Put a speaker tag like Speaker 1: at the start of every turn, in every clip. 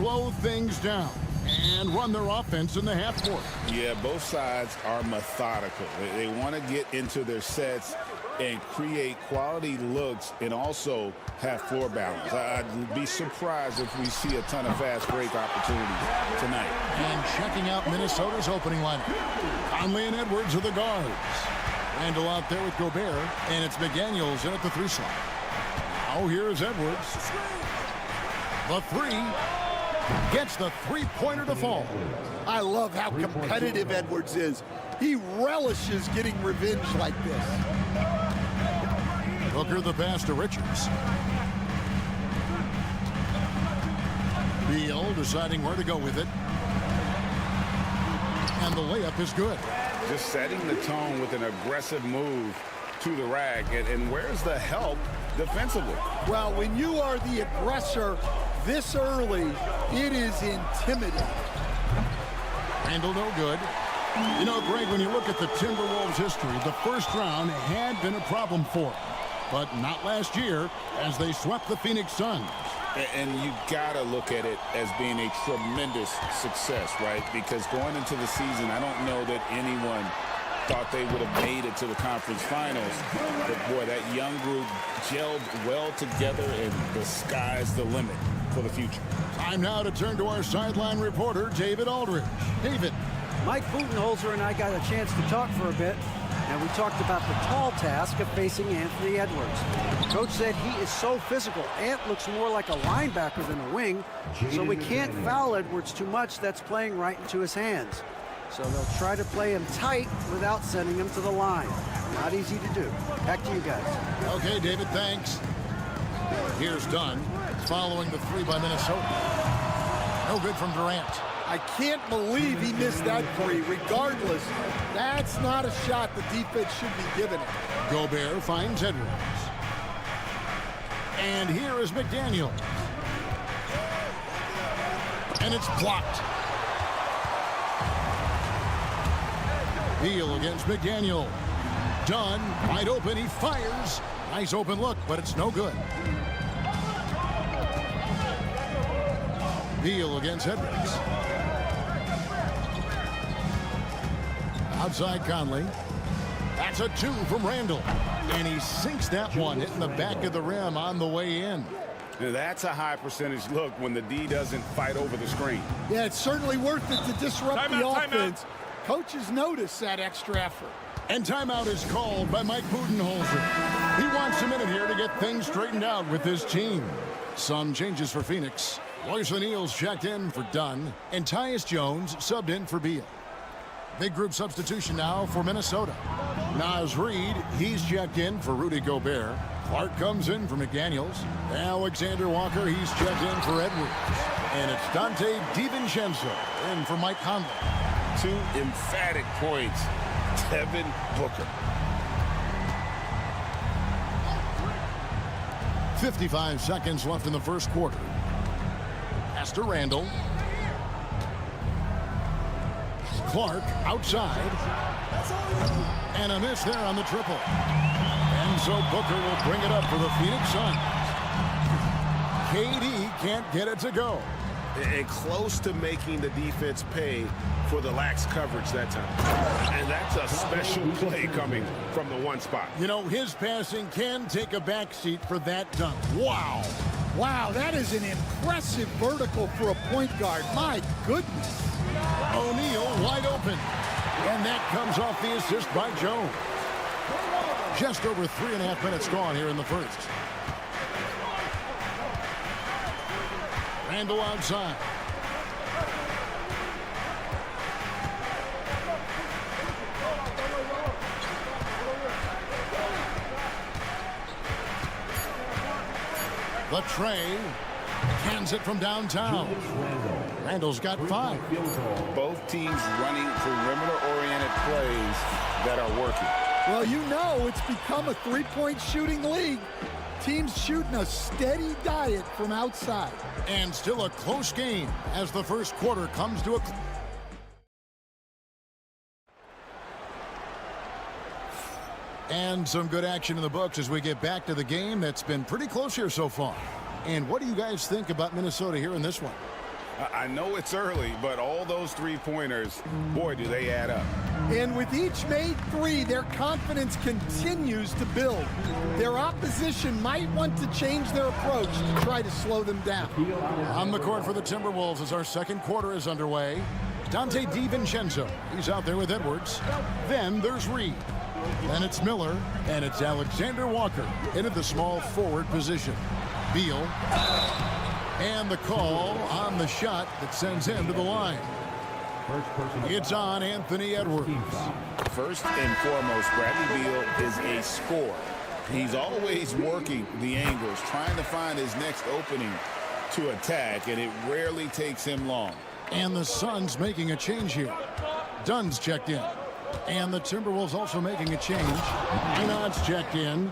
Speaker 1: slow things down and run their offense in the half court.
Speaker 2: Yeah, both sides are methodical. They want to get into their sets and create quality looks and also have floor balance. I'd be surprised if we see a ton of fast break opportunities tonight.
Speaker 1: And checking out Minnesota's opening lineup. Conley and Edwards are the guards. Randall out there with Gobert, and it's McDaniels in at the 3 slot. Now here's Edwards. The 3 gets the three-pointer to fall.
Speaker 3: I love how competitive Edwards is. He relishes getting revenge like this.
Speaker 1: Booker the pass to Richards. Beal deciding where to go with it. And the layup is good.
Speaker 2: Just setting the tone with an aggressive move to the rack. And where's the help defensively?
Speaker 3: Well, when you are the aggressor this early, it is intimidating.
Speaker 1: Randall no good. You know, Greg, when you look at the Timberwolves' history, the first round had been a problem for them. But not last year, as they swept the Phoenix Suns.
Speaker 2: And you got to look at it as being a tremendous success, right? Because going into the season, I don't know that anyone thought they would have made it to the conference finals. But, boy, that young group gelled well together, and the sky's the limit for the future.
Speaker 1: Time now to turn to our sideline reporter, David Aldridge. David.
Speaker 4: Mike Budenholzer and I got a chance to talk for a bit, and we talked about the tall task of facing Anthony Edwards. Coach said he is so physical. Ant looks more like a linebacker than a wing, so we can't foul Edwards too much. That's playing right into his hands. So they'll try to play him tight without sending him to the line. Not easy to do. Back to you guys.
Speaker 1: Okay, David, thanks. Here's Dunn, following the 3 by Minnesota. No good from Durant.
Speaker 3: I can't believe he missed that 3. Regardless, that's not a shot the defense should be giving it.
Speaker 1: Gobert finds Edwards. And here is McDaniels. And it's blocked. Beal against McDaniel. Dunn, wide open, he fires. Nice open look, but it's no good. Beal against Edwards. Outside Conley. That's a 2 from Randall. And he sinks that one, hitting the back of the rim on the way in.
Speaker 2: Now, that's a high percentage look when the D doesn't fight over the screen.
Speaker 3: Yeah, it's certainly worth it to disrupt the offense. Coaches notice that extra effort.
Speaker 1: And timeout is called by Mike Budenholzer. He wants a minute here to get things straightened out with his team. Some changes for Phoenix. Royce O'Neal's checked in for Dunn, and Tyus Jones subbed in for Beal. Big group substitution now for Minnesota. Naz Reid, he's checked in for Rudy Gobert. Clark comes in for McDaniels. Alexander Walker, he's checked in for Edwards. And it's Dante DiVincenzo in for Mike Conley.
Speaker 2: 2 emphatic points. Devin Booker.
Speaker 1: 55 seconds left in the first quarter. Pass to Randall. Clark outside. And a miss there on the triple. And so Booker will bring it up for the Phoenix Suns. KD can't get it to go.
Speaker 5: And close to making the defense pay for the lax coverage that time. And that's a special play coming from the 1 spot.
Speaker 1: You know, his passing can take a backseat for that dunk. Wow.
Speaker 3: Wow, that is an impressive vertical for a point guard. My goodness.
Speaker 1: O'Neal wide open. And that comes off the assist by Jones. Just over 3.5 minutes gone here in the first. Randall outside. The tray hands it from downtown. Randall's got 5.
Speaker 2: Both teams running perimeter-oriented plays that are working.
Speaker 3: Well, you know it's become a 3-point shooting league. Teams shooting a steady diet from outside.
Speaker 1: And still a close game as the first quarter comes to a close. And some good action in the books as we get back to the game that's been pretty close here so far. And what do you guys think about Minnesota here in this one?
Speaker 2: I know it's early, but all those three-pointers, boy, do they add up.
Speaker 3: And with each made three, their confidence continues to build. Their opposition might want to change their approach to try to slow them down.
Speaker 1: On the court for the Timberwolves as our second quarter is underway. Dante DiVincenzo, he's out there with Edwards. Then there's Reed. Then it's Miller, and it's Alexander Walker into the small forward position. Beal. And the call on the shot that sends him to the line. It's on Anthony Edwards.
Speaker 2: First and foremost, Bradley Beal is a scorer. He's always working the angles, trying to find his next opening to attack, and it rarely takes him long.
Speaker 1: And the Suns making a change here. Dunn's checked in. And the Timberwolves also making a change. Nod's checked in.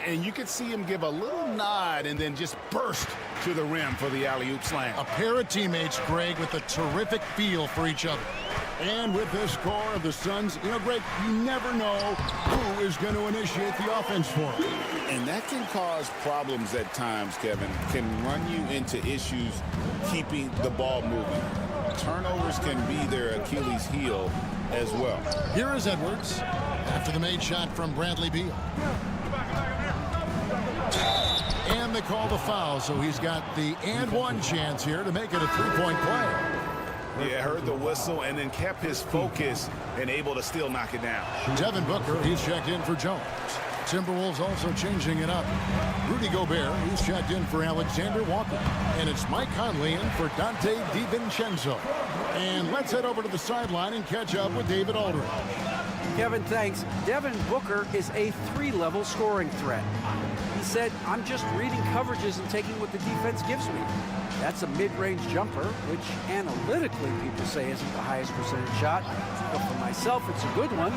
Speaker 2: And you could see him give a little nod and then just burst to the rim for the alley-oop slam.
Speaker 1: A pair of teammates, Greg, with a terrific feel for each other. And with this score of the Suns, Greg, you never know who is going to initiate the offense for them.
Speaker 2: And that can cause problems at times, Kevin. Can run you into issues keeping the ball moving. Turnovers can be their Achilles heel as well.
Speaker 1: Here is Edwards after the made shot from Bradley Beal. And they call the foul, so he's got the and one chance here to make it a three-point play.
Speaker 2: Yeah, heard the whistle and then kept his focus and able to still knock it down.
Speaker 1: Devin Booker, he's checked in for Jones. Timberwolves also changing it up. Rudy Gobert, he's checked in for Alexander Walker. And it's Mike Conley in for Dante DiVincenzo. And let's head over to the sideline and catch up with David Aldridge.
Speaker 4: Kevin, thanks. Devin Booker is a three-level scoring threat. He said, I'm just reading coverages and taking what the defense gives me. That's a mid-range jumper, which analytically people say isn't the highest percentage shot. But for myself, it's a good one.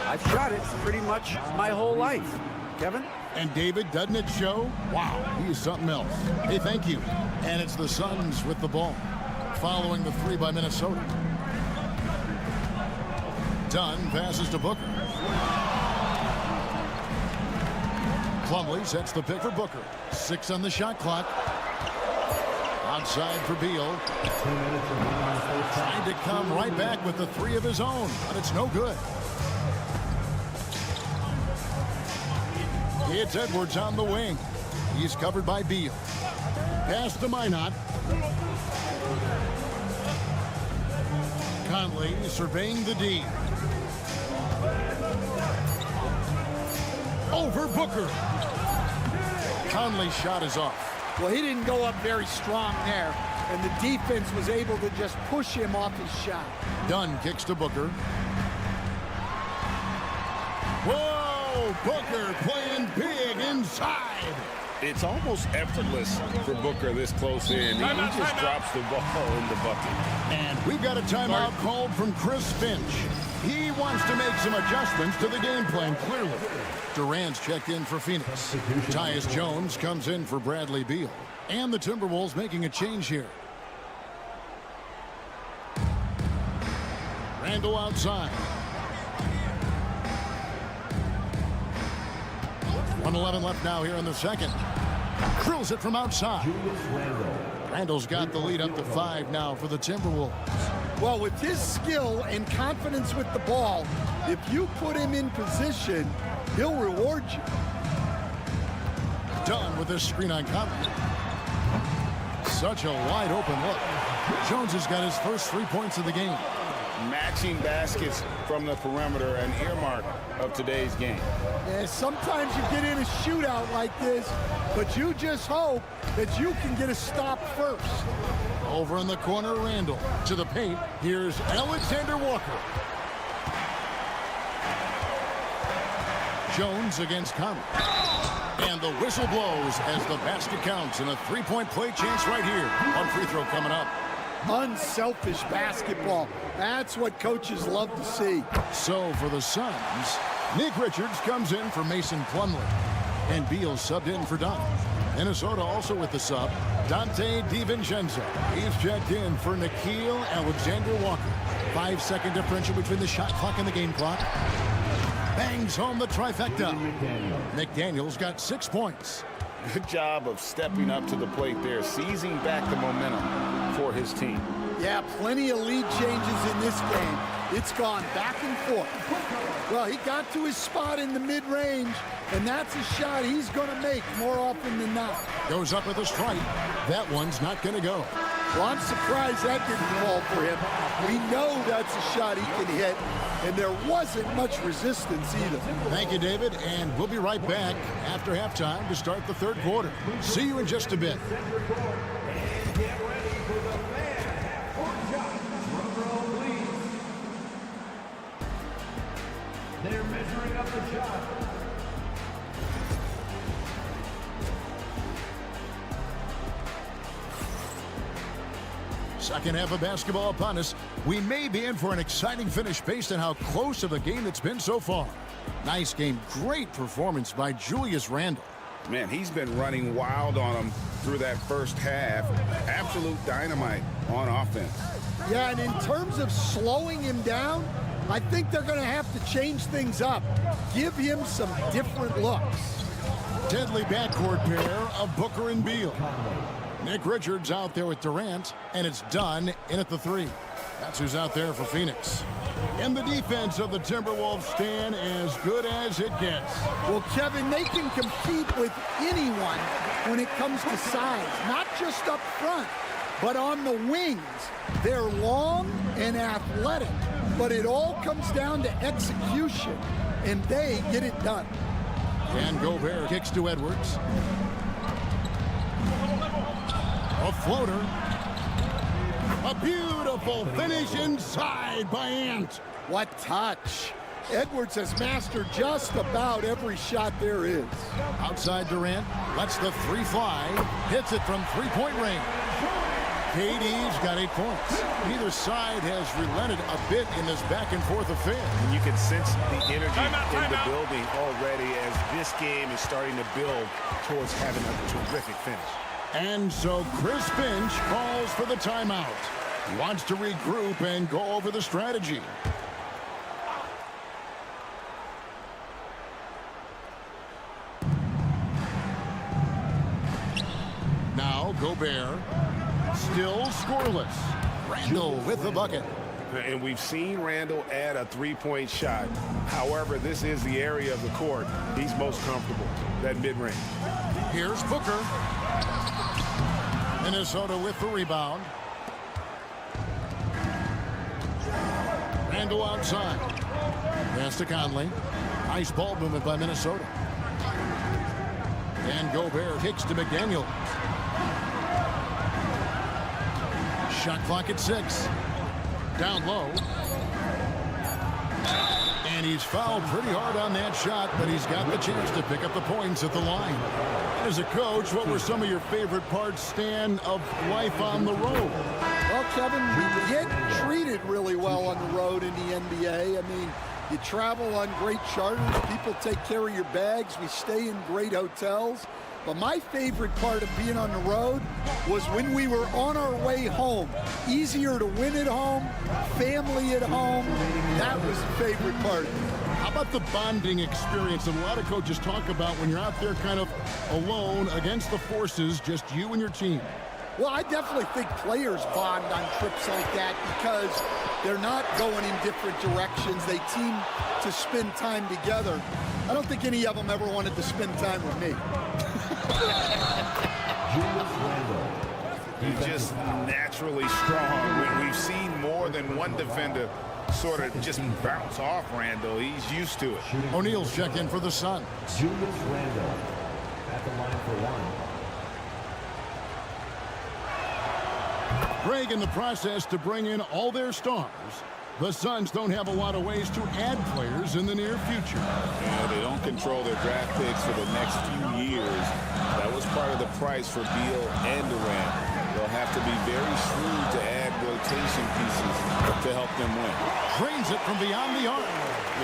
Speaker 4: I've shot it pretty much my whole life. Kevin?
Speaker 1: And David, doesn't it show? Wow, he is something else. Hey, thank you. And it's the Suns with the ball, following the three by Minnesota. Dunn passes to Booker. Plumlee sets the pick for Booker. 6 on the shot clock. Outside for Beal. Trying to come right back with the three of his own, but it's no good. It's Edwards on the wing. He's covered by Beal. Pass to Minot. Conley surveying the D. Over Booker. Conley's shot is off.
Speaker 3: Well, he didn't go up very strong there, and the defense was able to just push him off his shot.
Speaker 1: Dunn kicks to Booker. Whoa! Booker playing big inside.
Speaker 2: It's almost effortless for Booker this close in. He just drops the ball in the bucket.
Speaker 1: And we've got a timeout called from Chris Finch. He wants to make some adjustments to the game plan, clearly. Durant's checked in for Phoenix. Tyus Jones comes in for Bradley Beal. And the Timberwolves making a change here. Randall outside. 1:11 left now here in the second. Drills it from outside. Randall's got the lead up to 5 now for the Timberwolves.
Speaker 3: Well, with his skill and confidence with the ball, if you put him in position, he'll reward you.
Speaker 1: Dunn with this screen on Conley. Such a wide open look. Jones has got his first 3 points of the game.
Speaker 2: Matching baskets from the perimeter, an earmark of today's game.
Speaker 3: And sometimes you get in a shootout like this, but you just hope that you can get a stop first.
Speaker 1: Over in the corner, Randall. To the paint, here's Alexander Walker. Jones against Conley. And the whistle blows as the basket counts, and a three-point play chance right here. One free throw coming up.
Speaker 3: Unselfish basketball. That's what coaches love to see.
Speaker 1: So for the Suns, Nick Richards comes in for Mason Plumlee. And Beal subbed in for Dunn. Minnesota also with the sub, Dante DiVincenzo. He's checked in for Nickeil Alexander-Walker. 5-second differential between the shot clock and the game clock. Bangs home the trifecta. McDaniel's got 6 points.
Speaker 2: Good job of stepping up to the plate there, seizing back the momentum for his team.
Speaker 3: Yeah, plenty of lead changes in this game. It's gone back and forth. Well, he got to his spot in the mid-range, and that's a shot he's going to make more often than not.
Speaker 1: Goes up with a strike. That one's not going to go.
Speaker 3: Well, I'm surprised that didn't fall for him. We know that's a shot he can hit, and there wasn't much resistance either.
Speaker 1: Thank you, David, and we'll be right back after halftime to start the third quarter. See you in just a bit.
Speaker 6: They're measuring up the shot.
Speaker 1: Second half of basketball upon us. We may be in for an exciting finish based on how close of a game it's been so far. Nice game. Great performance by Julius Randle.
Speaker 2: Man, he's been running wild on him through that first half. Absolute dynamite on offense.
Speaker 3: Yeah, and in terms of slowing him down, I think they're going to have to change things up. Give him some different looks.
Speaker 1: Deadly backcourt pair of Booker and Beal. Nick Richards out there with Durant, and it's done in at the three. That's who's out there for Phoenix. And the defense of the Timberwolves stand as good as it gets.
Speaker 3: Well, Kevin, they can compete with anyone when it comes to size, not just up front, but on the wings. They're long and athletic, but it all comes down to execution, and they get it done.
Speaker 1: And Gobert kicks to Edwards. A floater. A beautiful finish inside by Ant.
Speaker 3: What touch. Edwards has mastered just about every shot there is.
Speaker 1: Outside Durant, lets the three fly. Hits it from three-point range. KD's got 8 points. Neither side has relented a bit in this back-and-forth affair.
Speaker 5: And you can sense the energy in the building already as this game is starting to build towards having a terrific finish.
Speaker 1: And so Chris Finch calls for the timeout. He wants to regroup and go over the strategy. Now Gobert, still scoreless. Randle with the bucket.
Speaker 5: And we've seen Randle add a three-point shot. However, this is the area of the court he's most comfortable, that mid-range.
Speaker 1: Here's Booker. Minnesota with the rebound. Randle outside. Pass to Conley. Nice ball movement by Minnesota. And Gobert kicks to McDaniel. Shot clock at 6. Down low. And he's fouled pretty hard on that shot, but he's got the chance to pick up the points at the line. As a coach, what were some of your favorite parts, Stan, of life on the road?
Speaker 3: Well, Kevin, we get treated really well on the road in the NBA. I mean, you travel on great charters. People take care of your bags. We stay in great hotels. But my favorite part of being on the road was when we were on our way home. Easier to win at home, family at home. That was the favorite part.
Speaker 1: How about the bonding experience that a lot of coaches talk about when you're out there kind of alone against the forces, just you and your team?
Speaker 3: Well, I definitely think players bond on trips like that because they're not going in different directions. They team to spend time together. I don't think any of them ever wanted to spend time with me.
Speaker 5: He's just naturally strong. We've seen more than one defender sort of just bounce off Randle. He's used to it.
Speaker 1: O'Neal's check in for the Sun.
Speaker 6: Julius Randle at the line for one.
Speaker 1: Craig in the process to bring in all their stars. The Suns don't have a lot of ways to add players in the near future.
Speaker 2: Yeah, they don't control their draft picks for the next few years. That was part of the price for Beal and Durant. They'll have to be very shrewd to add rotation pieces to help them win.
Speaker 1: Drains it from beyond the arc.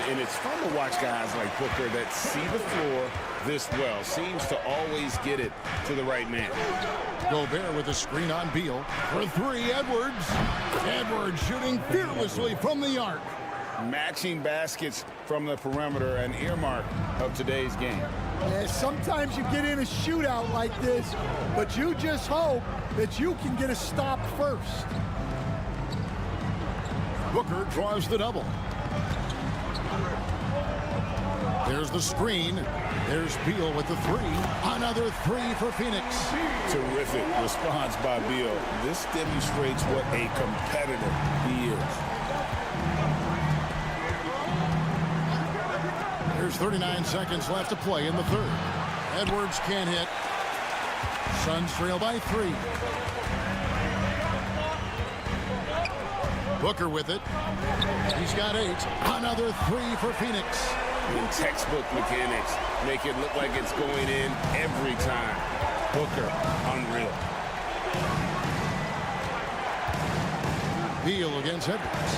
Speaker 2: And it's fun to watch guys like Booker that see the floor this well. Seems to always get it to the right man.
Speaker 1: Gobert with a screen on Beal. For three, Edwards. Edwards shooting fearlessly from the arc.
Speaker 2: Matching baskets from the perimeter, an earmark of today's game.
Speaker 3: Yeah, sometimes you get in a shootout like this, but you just hope that you can get a stop first.
Speaker 1: Booker draws the double. There's the screen. There's Beal with the three. Another three for Phoenix.
Speaker 2: Terrific response by Beal. This demonstrates what a competitor he is.
Speaker 1: There's 39 seconds left to play in the third. Edwards can't hit. Suns trail by 3. Booker with it. He's got 8. Another 3 for Phoenix.
Speaker 2: In textbook mechanics, make it look like it's going in every time. Booker, unreal.
Speaker 1: Beal against Edwards.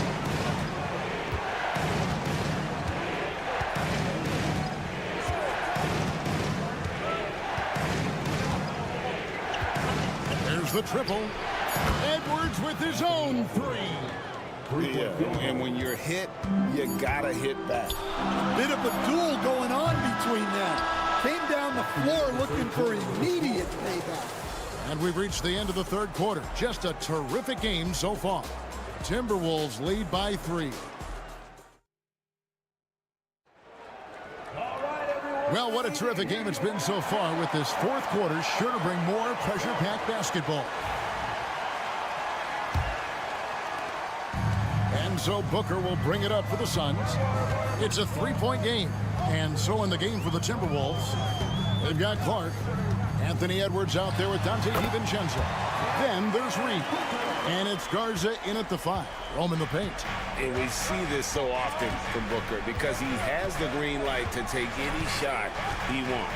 Speaker 1: There's the triple. Edwards with his own 3.
Speaker 2: Yeah, and when you're hit, you gotta hit back.
Speaker 3: Bit of a duel going on between them. Came down the floor looking for immediate payback.
Speaker 1: And we've reached the end of the third quarter. Just a terrific game so far. Timberwolves lead by 3. Well, what a terrific game it's been so far, with this fourth quarter sure to bring more pressure-packed basketball. And so Booker will bring it up for the Suns. It's a 3-point game. And so in the game for the Timberwolves, they've got Clark. Anthony Edwards out there with Dante DiVincenzo. Then there's Reed. And it's Garza in at the 5. Roaming the paint.
Speaker 2: And we see this so often from Booker because he has the green light to take any shot he wants.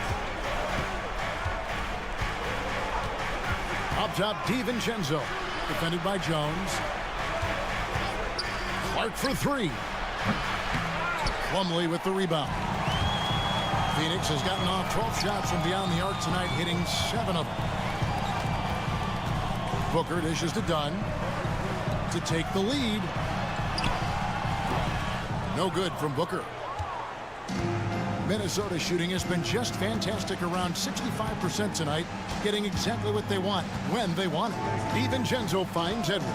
Speaker 1: Up top, DiVincenzo. Defended by Jones. Clark for 3. Plumlee with the rebound. Phoenix has gotten off 12 shots from beyond the arc tonight, hitting 7 of them. Booker dishes to Dunn to take the lead. No good from Booker. Minnesota shooting has been just fantastic, around 65% tonight, getting exactly what they want when they want it. DiVincenzo finds Edwards.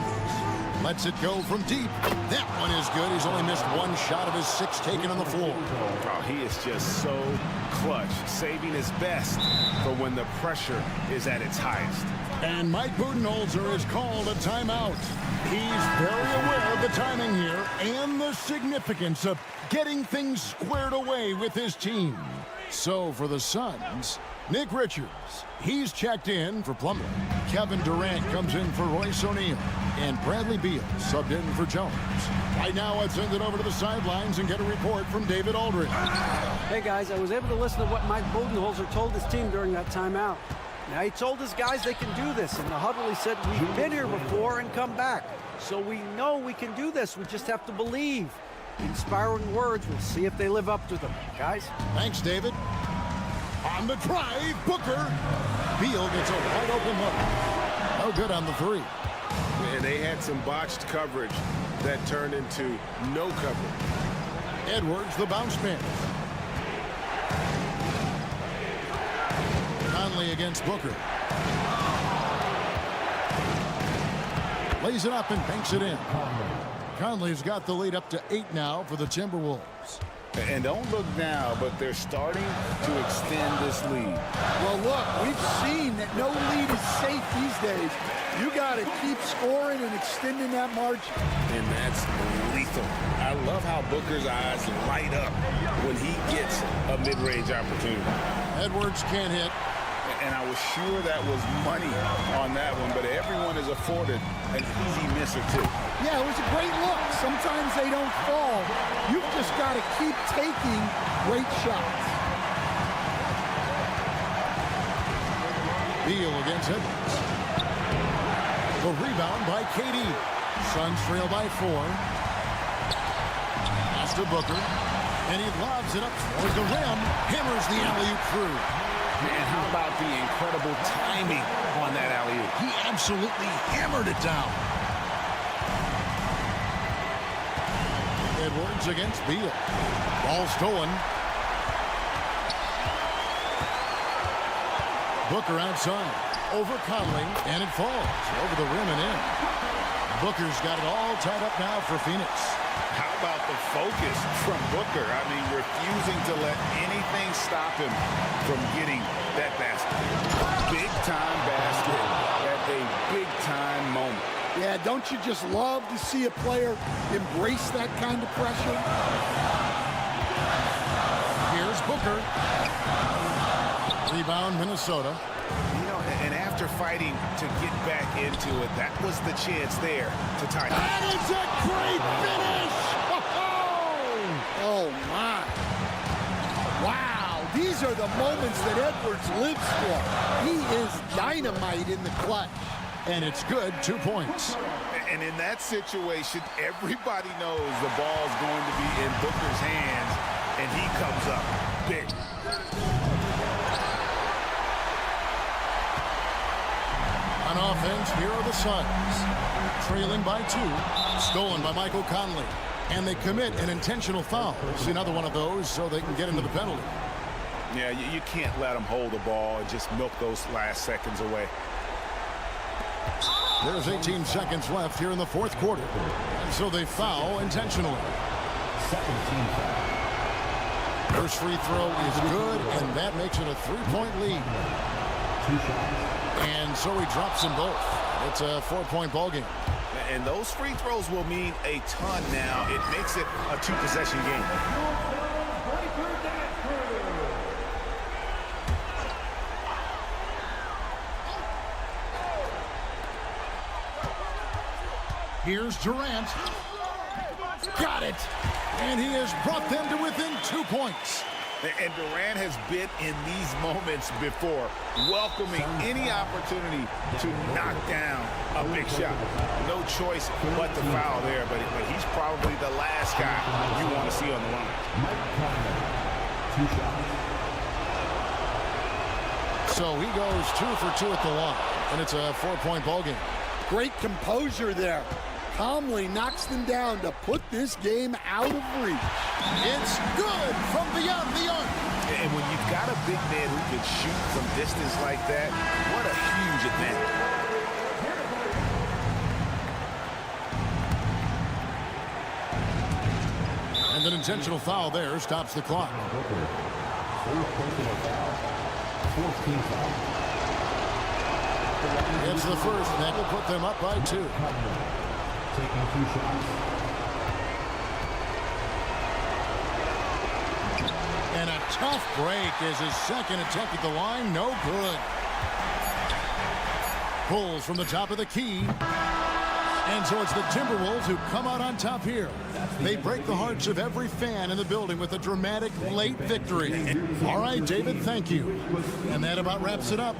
Speaker 1: Lets it go from deep. That one is good. He's only missed 1 shot of his 6 taken on the floor.
Speaker 5: Oh, he is just so clutch, saving his best for when the pressure is at its highest.
Speaker 1: And Mike Budenholzer has called a timeout. He's very aware of the timing here and the significance of getting things squared away with his team. So for the Suns, Nick Richards, he's checked in for Plumlee. Kevin Durant comes in for Royce O'Neal. And Bradley Beal subbed in for Jones. Right now, let's send it over to the sidelines and get a report from David Aldridge.
Speaker 4: Hey, guys, I was able to listen to what Mike Budenholzer told his team during that timeout. Now, he told his guys they can do this. In the huddle, he said, we've been here before and come back. So we know we can do this. We just have to believe. Inspiring words. We'll see if they live up to them. Guys?
Speaker 1: Thanks, David. On the drive, Booker. Beal gets a wide open look. No good on the 3.
Speaker 5: And they had some botched coverage that turned into no coverage.
Speaker 1: Edwards, the bounce man. Conley against Booker. Lays it up and banks it in. Conley's got the lead up to 8 now for the Timberwolves.
Speaker 2: And don't look now, but they're starting to extend this lead.
Speaker 3: Well, look, we've seen that no lead is safe these days. You got to keep scoring and extending that margin.
Speaker 2: And that's lethal. I love how Booker's eyes light up when he gets a mid-range opportunity.
Speaker 1: Edwards can't hit.
Speaker 2: And I was sure that was money on that one, but everyone is afforded an easy miss or 2.
Speaker 3: Yeah, it was a great look. Sometimes they don't fall. You've just got to keep taking great shots.
Speaker 1: Beal against Edwards. The rebound by KD. Suns trail by 4. Pass to Booker. And he lobs it up towards the rim. Hammers the alley-oop through.
Speaker 2: And how about the incredible timing on that alley-oop?
Speaker 1: He absolutely hammered it down. Edwards against Beal. Ball stolen. Booker outside. Over Conley, and it falls over the rim and in. Booker's got it all tied up now for Phoenix.
Speaker 2: How about the focus from Booker? I mean, refusing to let anything stop him from getting that basket. Big-time basket at a big-time moment.
Speaker 3: Yeah, don't you just love to see a player embrace that kind of pressure?
Speaker 1: Here's Booker. Rebound, Minnesota.
Speaker 5: You know, and after fighting to get back into it, that was the chance there to tie.
Speaker 3: That is a great finish! Oh, my. Wow, these are the moments that Edwards lives for. He is dynamite in the clutch.
Speaker 1: And it's good, 2 points.
Speaker 2: And in that situation, everybody knows the ball's going to be in Booker's hands, and he comes up big.
Speaker 1: On offense, here are the Suns. Trailing by 2. Stolen by Michael Conley. And they commit an intentional foul. See another one of those so they can get into the penalty.
Speaker 2: Yeah, you can't let them hold the ball and just milk those last seconds away.
Speaker 1: There's 18 seconds left here in the fourth quarter. And so they foul intentionally. First free throw is good, and that makes it a 3-point lead. And so he drops them both. It's a 4-point ball game.
Speaker 5: And those free throws will mean a ton now. It makes it a 2-possession game.
Speaker 1: Here's Durant. Got it. And he has brought them to within 2 points.
Speaker 2: And Durant has been in these moments before, welcoming any opportunity to knock down a big shot. No choice but to foul there, but he's probably the last guy you want to see on the line.
Speaker 6: 2 shots.
Speaker 1: So he goes 2 for 2 at the line, and it's a 4-point ball game.
Speaker 3: Great composure there. Calmly knocks them down to put this game out of reach.
Speaker 1: It's good from beyond the arc.
Speaker 5: And when you've got a big man who can shoot from distance like that, what a huge advantage.
Speaker 1: And an intentional foul there stops the clock.
Speaker 6: 14 fouls.
Speaker 1: It's the first, and that will put them up by 2.
Speaker 6: Taking 2 shots.
Speaker 1: And a tough break is his second attempt at the line. No good. Pulls from the top of the key. And so it's the Timberwolves who come out on top here. They break the hearts of every fan in the building with a dramatic late victory. All right, David, thank you. And that about wraps it up.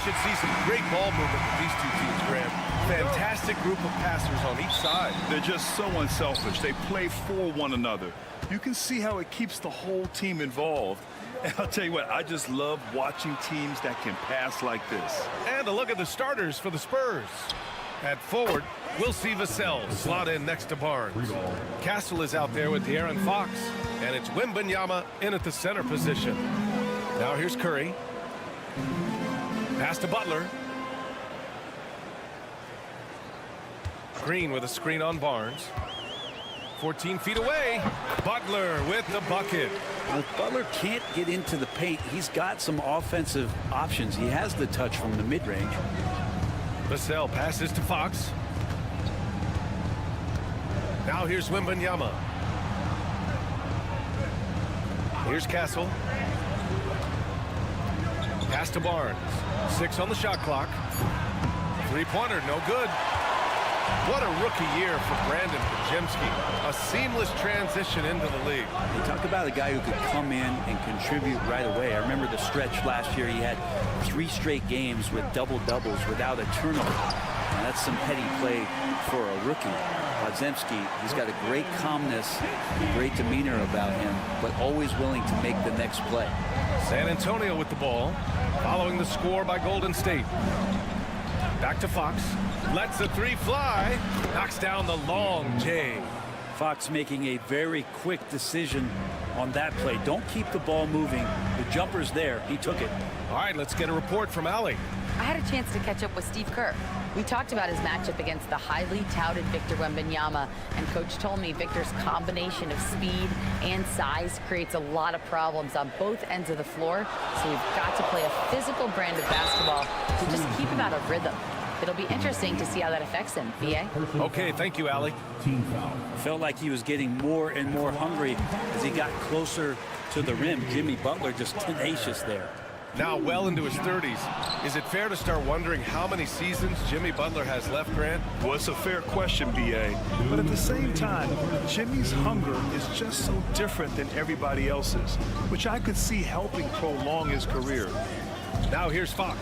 Speaker 7: should see some great ball movement with these two teams, Graham. Fantastic group of passers on each side.
Speaker 8: They're just so unselfish. They play for one another. You can see how it keeps the whole team involved. And I'll tell you what, I just love watching teams that can pass like this.
Speaker 7: And a look at the starters for the Spurs. At forward, we'll see Vassell slot in next to Barnes. Castle is out there with De'Aaron Fox. And it's Wembanyama in at the center position. Now here's Curry. Pass to Butler. Green with a screen on Barnes. 14 feet away. Butler with the bucket.
Speaker 9: Well, if Butler can't get into the paint, he's got some offensive options. He has the touch from the mid-range.
Speaker 7: Vassell passes to Fox. Now here's Wembanyama. Here's Castle. Pass to Barnes. 6 on the shot clock. Three-pointer, no good. What a rookie year for Brandon Podziemski. A seamless transition into the league.
Speaker 9: They talk about a guy who could come in and contribute right away. I remember the stretch last year. He had 3 straight games with double-doubles without a turnover. And that's some petty play for a rookie. Podziemski, he's got a great calmness, great demeanor about him, but always willing to make the next play.
Speaker 7: San Antonio with the ball, following the score by Golden State. Back to Fox. Lets the 3 fly. Knocks down the long J.
Speaker 9: Fox making a very quick decision on that play. Don't keep the ball moving. The jumper's there. He took it.
Speaker 7: All right, let's get a report from Allie.
Speaker 10: I had a chance to catch up with Steve Kerr. We talked about his matchup against the highly touted Victor Wembanyama, and Coach told me Victor's combination of speed and size creates a lot of problems on both ends of the floor, so we've got to play a physical brand of basketball to just keep him out of rhythm. It'll be interesting to see how that affects him, B.A.
Speaker 7: Okay, thank you, Allie.
Speaker 6: Team foul.
Speaker 9: Felt like he was getting more and more hungry as he got closer to the rim. Jimmy Butler just tenacious there.
Speaker 7: Now well into his 30s. Is it fair to start wondering how many seasons Jimmy Butler has left, Grant?
Speaker 8: Well, it's a fair question, B.A. But at the same time, Jimmy's hunger is just so different than everybody else's, which I could see helping prolong his career.
Speaker 7: Now here's Fox.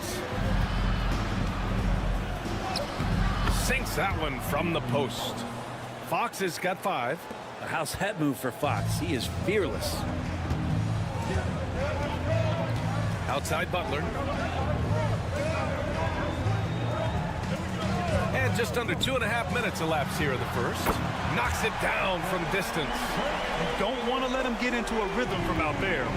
Speaker 7: Sinks that one from the post. Fox has got 5.
Speaker 9: How's that move for Fox? He is fearless.
Speaker 7: Outside Butler. And just under 2.5 minutes elapsed here in the first. Knocks it down from distance.
Speaker 8: Don't want to let him get into a rhythm from out there.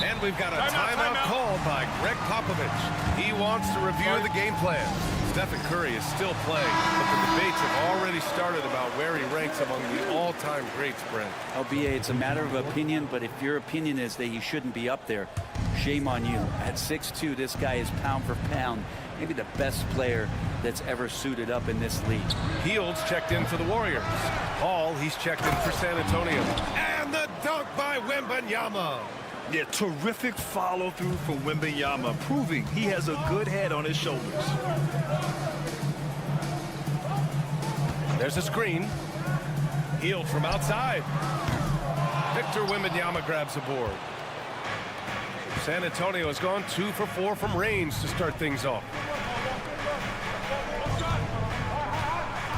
Speaker 7: And we've got a timeout called by Greg Popovich. He wants to review the game plan. Stephen Curry is still playing, but the debates have already started about where he ranks among the all-time greats, Brent.
Speaker 9: LBA, it's a matter of opinion, but if your opinion is that he shouldn't be up there, shame on you. At 6'2", this guy is pound for pound, maybe the best player that's ever suited up in this league.
Speaker 7: Fields checked in for the Warriors. Hall, he's checked in for San Antonio. And the dunk by Wembanyama.
Speaker 8: Yeah, terrific follow-through from Wembanyama, proving he has a good head on his shoulders.
Speaker 7: There's a screen. Hield from outside. Victor Wembanyama grabs the board. San Antonio has gone 2 for 4 from range to start things off.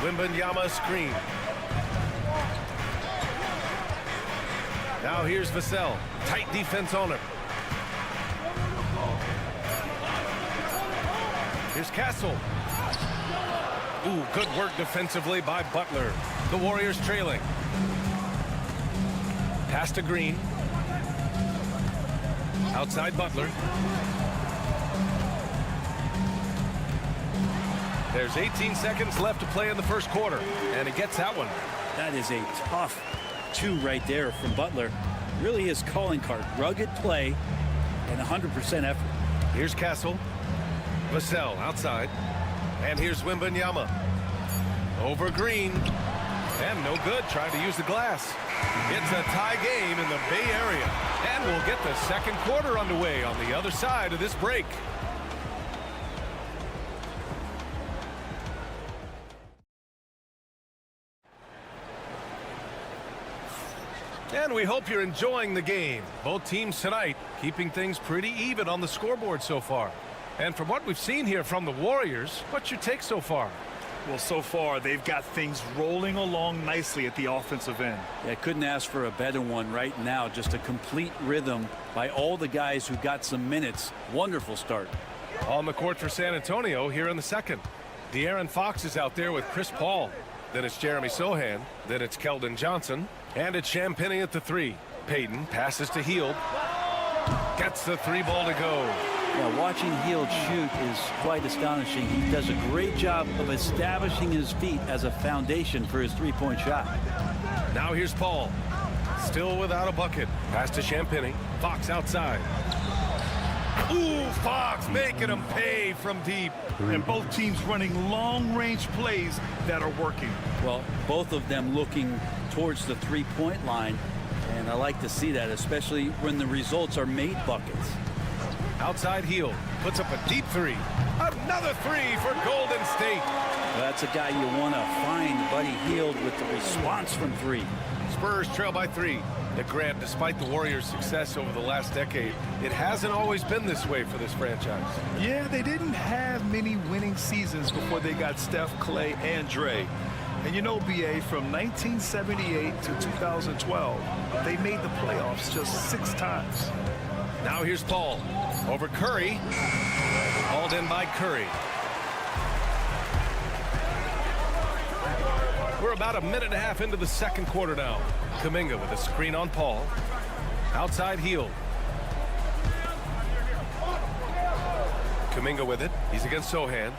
Speaker 7: Wembanyama screen. Now here's Vassell. Tight defense on him. Here's Castle. Ooh, good work defensively by Butler. The Warriors trailing. Pass to Green. Outside Butler. There's 18 seconds left to play in the first quarter, and he gets that one.
Speaker 9: That is a tough 2 right there from Butler. Really his calling card. Rugged play and 100% effort.
Speaker 7: Here's Castle. Vassell outside. And here's Wembanyama. Over Green. And no good. Trying to use the glass. It's a tie game in the Bay Area. And we'll get the second quarter underway on the other side of this break. And we hope you're enjoying the game. Both teams tonight keeping things pretty even on the scoreboard so far. And from what we've seen here from the Warriors, what's your take so far?
Speaker 8: Well, so far, they've got things rolling along nicely at the offensive end.
Speaker 9: Yeah, couldn't ask for a better one right now. Just a complete rhythm by all the guys who got some minutes. Wonderful start.
Speaker 7: On the court for San Antonio here in the second. De'Aaron Fox is out there with Chris Paul. Then it's Jeremy Sohan. Then it's Keldon Johnson. And it's Champagnie at the 3. Payton passes to Hield. Gets the 3 ball to go.
Speaker 9: Yeah, watching Hield shoot is quite astonishing. He does a great job of establishing his feet as a foundation for his 3-point shot.
Speaker 7: Now here's Paul. Still without a bucket. Pass to Champagnie. Fox outside. Ooh, Fox making him pay from deep.
Speaker 8: And both teams running long-range plays that are working.
Speaker 9: Well, both of them looking towards the 3-point line. And I like to see that, especially when the results are made buckets.
Speaker 7: Outside Hield. puts up a deep three. Another three for Golden State.
Speaker 9: Well, that's a guy you want to find, Buddy Hield, with the response from three.
Speaker 7: Spurs trail by 3. Now, Grant, despite the Warriors' success over the last decade, it hasn't always been this way for this franchise.
Speaker 8: Yeah, they didn't have many winning seasons before they got Steph, Clay, and Dre. And you know, BA, from 1978 to 2012, they made the playoffs just 6 times.
Speaker 7: Now here's Paul over Curry. Hauled in by Curry. We're about a minute and a half into the second quarter now. Kuminga with a screen on Paul. Outside Hield. Kuminga with it. He's against Sohan.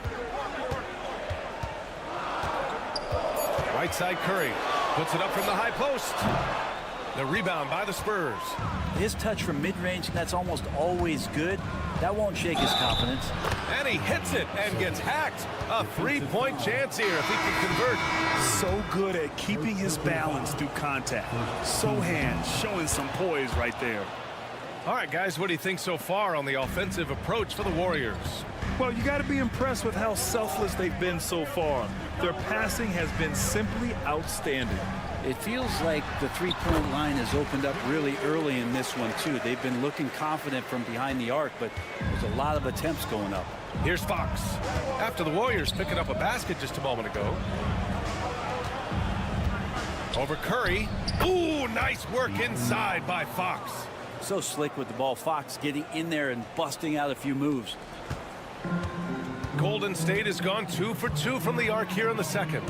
Speaker 7: Right side Curry. Puts it up from the high post. The rebound by the Spurs.
Speaker 9: His touch from mid-range, that's almost always good. That won't shake his confidence.
Speaker 7: And he hits it and gets hacked. A 3-point chance here if he can convert.
Speaker 8: So good at keeping his balance through contact. Sohan showing some poise right there.
Speaker 7: All right, guys, what do you think so far on the offensive approach for the Warriors?
Speaker 8: Well, you got to be impressed with how selfless they've been so far. Their passing has been simply outstanding.
Speaker 9: It feels like the three-point line has opened up really early in this one, too. They've been looking confident from behind the arc, but there's a lot of attempts going up.
Speaker 7: Here's Fox. After the Warriors picking up a basket just a moment ago. Over Curry. Ooh, nice work inside by Fox.
Speaker 9: So slick with the ball. Fox getting in there and busting out a few moves.
Speaker 7: Golden State has gone 2 for 2 from the arc here in the second.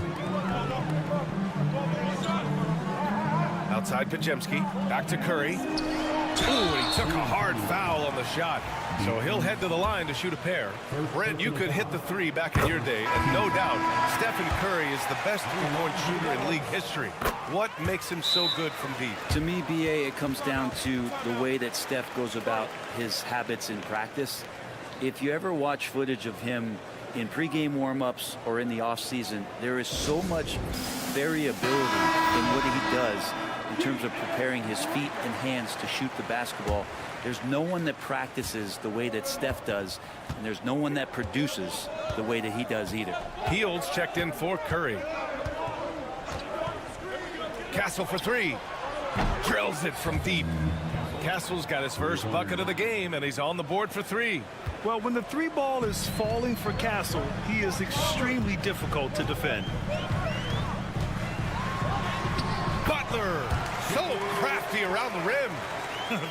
Speaker 7: Outside Pajemski, back to Curry. Ooh, and he took a hard foul on the shot. So he'll head to the line to shoot a pair. Brent, you could hit the 3 back in your day, and no doubt, Stephen Curry is the best three-point shooter in league history. What makes him so good from deep?
Speaker 9: To me, BA, it comes down to the way that Steph goes about his habits in practice. If you ever watch footage of him in pregame warm-ups or in the offseason, there is so much variability in what he does in terms of preparing his feet and hands to shoot the basketball. There's no one that practices the way that Steph does, and there's no one that produces the way that he does either.
Speaker 7: Fields checked in for Curry. Castle for 3. Drills it from deep. Castle's got his first bucket of the game, and he's on the board for 3.
Speaker 8: Well, when the 3 ball is falling for Castle, he is extremely difficult to defend.
Speaker 7: Butler, so crafty around the rim.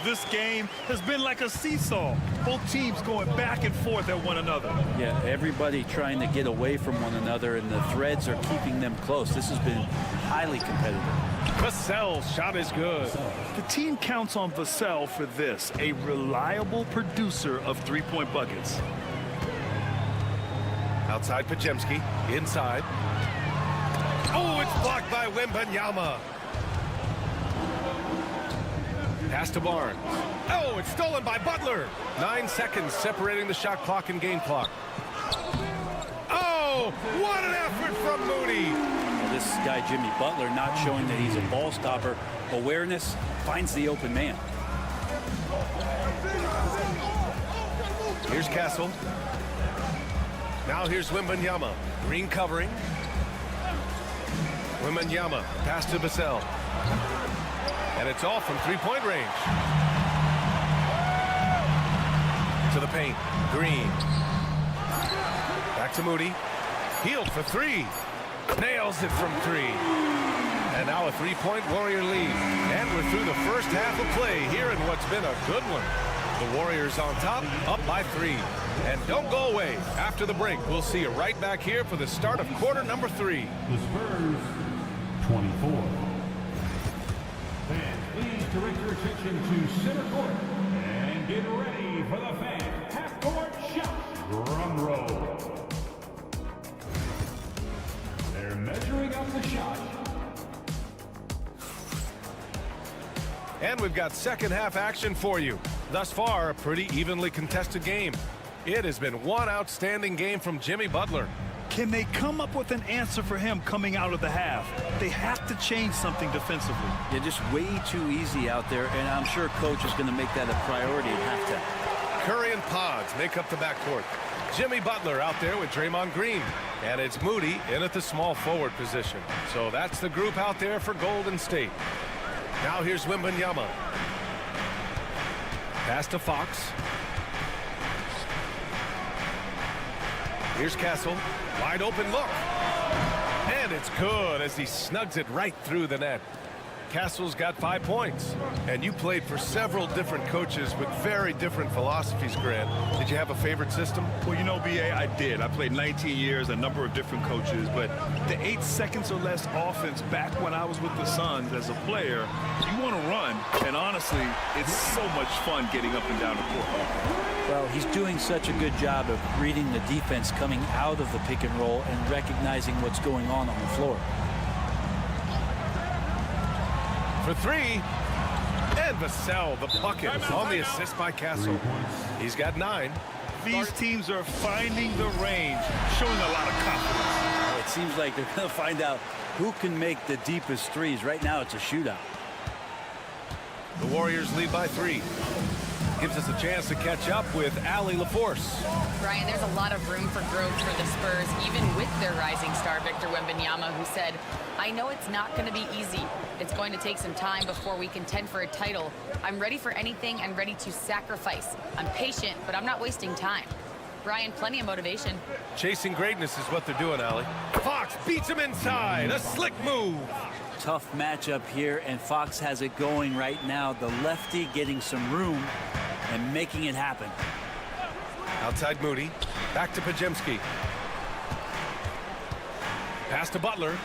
Speaker 8: This game has been like a seesaw. Both teams going back and forth at one another.
Speaker 9: Yeah, everybody trying to get away from one another, and the threads are keeping them close. This has been highly competitive.
Speaker 7: Vassell's shot is good.
Speaker 8: The team counts on Vassell for this, a reliable producer of three-point buckets.
Speaker 7: Outside Pajemski, inside. Oh, it's blocked by Wembanyama. Pass to Barnes. Oh, it's stolen by Butler. 9 seconds separating the shot clock and game clock. Oh, what an effort from Moody.
Speaker 9: Well, this guy, Jimmy Butler, not showing that he's a ball stopper. Awareness, finds the open man.
Speaker 7: Here's Castle. Now here's Wembanyama. Green covering. Wembanyama, pass to Vassell. And it's all from three-point range. To the paint. Green. Back to Moody. Hield for 3. Nails it from 3. And now a 3-point Warrior lead. And we're through the first half of play here in what's been a good one. The Warriors on top, up by 3. And don't go away. After the break, we'll see you right back here for the start of quarter number 3.
Speaker 6: The Spurs, 24. Fans, please direct your attention to center court and get ready for the fan half-court shot. Drum roll. They're measuring up the shot.
Speaker 7: And we've got second half action for you. Thus far, a pretty evenly contested game. It has been one outstanding game from Jimmy Butler.
Speaker 8: Can they come up with an answer for him coming out of the half? They have to change something defensively.
Speaker 9: Yeah, just way too easy out there, and I'm sure coach is going to make that a priority at halftime.
Speaker 7: Curry and Pods make up the backcourt. Jimmy Butler out there with Draymond Green. And it's Moody in at the small forward position. So that's the group out there for Golden State. Now here's Wembanyama. Pass to Fox. Here's Castle. Wide open look. And it's good as he snugs it right through the net. Castle's got 5 points. And you played for several different coaches with very different philosophies, Grant. Did you have a favorite system?
Speaker 8: Well, you know, B.A., I did. I played 19 years, a number of different coaches, but the 8 seconds or less offense back when I was with the Suns as a player, you want to run, and honestly, it's so much fun getting up and down the court.
Speaker 9: Well, he's doing such a good job of reading the defense coming out of the pick and roll and recognizing what's going on the floor.
Speaker 7: For 3, and Vassell, the bucket, on the assist by Castle. He's got 9.
Speaker 8: These teams are finding the range, showing a lot of confidence.
Speaker 9: It seems like they're going to find out who can make the deepest threes. Right now, it's a shootout.
Speaker 7: The Warriors lead by 3. Gives us a chance to catch up with Allie LaForce.
Speaker 10: Brian, there's a lot of room for growth for the Spurs, even with their rising star, Victor Wembanyama, who said, I know it's not going to be easy. It's going to take some time before we contend for a title. I'm ready for anything and ready to sacrifice. I'm patient, but I'm not wasting time. Brian, plenty of motivation.
Speaker 7: Chasing greatness is what they're doing, Allie. Fox beats him inside. A slick move.
Speaker 9: Tough matchup here, and Fox has it going right now. The lefty getting some room and making it happen.
Speaker 7: Outside Moody. Back to Pajemski. Pass to Butler.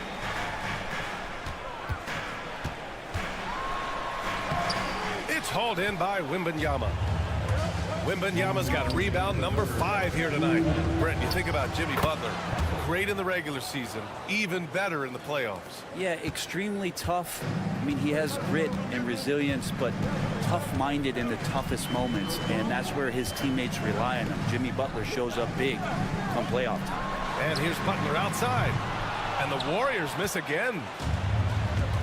Speaker 7: It's hauled in by Wembanyama. Wembanyama's got rebound number 5 here tonight. Brent, you think about Jimmy Butler. Great in the regular season, even better in the playoffs.
Speaker 9: Yeah, extremely tough. I mean, he has grit and resilience, but tough-minded in the toughest moments, and that's where his teammates rely on him. Jimmy Butler shows up big come playoff time.
Speaker 7: And here's Butler outside. And the Warriors miss again.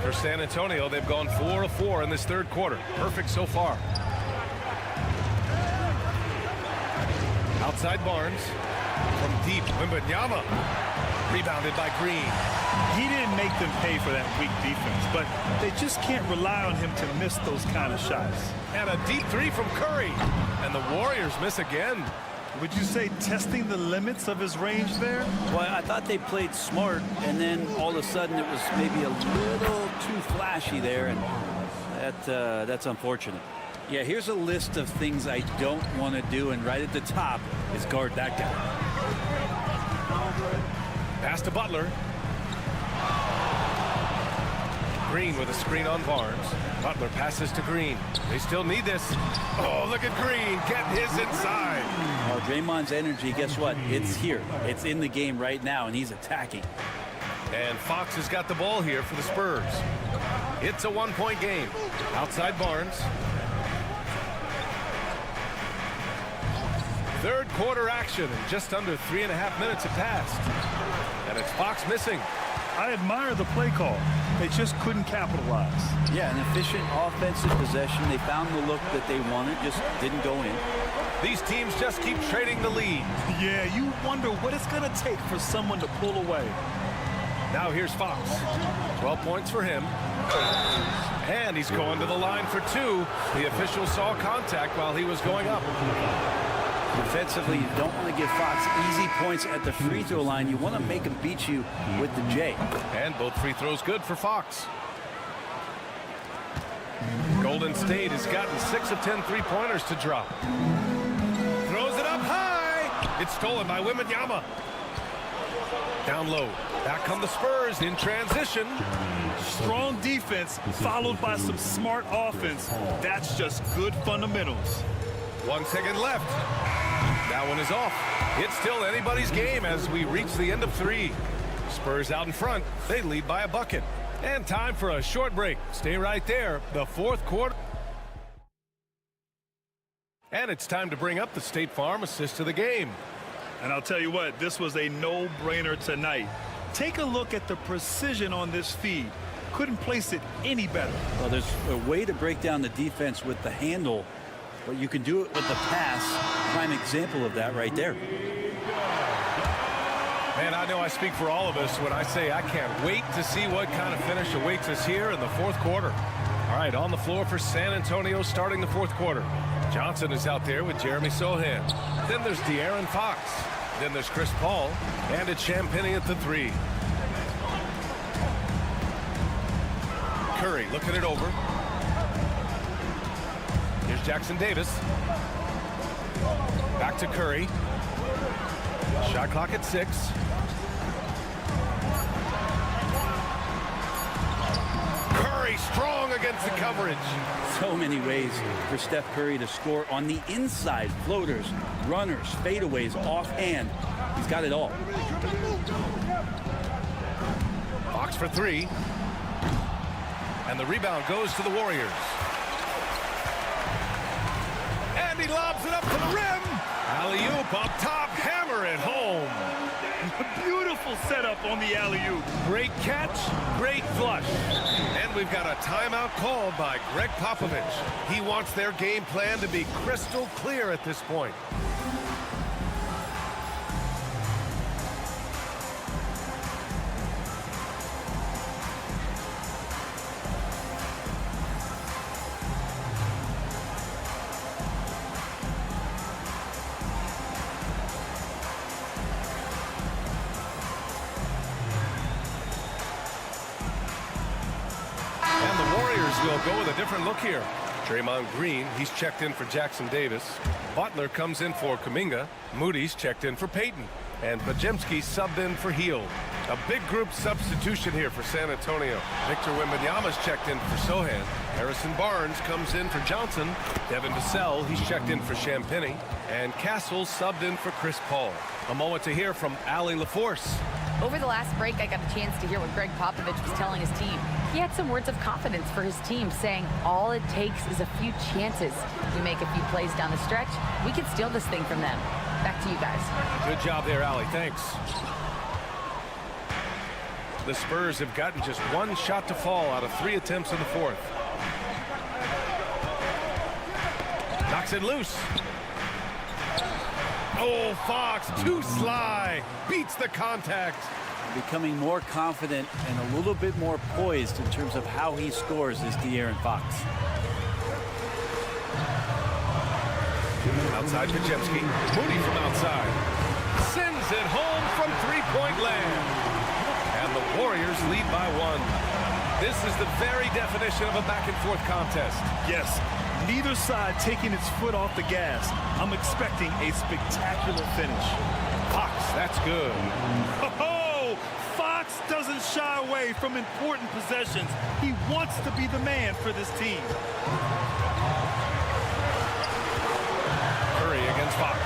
Speaker 7: For San Antonio, they've gone 4 of 4 in this third quarter. Perfect so far. Outside Barnes. From deep, Wembanyama. Rebounded by Green.
Speaker 8: He didn't make them pay for that weak defense, but they just can't rely on him to miss those kind of shots.
Speaker 7: And a deep 3 from Curry. And the Warriors miss again.
Speaker 8: Would you say testing the limits of his range there?
Speaker 9: Well, I thought they played smart, and then all of a sudden it was maybe a little too flashy there, and that's unfortunate. Yeah, here's a list of things I don't want to do, and right at the top is guard that guy.
Speaker 7: Pass to Butler. Green with a screen on Barnes. Butler passes to Green. They still need this. Oh, look at Green getting his inside.
Speaker 9: Well, Draymond's energy, guess what? It's here. It's in the game right now, and he's attacking.
Speaker 7: And Fox has got the ball here for the Spurs. It's a 1-point game. Outside Barnes. Third quarter action, and just under 3.5 minutes have passed. And it's Fox missing.
Speaker 8: I admire the play call. They just couldn't capitalize.
Speaker 9: Yeah, an efficient offensive possession. They found the look that they wanted, just didn't go in.
Speaker 7: These teams just keep trading the lead.
Speaker 8: Yeah, you wonder what it's going to take for someone to pull away.
Speaker 7: Now here's Fox. 12 points for him. And he's going to the line for 2. The official saw contact while he was going up.
Speaker 9: Defensively, you don't want to give Fox easy points at the free throw line. You want to make him beat you with the J.
Speaker 7: And both free throws good for Fox. Golden State has gotten 6 of 10 three-pointers to drop. Throws it up high. It's stolen by Wembanyama. Down low. Back come the Spurs in transition.
Speaker 8: Strong defense followed by some smart offense. That's just good fundamentals.
Speaker 7: 1 second left. That one is off. It's still anybody's game as we reach the end of 3. Spurs out in front. They lead by a bucket. And time for a short break. Stay right there. The fourth quarter. And it's time to bring up the State Farm assist of the game.
Speaker 8: And I'll tell you what, this was a no-brainer tonight. Take a look at the precision on this feed. Couldn't place it any better.
Speaker 9: Well, there's a way to break down the defense with the handle But you can do it with the pass. Prime example of that right there.
Speaker 7: Man, I know I speak for all of us when I say I can't wait to see what kind of finish awaits us here in the fourth quarter. All right, on the floor for San Antonio starting the fourth quarter. Johnson is out there with Jeremy Sohan. Then there's De'Aaron Fox. Then there's Chris Paul. And it's Champagnie at the 3. Curry looking it over. Here's Jackson Davis. Back to Curry. Shot clock at 6. Curry strong against the coverage.
Speaker 9: So many ways for Steph Curry to score on the inside. Floaters, runners, fadeaways, offhand. He's got it all.
Speaker 7: Fox for 3. And the rebound goes to the Warriors. And he lobs it up to the rim. Alley-oop up top, hammer it home.
Speaker 8: Beautiful setup on the alley-oop.
Speaker 7: Great catch, great flush. And we've got a timeout called by Greg Popovich. He wants their game plan to be crystal clear at this point. We'll go with a different look here. Draymond Green, he's checked in for Jackson Davis. Butler comes in for Kuminga. Moody's checked in for Payton. And Podziemski subbed in for Hield. A big group substitution here for San Antonio. Victor Wembanyama's checked in for Sohan. Harrison Barnes comes in for Johnson. Devin Vassell, he's checked in for Champagnie. And Castle subbed in for Chris Paul. A moment to hear from Allie LaForce.
Speaker 10: Over the last break, I got a chance to hear what Greg Popovich was telling his team. He had some words of confidence for his team, saying all it takes is a few chances. We make a few plays down the stretch, we can steal this thing from them. Back to you guys.
Speaker 7: Good job there, Allie. Thanks. The Spurs have gotten just one shot to fall out of 3 attempts in the fourth. Knocks it loose. Oh, Fox, too sly. Beats the contact.
Speaker 9: Becoming more confident and a little bit more poised in terms of how he scores is De'Aaron Fox.
Speaker 7: Outside Podziemski. Moody from outside. Sends it home from three-point land. And the Warriors lead by 1. This is the very definition of a back-and-forth contest.
Speaker 8: Yes, neither side taking its foot off the gas. I'm expecting a spectacular finish.
Speaker 7: Fox, that's good.
Speaker 8: Oh, Fox doesn't shy away from important possessions. He wants to be the man for this team.
Speaker 7: Curry against Fox.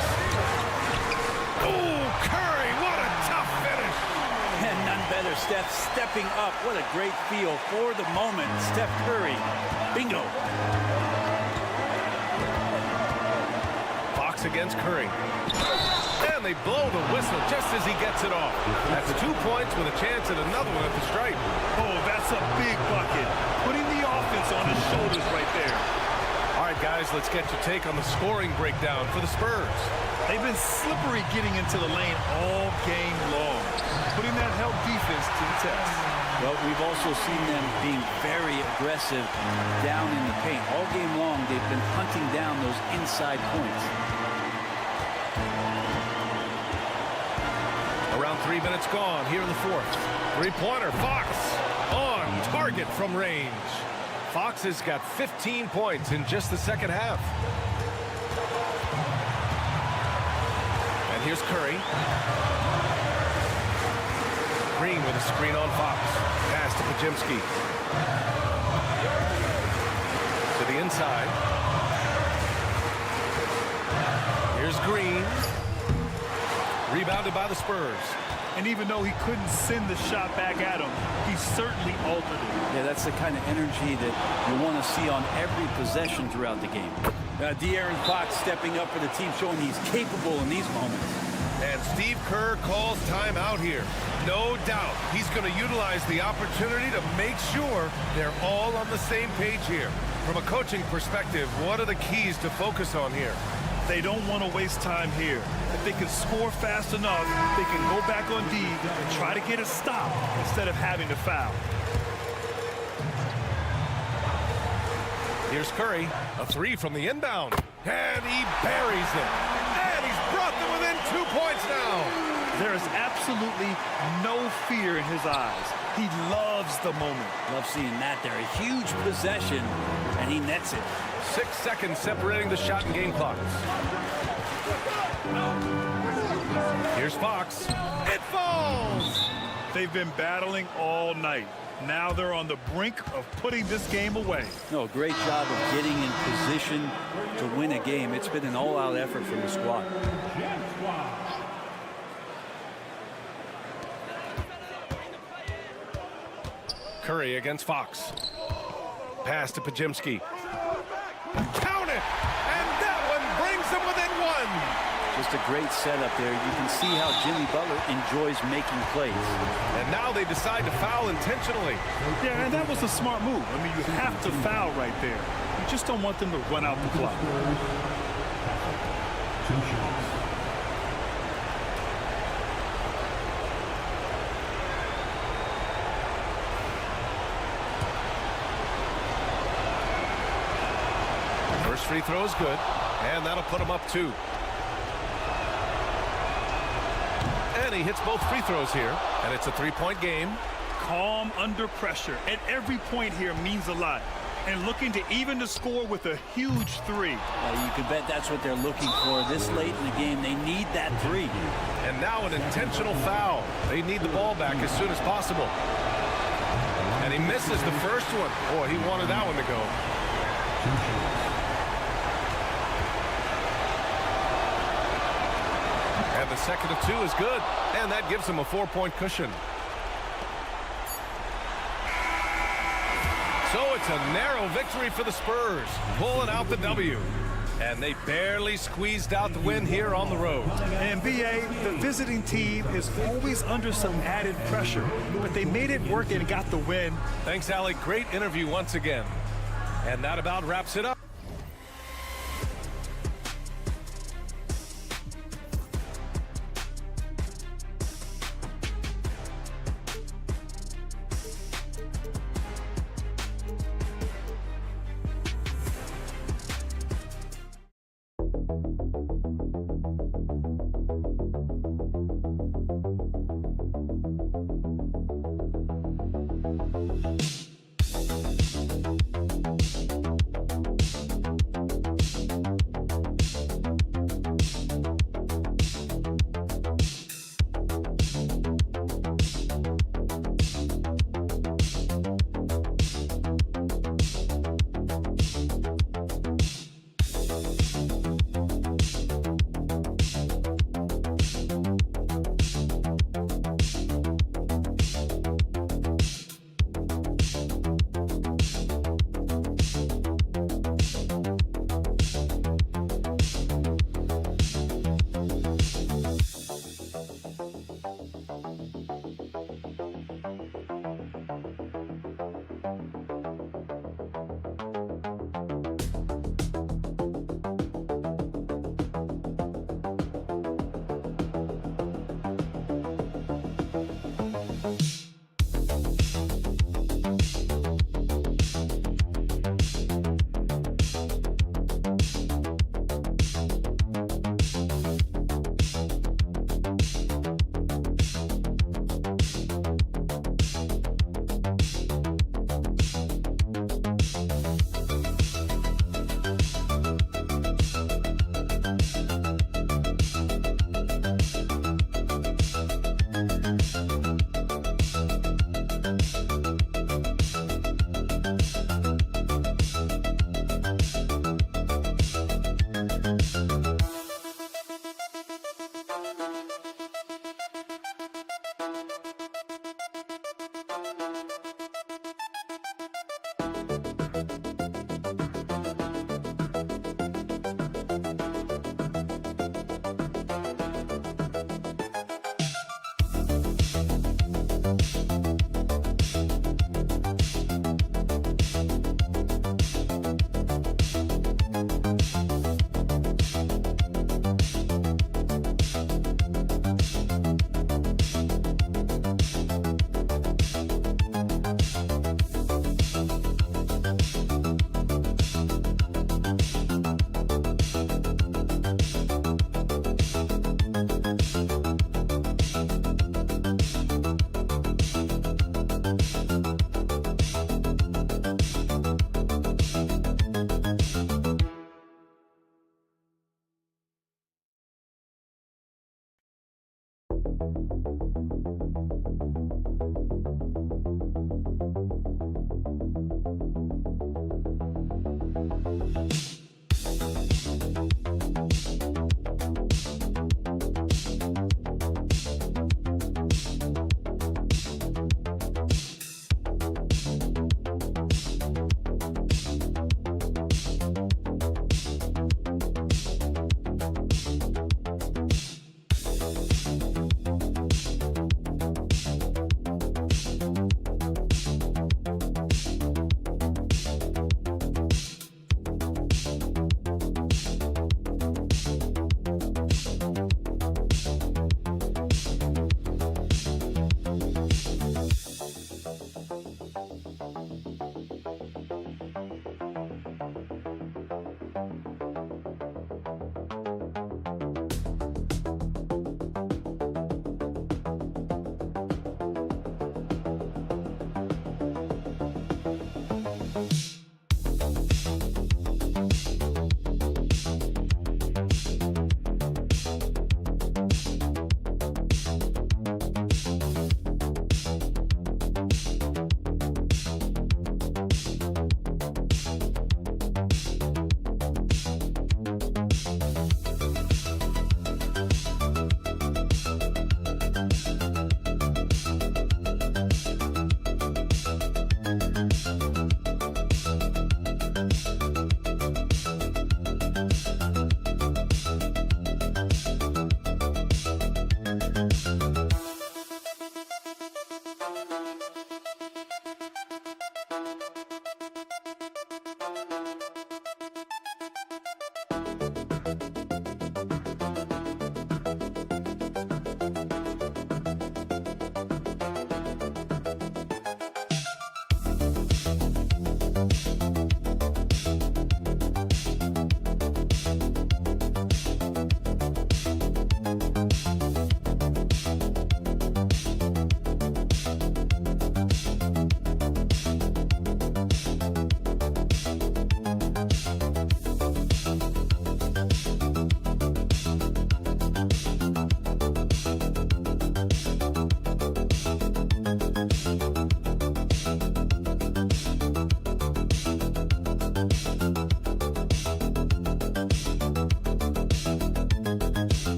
Speaker 7: Oh, Curry, what a tough finish.
Speaker 9: And none better, Steph stepping up. What a great feel for the moment. Steph Curry, bingo.
Speaker 7: Fox against Curry. And they blow the whistle just as he gets it off. That's 2 points with a chance at another one at the stripe.
Speaker 8: Oh, that's a big bucket. Putting the offense on his shoulders right there.
Speaker 7: All right, guys, let's get your take on the scoring breakdown for the Spurs.
Speaker 8: They've been slippery getting into the lane all game long, putting that help defense to the test.
Speaker 9: Well, we've also seen them being very aggressive down in the paint. All game long, they've been hunting down those inside points.
Speaker 7: Around 3 minutes gone here in the fourth. Three-pointer, Fox on target from range. Fox has got 15 points in just the second half. And here's Curry. Green with a screen on Fox. Pass to Podziemski. To the inside. Here's Green. Rebounded by the Spurs.
Speaker 8: And even though he couldn't send the shot back at him, he certainly altered it.
Speaker 9: Yeah, that's the kind of energy that you want to see on every possession throughout the game. De'Aaron Fox stepping up for the team, showing he's capable in these moments.
Speaker 7: And Steve Kerr calls timeout here. No doubt he's going to utilize the opportunity to make sure they're all on the same page here. From a coaching perspective, what are the keys to focus on here?
Speaker 8: They don't want to waste time here. If they can score fast enough, they can go back on D and try to get a stop instead of having to foul.
Speaker 7: Here's Curry, a three from the inbound, and he buries it. And he's brought them within 2 points now.
Speaker 8: There is absolutely no fear in his eyes. He loves the moment.
Speaker 9: Love seeing that there. A huge possession, and he nets it.
Speaker 7: 6 seconds separating the shot and game clocks. Here's Fox. It falls!
Speaker 8: They've been battling all night. Now they're on the brink of putting this game away.
Speaker 9: No, great job of getting in position to win a game. It's been an all-out effort from the squad.
Speaker 7: Curry against Fox. Pass to Pajimski. Count it! And that one brings them within one!
Speaker 9: Just a great setup there. You can see how Jimmy Butler enjoys making plays.
Speaker 7: And now they decide to foul intentionally.
Speaker 8: Yeah, and that was a smart move. I mean, you have to foul right there. You just don't want them to run out the clock.
Speaker 6: 2 shots.
Speaker 7: First free throw is good, and that'll put him up 2. And he hits both free throws here, and it's a 3-point game.
Speaker 8: Calm under pressure, and every point here means a lot. And looking to even the score with a huge 3.
Speaker 9: You can bet that's what they're looking for. This late in the game, they need that 3.
Speaker 7: And now an intentional foul. They need the ball back as soon as possible. And he misses the first one. Boy, he wanted that one to go.
Speaker 6: 2 shots.
Speaker 7: And the second of 2 is good. And that gives him a 4-point cushion. So it's a narrow victory for the Spurs, pulling out the W. And they barely squeezed out the win here on the road.
Speaker 8: And BA, the visiting team is always under some added pressure, but they made it work and got the win.
Speaker 7: Thanks, Allie. Great interview once again. And that about wraps it up.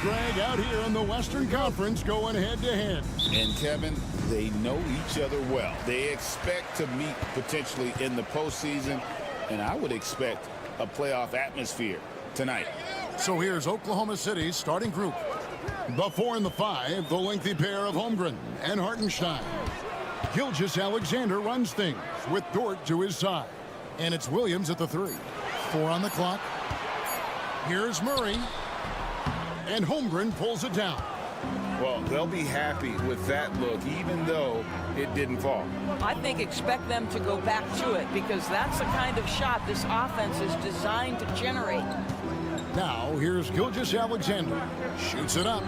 Speaker 1: Greg, out here in the Western Conference going head-to-head.
Speaker 2: And, Kevin, they know each other well. They expect to meet potentially in the postseason, and I would expect a playoff atmosphere tonight.
Speaker 1: So here's Oklahoma City's starting group. The 4 and the 5, the lengthy pair of Holmgren and Hartenstein. Gilgeous-Alexander runs things with Dort to his side. And it's Williams at the 3. 4 on the clock. Here's Murray. And Holmgren pulls it down.
Speaker 2: Well, they'll be happy with that look, even though it didn't fall.
Speaker 11: I think expect them to go back to it because that's the kind of shot this offense is designed to generate.
Speaker 1: Now, here's Gilgeous-Alexander. Shoots it up.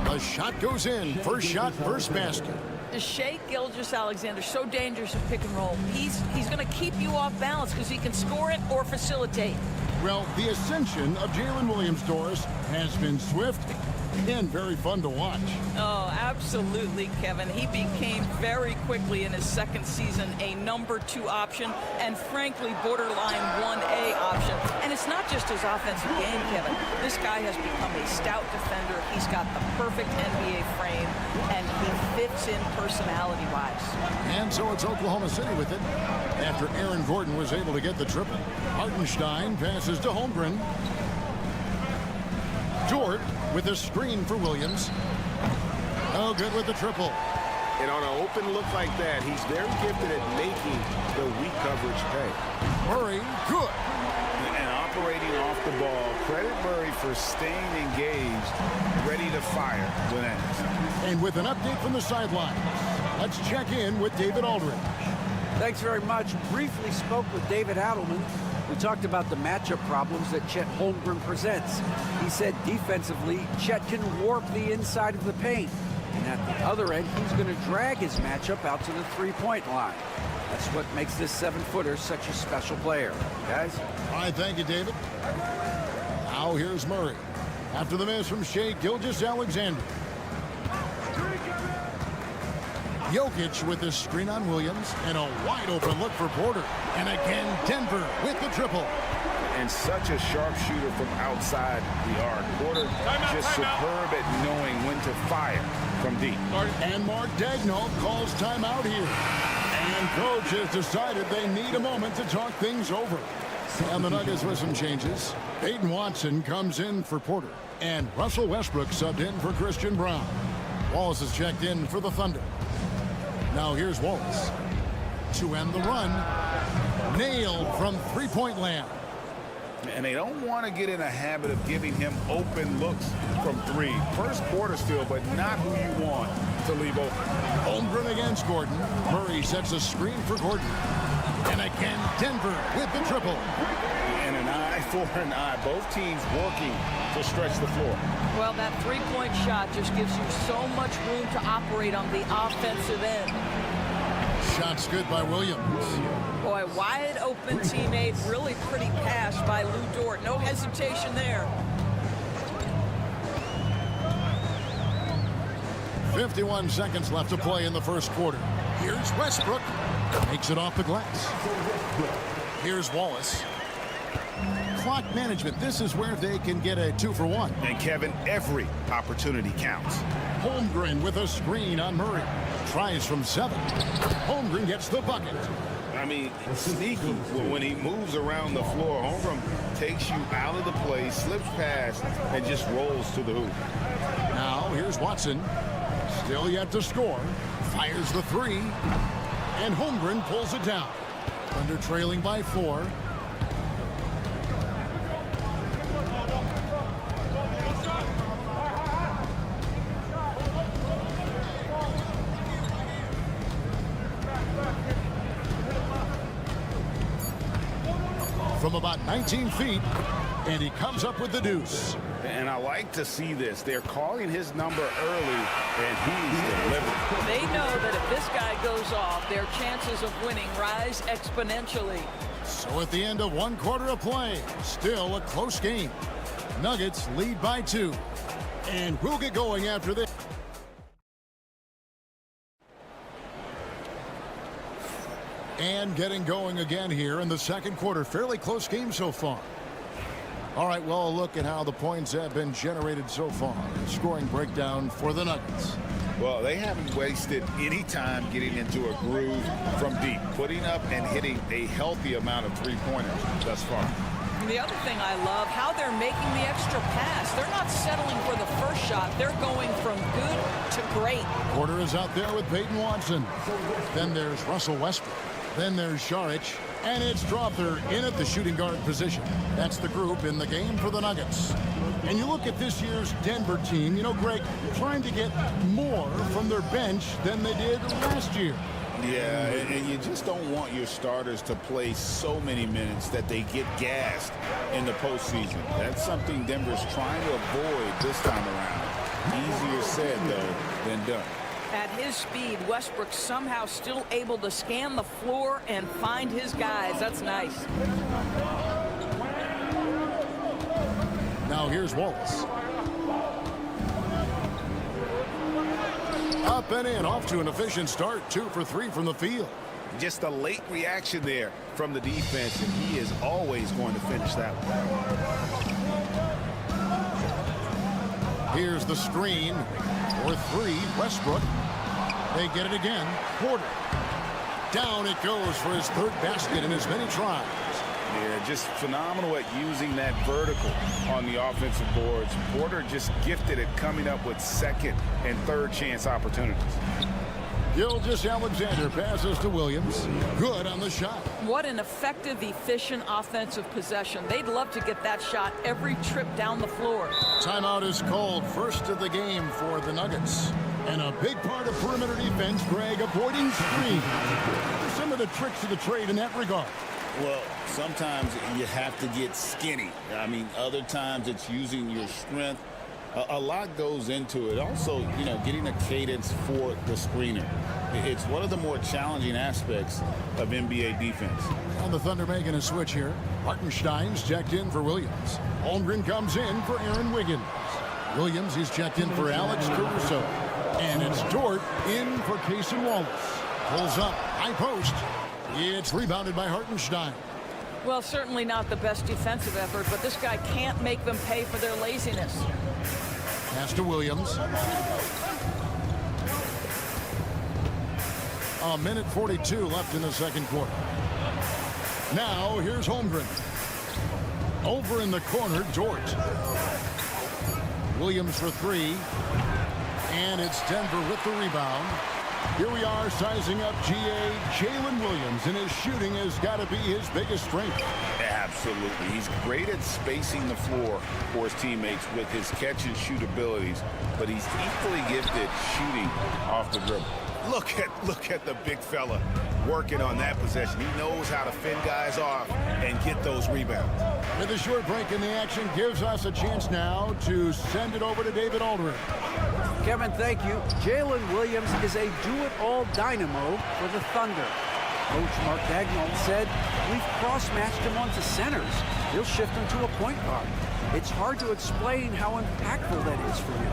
Speaker 1: The shot goes in. First shot, first basket.
Speaker 11: Shea Gilgeous-Alexander, so dangerous in pick and roll. He's going to keep you off balance because he can score it or facilitate.
Speaker 1: Well, the ascension of Jalen Williams-Doris has been swift and very fun to watch.
Speaker 11: Oh, absolutely, Kevin. He became very quickly in his second season a number 2 option and, frankly, borderline 1A option. And it's not just his offensive game, Kevin. This guy has become a stout defender. He's got the perfect NBA frame, and he fits in personality-wise.
Speaker 1: And so it's Oklahoma City with it after Aaron Gordon was able to get the triple. Hartenstein passes to Holmgren. Dort with a screen for Williams. Oh, good with the triple.
Speaker 5: And on an open look like that, he's very gifted at making the weak coverage pay.
Speaker 1: Murray, good.
Speaker 2: And operating off the ball. Credit Murray for staying engaged, ready to fire when asked.
Speaker 1: And with an update from the sideline, let's check in with David Aldridge.
Speaker 4: Thanks very much. Briefly spoke with David Adelman. We talked about the matchup problems that Chet Holmgren presents. He said defensively, Chet can warp the inside of the paint. And at the other end, he's going to drag his matchup out to the three-point line. That's what makes this 7-footer such a special player. Guys?
Speaker 1: All right, thank you, David. Now here's Murray. After the miss from Shea Gilgeous-Alexander. Jokic with his screen on Williams and a wide open look for Porter. And again, Denver with the triple.
Speaker 2: And such a sharpshooter from outside the arc. Porter just superb at knowing when to fire from deep.
Speaker 1: And Mark Daigneault calls timeout here. And coach has decided they need a moment to talk things over. And the Nuggets with some changes. Peyton Watson comes in for Porter. And Russell Westbrook subbed in for Christian Brown. Wallace is checked in for the Thunder. Now here's Wallace to end the run. Nailed from three-point land.
Speaker 2: And they don't want to get in a habit of giving him open looks from 3. First quarter still, but not who you want to leave open.
Speaker 1: Holmgren against Gordon. Murray sets a screen for Gordon. And again, Denver with the triple.
Speaker 2: And an eye for an eye. Both teams working to stretch the floor.
Speaker 11: Well, that three-point shot just gives you so much room to operate on the offensive end.
Speaker 1: Shots good by Williams.
Speaker 11: Boy, wide open teammate, really pretty pass by Lou Dort. No hesitation there.
Speaker 1: 51 seconds left to play in the first quarter. Here's Westbrook. Makes it off the glass. Here's Wallace. Clock management. This is where they can get a 2-for-1.
Speaker 2: And Kevin, every opportunity counts.
Speaker 1: Holmgren with a screen on Murray. Tries from 7. Holmgren gets the bucket.
Speaker 2: I mean, sneaky. When he moves around the floor, Holmgren takes you out of the play, slips past, and just rolls to the hoop.
Speaker 1: Now, here's Watson. Still yet to score. Fires the 3. And Holmgren pulls it down. Thunder trailing by 4. from about 19 feet, and he comes up with the deuce.
Speaker 2: And I like to see this. They're calling his number early, and he's delivered.
Speaker 11: They know that if this guy goes off, their chances of winning rise exponentially.
Speaker 1: So at the end of 1 quarter of play, still a close game. Nuggets lead by 2. And we'll get going after this. And getting going again here in the second quarter. Fairly close game so far. All right, well, a look at how the points have been generated so far. Scoring breakdown for the Nuggets.
Speaker 2: Well, they haven't wasted any time getting into a groove from deep, putting up and hitting a healthy amount of three-pointers thus far.
Speaker 11: And the other thing I love, how they're making the extra pass. They're not settling for the first shot. They're going from good to great.
Speaker 1: Porter is out there with Peyton Watson. Then there's Russell Westbrook. Then there's Šarić. And it's Strawther in at the shooting guard position. That's the group in the game for the Nuggets. And you look at this year's Denver team, you know, Greg, trying to get more from their bench than they did last year.
Speaker 2: Yeah, and you just don't want your starters to play so many minutes that they get gassed in the postseason. That's something Denver's trying to avoid this time around. Easier said, though, than done.
Speaker 11: At his speed, Westbrook somehow still able to scan the floor and find his guys. That's nice.
Speaker 1: Now here's Wallace. Up and in, off to an efficient start. 2 for 3 from the field.
Speaker 5: Just a late reaction there from the defense, and he is always going to finish that one.
Speaker 1: Here's the screen for 3, Westbrook. They get it again. Porter. Down it goes for his 3rd basket in as many tries.
Speaker 2: Yeah, just phenomenal at using that vertical on the offensive boards. Porter just gifted at coming up with 2nd and 3rd chance opportunities.
Speaker 1: Gilgeous-Alexander passes to Williams. Good on the shot.
Speaker 11: What an effective, efficient offensive possession. They'd love to get that shot every trip down the floor.
Speaker 1: Timeout is called. First of the game for the Nuggets. And a big part of perimeter defense, Greg, avoiding screens. What are some of the tricks of the trade in that regard?
Speaker 2: Well, sometimes you have to get skinny. I mean, other times it's using your strength. A lot goes into it. Also, you know, getting a cadence for the screener. It's one of the more challenging aspects of NBA defense.
Speaker 1: And the Thunder making a switch here. Hartenstein's checked in for Williams. Holmgren comes in for Aaron Wiggins. Williams is checked in for Alex Caruso. And it's Dort in for Cason Wallace. Pulls up, high post. It's rebounded by Hartenstein.
Speaker 11: Well, certainly not the best defensive effort, but this guy can't make them pay for their laziness.
Speaker 1: Pass to Williams. A minute 42 left in the second quarter. Now, here's Holmgren. Over in the corner, Dort. Williams for 3. And it's Denver with the rebound. Here we are sizing up Jalen Williams, and his shooting has got to be his biggest strength.
Speaker 2: Absolutely. He's great at spacing the floor for his teammates with his catch and shoot abilities, but he's equally gifted shooting off the dribble.
Speaker 5: Look at the big fella working on that possession. He knows how to fend guys off and get those rebounds.
Speaker 1: With a short break in the action, gives us a chance now to send it over to David Aldridge.
Speaker 4: Kevin, thank you. Jalen Williams is a do-it-all dynamo for the Thunder. Coach Mark Daigneault said, we've cross-matched him onto centers. He'll shift him to a point guard. It's hard to explain how impactful that is for you.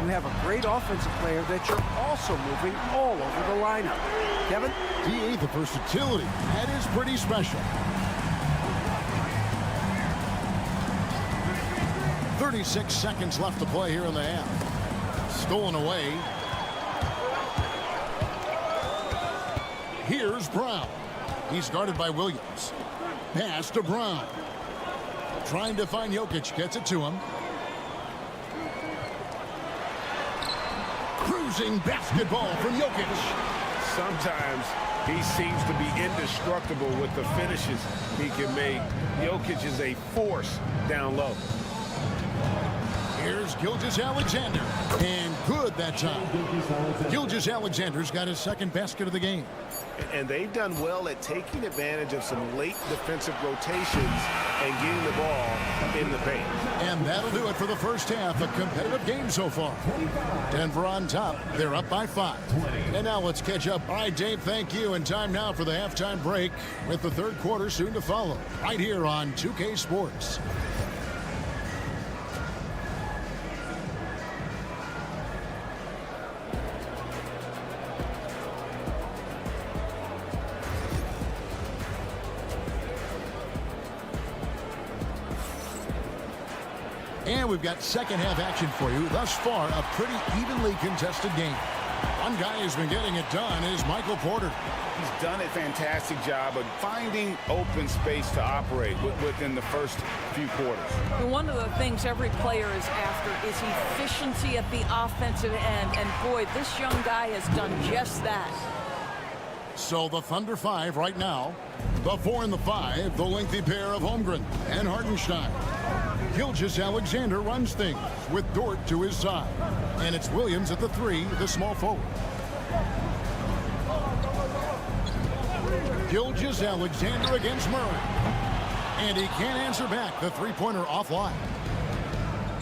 Speaker 4: You have a great offensive player that you're also moving all over the lineup. Kevin?
Speaker 1: DA, the versatility. That is pretty special. 36 seconds left to play here in the half. Stolen away. Here's Brown. He's guarded by Williams. Pass to Brown. Trying to find Jokic. Gets it to him. Cruising basketball from Jokic.
Speaker 5: Sometimes he seems to be indestructible with the finishes he can make. Jokic is a force down low.
Speaker 1: Here's Gilgeous-Alexander. And good that time. Gilgeous-Alexander's got his second basket of the game.
Speaker 5: And they've done well at taking advantage of some late defensive rotations and getting the ball in the paint.
Speaker 1: And that'll do it for the first half. A competitive game so far. Denver on top. They're up by 5. And now let's catch up. All right, Dave, thank you. And time now for the halftime break with the third quarter soon to follow. Right here on 2K Sports. And we've got second half action for you. Thus far, a pretty evenly contested game. One guy who's been getting it done is Michael Porter.
Speaker 2: He's done a fantastic job of finding open space to operate within the first few quarters.
Speaker 11: One of the things every player is after is efficiency at the offensive end. And boy, this young guy has done just that.
Speaker 1: So the Thunder 5 right now. The 4 and the 5, the lengthy pair of Holmgren and Hartenstein. Gilgeous-Alexander runs things with Dort to his side. And it's Williams at the 3, the small forward. Gilgeous-Alexander against Murray. And he can't answer back. The three-pointer offline.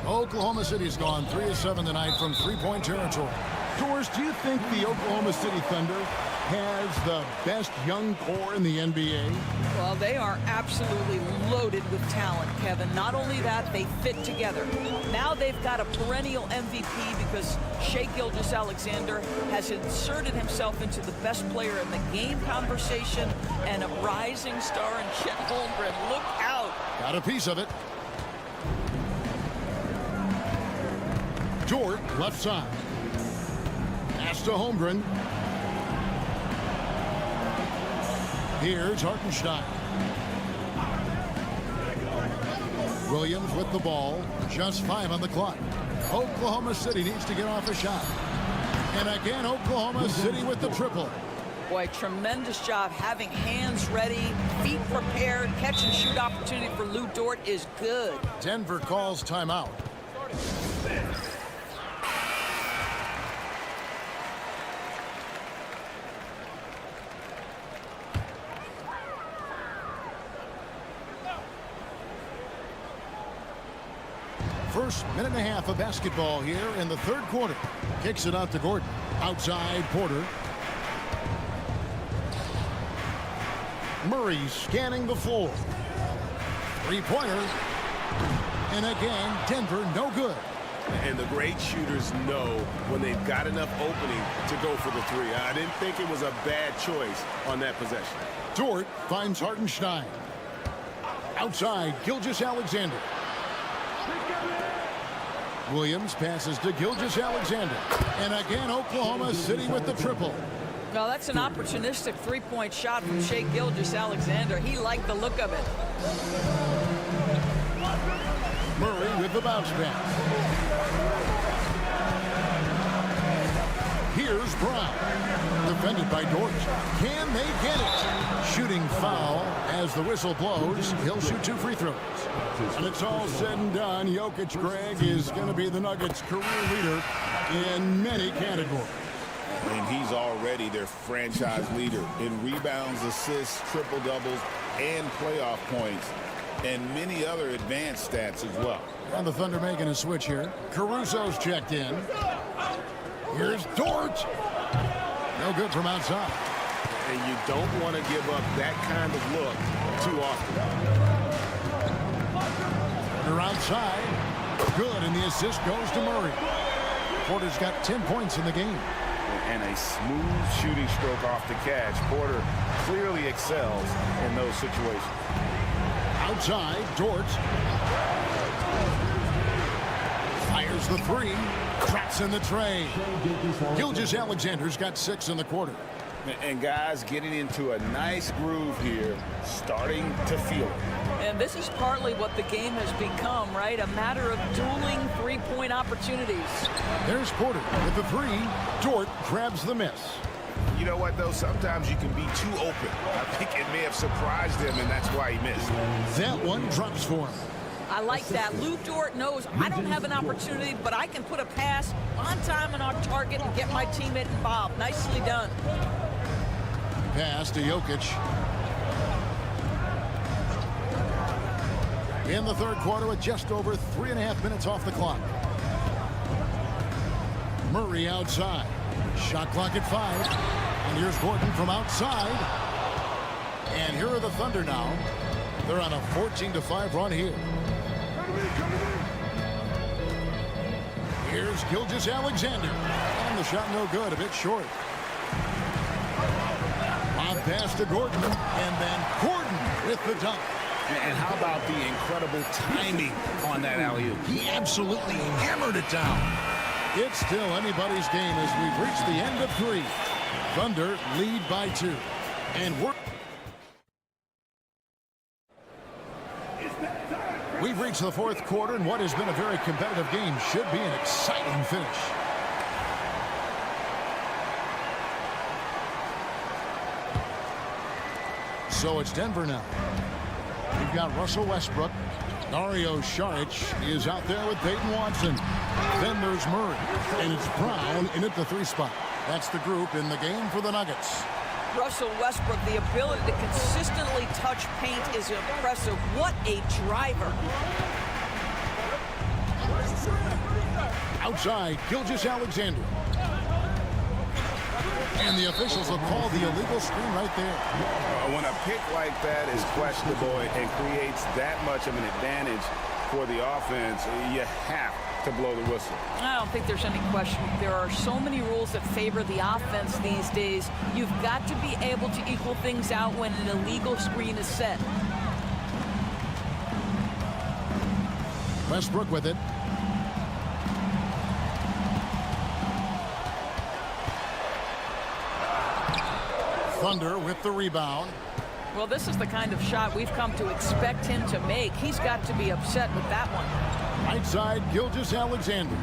Speaker 1: Oklahoma City's gone 3 of 7 tonight from three-point territory. Doris, do you think the Oklahoma City Thunder has the best young core in the NBA?
Speaker 11: Well, they are absolutely loaded with talent, Kevin. Not only that, they fit together. Now they've got a perennial MVP because Shai Gilgeous-Alexander has inserted himself into the best player in the game conversation and a rising star in Chet Holmgren. Look out.
Speaker 1: Got a piece of it. Dort, left side. Pass to Holmgren. Here's Hartenstein. Williams with the ball. Just 5 on the clock. Oklahoma City needs to get off a shot. And again, Oklahoma City with the triple.
Speaker 11: Boy, tremendous job having hands ready, feet prepared. Catch and shoot opportunity for Lou Dort is good.
Speaker 1: Denver calls timeout. First minute and a half of basketball here in the third quarter. Kicks it out to Gordon. Outside Porter. Murray scanning the floor. Three-pointer. And again, Denver no good.
Speaker 5: And the great shooters know when they've got enough opening to go for the three. I didn't think it was a bad choice on that possession.
Speaker 1: Dort finds Hartenstein. Outside, Gilgeous-Alexander. Williams passes to Gilgeous-Alexander. And again, Oklahoma City with the triple.
Speaker 11: Well, that's an opportunistic three-point shot from Shai Gilgeous-Alexander. He liked the look of it.
Speaker 1: Murray with the bounce pass. Here's Brown. Defended by Dort. Can they get it? Shooting foul as the whistle blows. He'll shoot 2 free throws. And it's all said and done. Jokic, Greg, is going to be the Nuggets' career leader in many categories.
Speaker 2: And he's already their franchise leader in rebounds, assists, triple-doubles, and playoff points, and many other advanced stats as well.
Speaker 1: And the Thunder making a switch here. Caruso's checked in. Here's Dort. No good from outside.
Speaker 5: And you don't want to give up that kind of look too often.
Speaker 1: Porter outside. Good, and the assist goes to Murray. Porter's got 10 points in the game.
Speaker 2: And a smooth shooting stroke off the catch. Porter clearly excels in those situations.
Speaker 1: Outside, Dort. Fires the 3. Traps in the tray. Gilgeous-Alexander's got 6 in the quarter.
Speaker 2: And guys getting into a nice groove here, starting to feel it.
Speaker 11: And this is partly what the game has become, right? A matter of dueling three-point opportunities.
Speaker 1: There's Porter with the 3. Dort grabs the miss.
Speaker 5: You know what, though? Sometimes you can be too open. I think it may have surprised him, and that's why he missed.
Speaker 1: That one drops for him.
Speaker 11: I like that. Lou Dort knows I don't have an opportunity, but I can put a pass on time and on target and get my teammate involved. Nicely done.
Speaker 1: Pass to Jokic. In the third quarter with just over 3.5 minutes off the clock. Murray outside. Shot clock at 5. And here's Gordon from outside. And here are the Thunder now. They're on a 14-5 run here. Here's Gilgeous-Alexander. And the shot no good, a bit short. On pass to Gordon. And then Gordon with the dunk.
Speaker 2: And how about the incredible timing on that alley-oop?
Speaker 1: He absolutely hammered it down. It's still anybody's game as we've reached the end of 3. Thunder lead by 2. And we've reached the fourth quarter, and what has been a very competitive game should be an exciting finish. So it's Denver now. We've got Russell Westbrook. Dario Saric is out there with Peyton Watson. Then there's Murray. And it's Brown in at the 3 spot. That's the group in the game for the Nuggets.
Speaker 11: Russell Westbrook, the ability to consistently touch paint is impressive. What a driver.
Speaker 1: Outside, Gilgeous-Alexander. And the officials have called the illegal screen right there.
Speaker 2: When a pick like that is questionable and creates that much of an advantage for the offense, you have to blow the whistle.
Speaker 11: I don't think there's any question. There are so many rules that favor the offense these days. You've got to be able to equal things out when an illegal screen is set.
Speaker 1: Westbrook with it. Thunder with the rebound.
Speaker 11: Well, this is the kind of shot we've come to expect him to make. He's got to be upset with that one.
Speaker 1: Right side, Gilgeous-Alexander.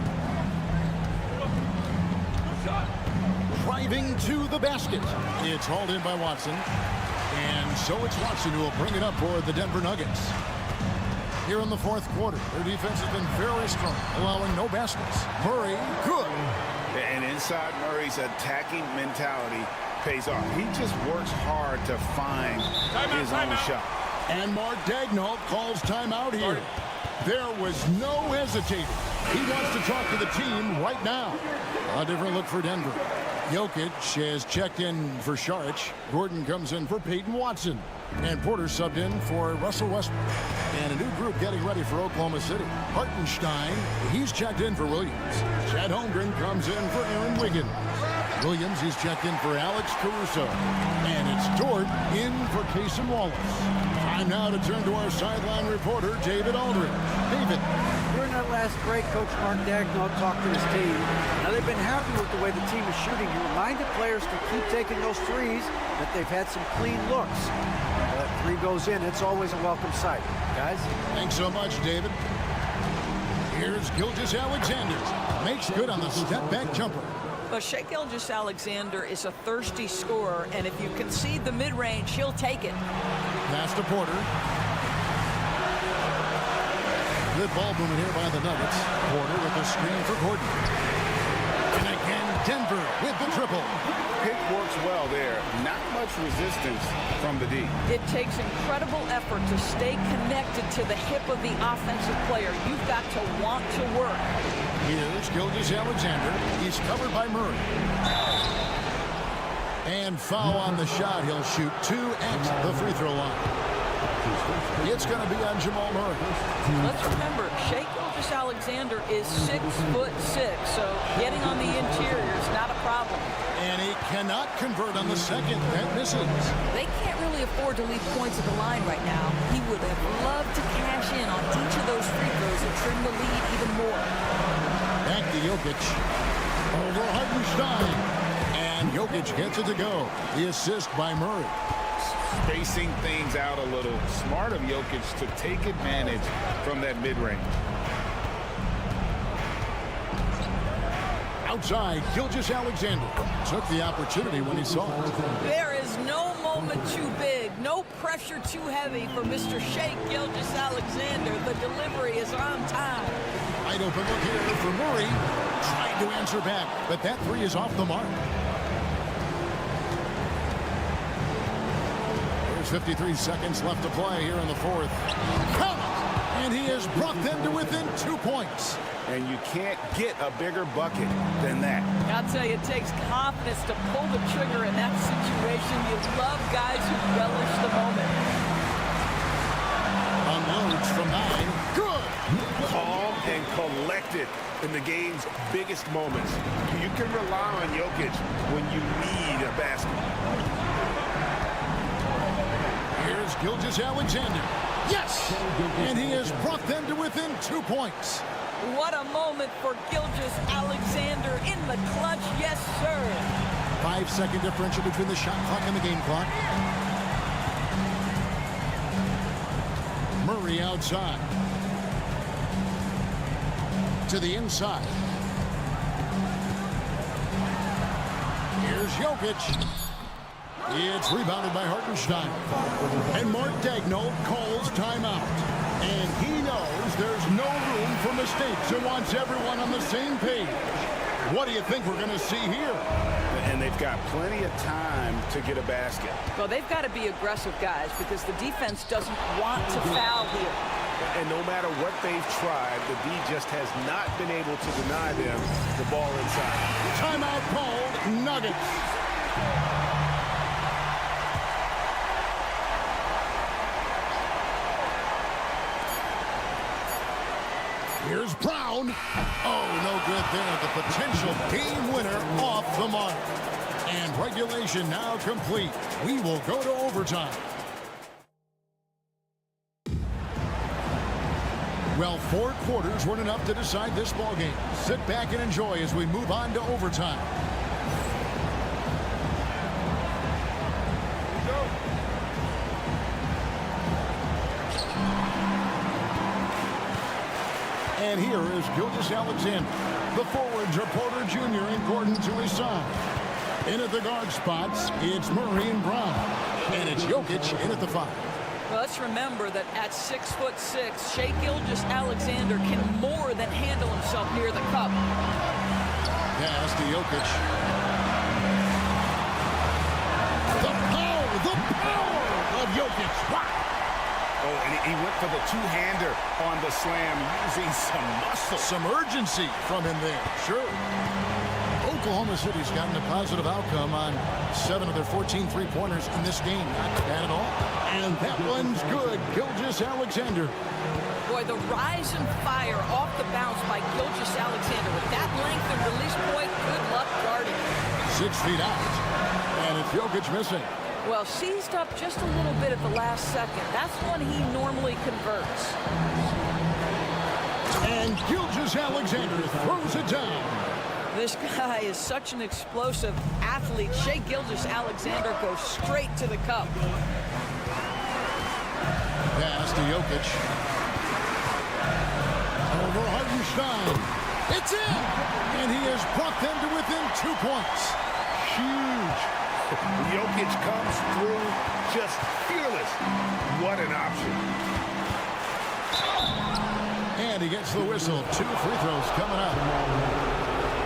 Speaker 1: Driving to the basket. It's hauled in by Watson. And so it's Watson who will bring it up for the Denver Nuggets. Here in the fourth quarter, their defense has been very strong, allowing no baskets. Murray, good.
Speaker 2: And inside Murray's attacking mentality pays off. He just works hard to find his own shot.
Speaker 1: And Mark Daigneault calls timeout here. There was no hesitating. He wants to talk to the team right now. A different look for Denver. Jokic has checked in for Saric. Gordon comes in for Peyton Watson. And Porter subbed in for Russell Westbrook. And a new group getting ready for Oklahoma City. Hartenstein, he's checked in for Williams. Chad Holmgren comes in for Aaron Wiggins. Williams, he's checked in for Alex Caruso. And it's Dort in for Cason Wallace. Time now to turn to our sideline reporter, David Aldridge. David.
Speaker 4: During that last break, Coach Mark Daigneault talked to his team. Now, they've been happy with the way the team is shooting. He reminded players to keep taking those threes, that they've had some clean looks. That 3 goes in, it's always a welcome sight. Guys?
Speaker 1: Thanks so much, David. Here's Gilgeous-Alexander. Makes good on the step-back jumper.
Speaker 11: But Shai Gilgeous-Alexander is a thirsty scorer, and if you concede the mid-range, he'll take it.
Speaker 1: Pass to Porter. Good ball movement here by the Nuggets. Porter with the screen for Gordon. And again, Denver with the triple.
Speaker 2: Pick works well there. Not much resistance from the D.
Speaker 11: It takes incredible effort to stay connected to the hip of the offensive player. You've got to want to work.
Speaker 1: Here's Gilgeous-Alexander. He's covered by Murray. And foul on the shot. He'll shoot 2 at the free throw line. It's going to be on Jamal Murray.
Speaker 11: Let's remember, Shai Gilgeous-Alexander is 6'6", so getting on the interior is not a problem.
Speaker 1: And he cannot convert on the second. That misses.
Speaker 11: They can't really afford to leave points at the line right now. He would have loved to cash in on each of those free throws and trim the lead even more.
Speaker 1: Back to Jokic. Over Hartenstein. And Jokic gets it to go. The assist by Murray.
Speaker 2: Spacing things out a little. Smart of Jokic to take advantage from that mid-range.
Speaker 1: Outside, Gilgeous-Alexander took the opportunity when he saw it.
Speaker 11: There is no moment too big, no pressure pressure too heavy for Mr. Shea Gilgeous-Alexander. The delivery is on time.
Speaker 1: Wide open look here for Murray. Trying to answer back, but that three is off the mark. There's 53 seconds left to play here in the fourth. Count it! And he has brought them to within 2 points.
Speaker 5: And you can't get a bigger bucket than that.
Speaker 11: I'll tell you, it takes confidence to pull the trigger in that situation. You love guys who relish the moment.
Speaker 1: Unloads from 9. Good!
Speaker 5: Calm and collected in the game's biggest moments. You can rely on Jokic when you need a basket.
Speaker 1: Here's Gilgeous-Alexander. Yes! And he has brought them to within 2 points.
Speaker 11: What a moment for Gilgeous-Alexander in the clutch. Yes, sir.
Speaker 1: 5-second differential between the shot clock and the game clock. Murray outside. To the inside. Here's Jokic. It's rebounded by Hartenstein. And Mark Daigneault calls timeout. And he knows there's no room for mistakes and wants everyone on the same page. What do you think we're going to see here?
Speaker 5: And they've got plenty of time to get a basket.
Speaker 11: Well, they've got to be aggressive, guys, because the defense doesn't want to foul here.
Speaker 5: And no matter what they've tried, the D just has not been able to deny them the ball inside.
Speaker 1: Timeout called. Nuggets. Here's Brown. Oh, no good there. The potential game winner off the mark. And regulation now complete. We will go to overtime. Well, 4 quarters weren't enough to decide this ball game. Sit back and enjoy as we move on to overtime. And here is Gilgeous-Alexander. The forwards are Porter Jr. and Gordon to his side. In at the guard spots, it's Murray and Brown. And it's Jokic in at the 5.
Speaker 11: Well, let's remember that at 6'6", Shea Gilgeous-Alexander can more than handle himself near the cup.
Speaker 1: Pass to Jokic. The power of Jokic. Wow.
Speaker 5: Oh, and he went for the two-hander on the slam, using some muscle.
Speaker 1: Some urgency from him there, sure. Oklahoma City's gotten a positive outcome on 7 of their 14 three-pointers in this game. Not bad at all. And that one's good. Gilgeous-Alexander.
Speaker 11: Boy, the rise and fire off the bounce by Gilgeous-Alexander. With that length and release point, good luck guarding.
Speaker 1: 6 feet out. And it's Jokic missing.
Speaker 11: Well, seized up just a little bit at the last second. That's when he normally converts.
Speaker 1: And Gilgeous-Alexander throws it down.
Speaker 11: This guy is such an explosive athlete. Shea Gilgeous-Alexander goes straight to the cup.
Speaker 1: Pass to Jokic. Over Hartenstein. It's in! And he has brought them to within 2 points. Huge.
Speaker 5: Jokic comes through just fearless. What an option.
Speaker 1: And he gets the whistle. 2 free throws coming up.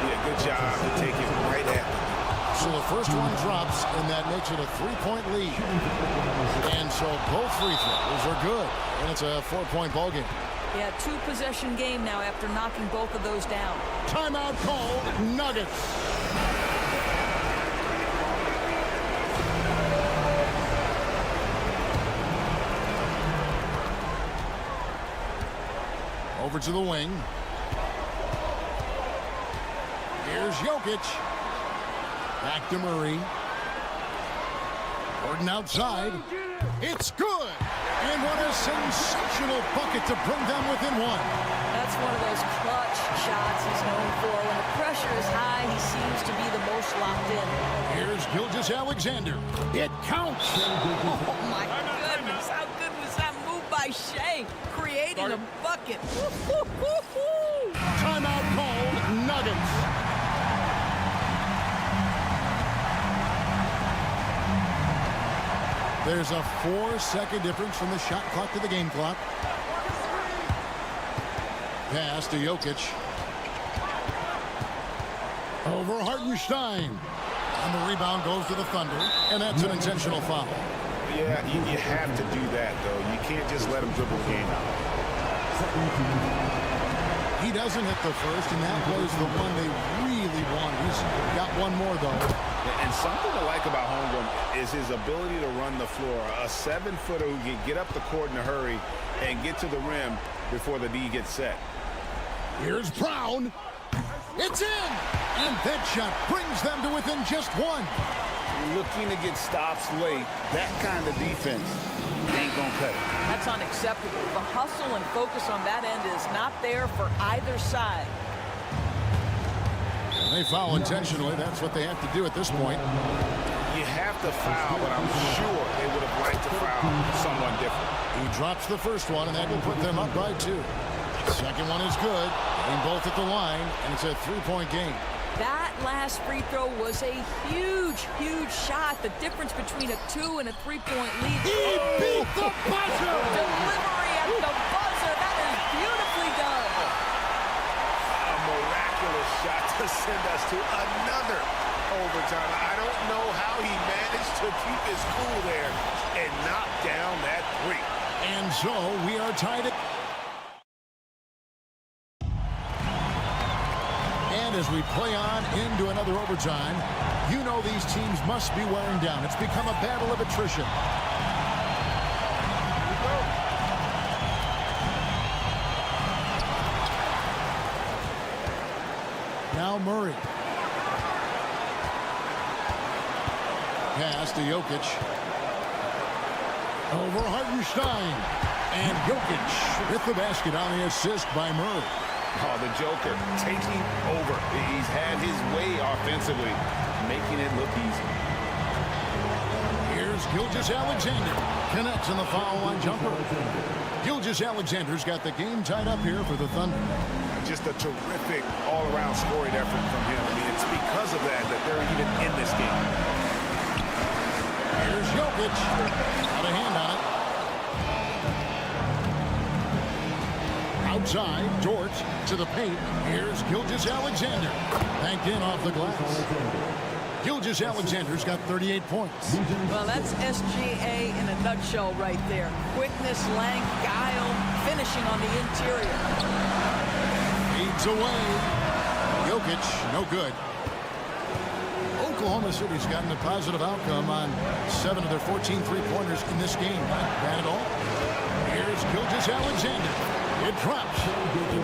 Speaker 5: Yeah, good job to take it right at them.
Speaker 1: So the first one drops, and that makes it a 3-point lead. And so both free throws are good. And it's a 4-point ball game.
Speaker 11: Yeah, 2-possession game now after knocking both of those down.
Speaker 1: Timeout called. Nuggets. Over to the wing. Here's Jokic. Back to Murray. Gordon outside. It's good. And what a sensational bucket to bring them within 1.
Speaker 11: That's one of those clutch shots he's known for. When the pressure is high, he seems to be the most locked in.
Speaker 1: Here's Gilgeous-Alexander. It counts.
Speaker 11: Oh, my goodness. How good was that move by Shea? Creating a bucket.
Speaker 1: Timeout called. Nuggets. There's a 4-second difference from the shot clock to the game clock. Pass to Jokic. Over Hartenstein. And the rebound goes to the Thunder. And that's an intentional foul.
Speaker 5: Yeah, you have to do that, though. You can't just let him dribble the game out.
Speaker 1: He doesn't hit the first, and that was the one they really wanted. He's got one more, though.
Speaker 2: And something to like about Holmgren is his ability to run the floor. A 7-footer who can get up the court in a hurry and get to the rim before the D gets set.
Speaker 1: Here's Brown. It's in! And that shot brings them to within just one.
Speaker 2: Looking to get stops late. That kind of defense ain't gonna cut it.
Speaker 11: That's unacceptable. The hustle and focus on that end is not there for either side.
Speaker 1: They foul intentionally. That's what they have to do at this point.
Speaker 2: You have to foul, but I'm sure they would have liked to foul someone different.
Speaker 1: He drops the first one, and that will put them up by 2. Second one is good. And both at the line, and it's a 3-point game.
Speaker 11: That last free throw was a huge, huge shot. The difference between a 2- and a 3-point lead.
Speaker 1: He beat the buzzer!
Speaker 11: Delivery at the buzzer. That is beautifully done.
Speaker 5: A miraculous shot to send us to another overtime. I don't know how he managed to keep his cool there and knock down that 3.
Speaker 1: And so we are tied at... As we play on into another overtime, you know these teams must be wearing down. It's become a battle of attrition. Now Murray. Pass to Jokic. Over Hartenstein. And Jokic with the basket on the assist by Murray.
Speaker 2: Oh, the Joker taking over. He's had his way offensively, making it look easy.
Speaker 1: Here's Gilgeous-Alexander. Connects on the foul line jumper. Gilgeous-Alexander's got the game tied up here for the Thunder.
Speaker 5: Just a terrific all-around scoring effort from him. I mean, it's because of that they're even in this game.
Speaker 1: Here's Jokic. Got a hand on it. Outside, Dort to the paint. Here's Gilgeous-Alexander. Banked in off the glass. Gilgeous-Alexander's got 38 points.
Speaker 11: Well, that's SGA in a nutshell right there. Quickness, length, guile, finishing on the interior.
Speaker 1: Feeds away. Jokic, no good. Oklahoma City's gotten a positive outcome on 7 of their 14 three-pointers in this game. Not bad at all. Here's Gilgeous-Alexander. It drops.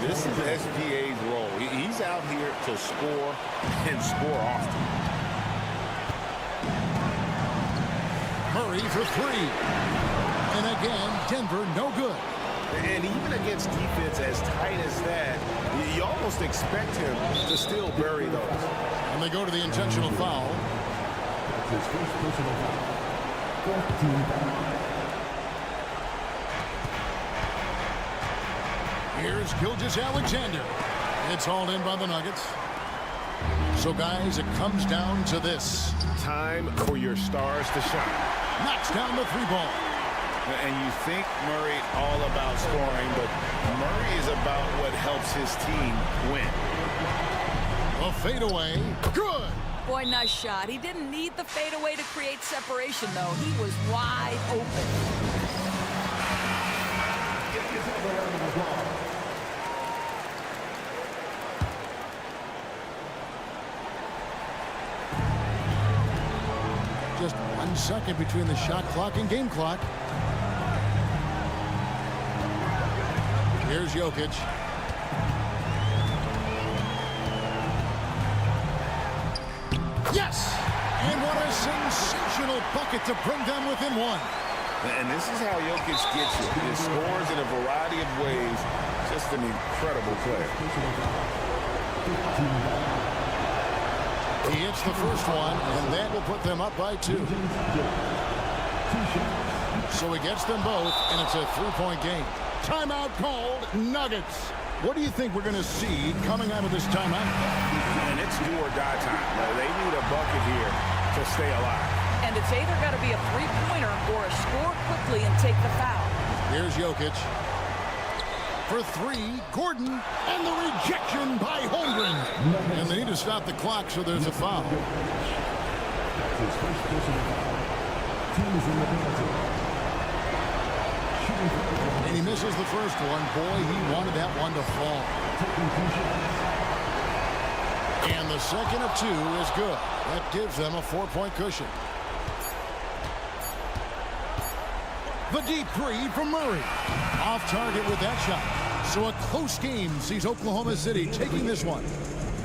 Speaker 2: This is SGA's role. He's out here to score and score often.
Speaker 1: Murray for 3. And again, Denver no good.
Speaker 5: And even against defense as tight as that, you almost expect him to still bury those.
Speaker 1: And they go to the intentional foul.
Speaker 6: That's his first personal foul. 14 foul.
Speaker 1: Here's Gilgeous-Alexander. It's hauled in by the Nuggets. So, guys, it comes down to this.
Speaker 5: Time for your stars to shine.
Speaker 1: Knocks down the 3-ball.
Speaker 2: And you think Murray all about scoring, but Murray is about what helps his team win.
Speaker 1: A fadeaway. Good.
Speaker 11: Boy, nice shot. He didn't need the fadeaway to create separation, though. He was wide open.
Speaker 1: Just 1 second between the shot clock and game clock. Here's Jokic. Yes! And what a sensational bucket to bring them within 1.
Speaker 2: And this is how Jokic gets it. He scores in a variety of ways. Just an incredible player.
Speaker 1: He hits the first one, and that will put them up by 2. So he gets them both, and it's a 3-point game. Timeout called, Nuggets. What do you think we're going to see coming out of this timeout?
Speaker 2: And it's do or die time. They need a bucket here to stay alive.
Speaker 11: and it's either got to be a three-pointer or a score quickly and take the foul.
Speaker 1: Here's Jokic. For three, Gordon, and the rejection by Holmgren. And they need to stop the clock, so there's a foul.
Speaker 6: His first personal foul. Team is in the penalty.
Speaker 1: And he misses the first one. Boy, he wanted that one to fall. And the second of two is good. That gives them a 4-point cushion. The deep three from Murray. Off target with that shot. So a close game sees Oklahoma City taking this one.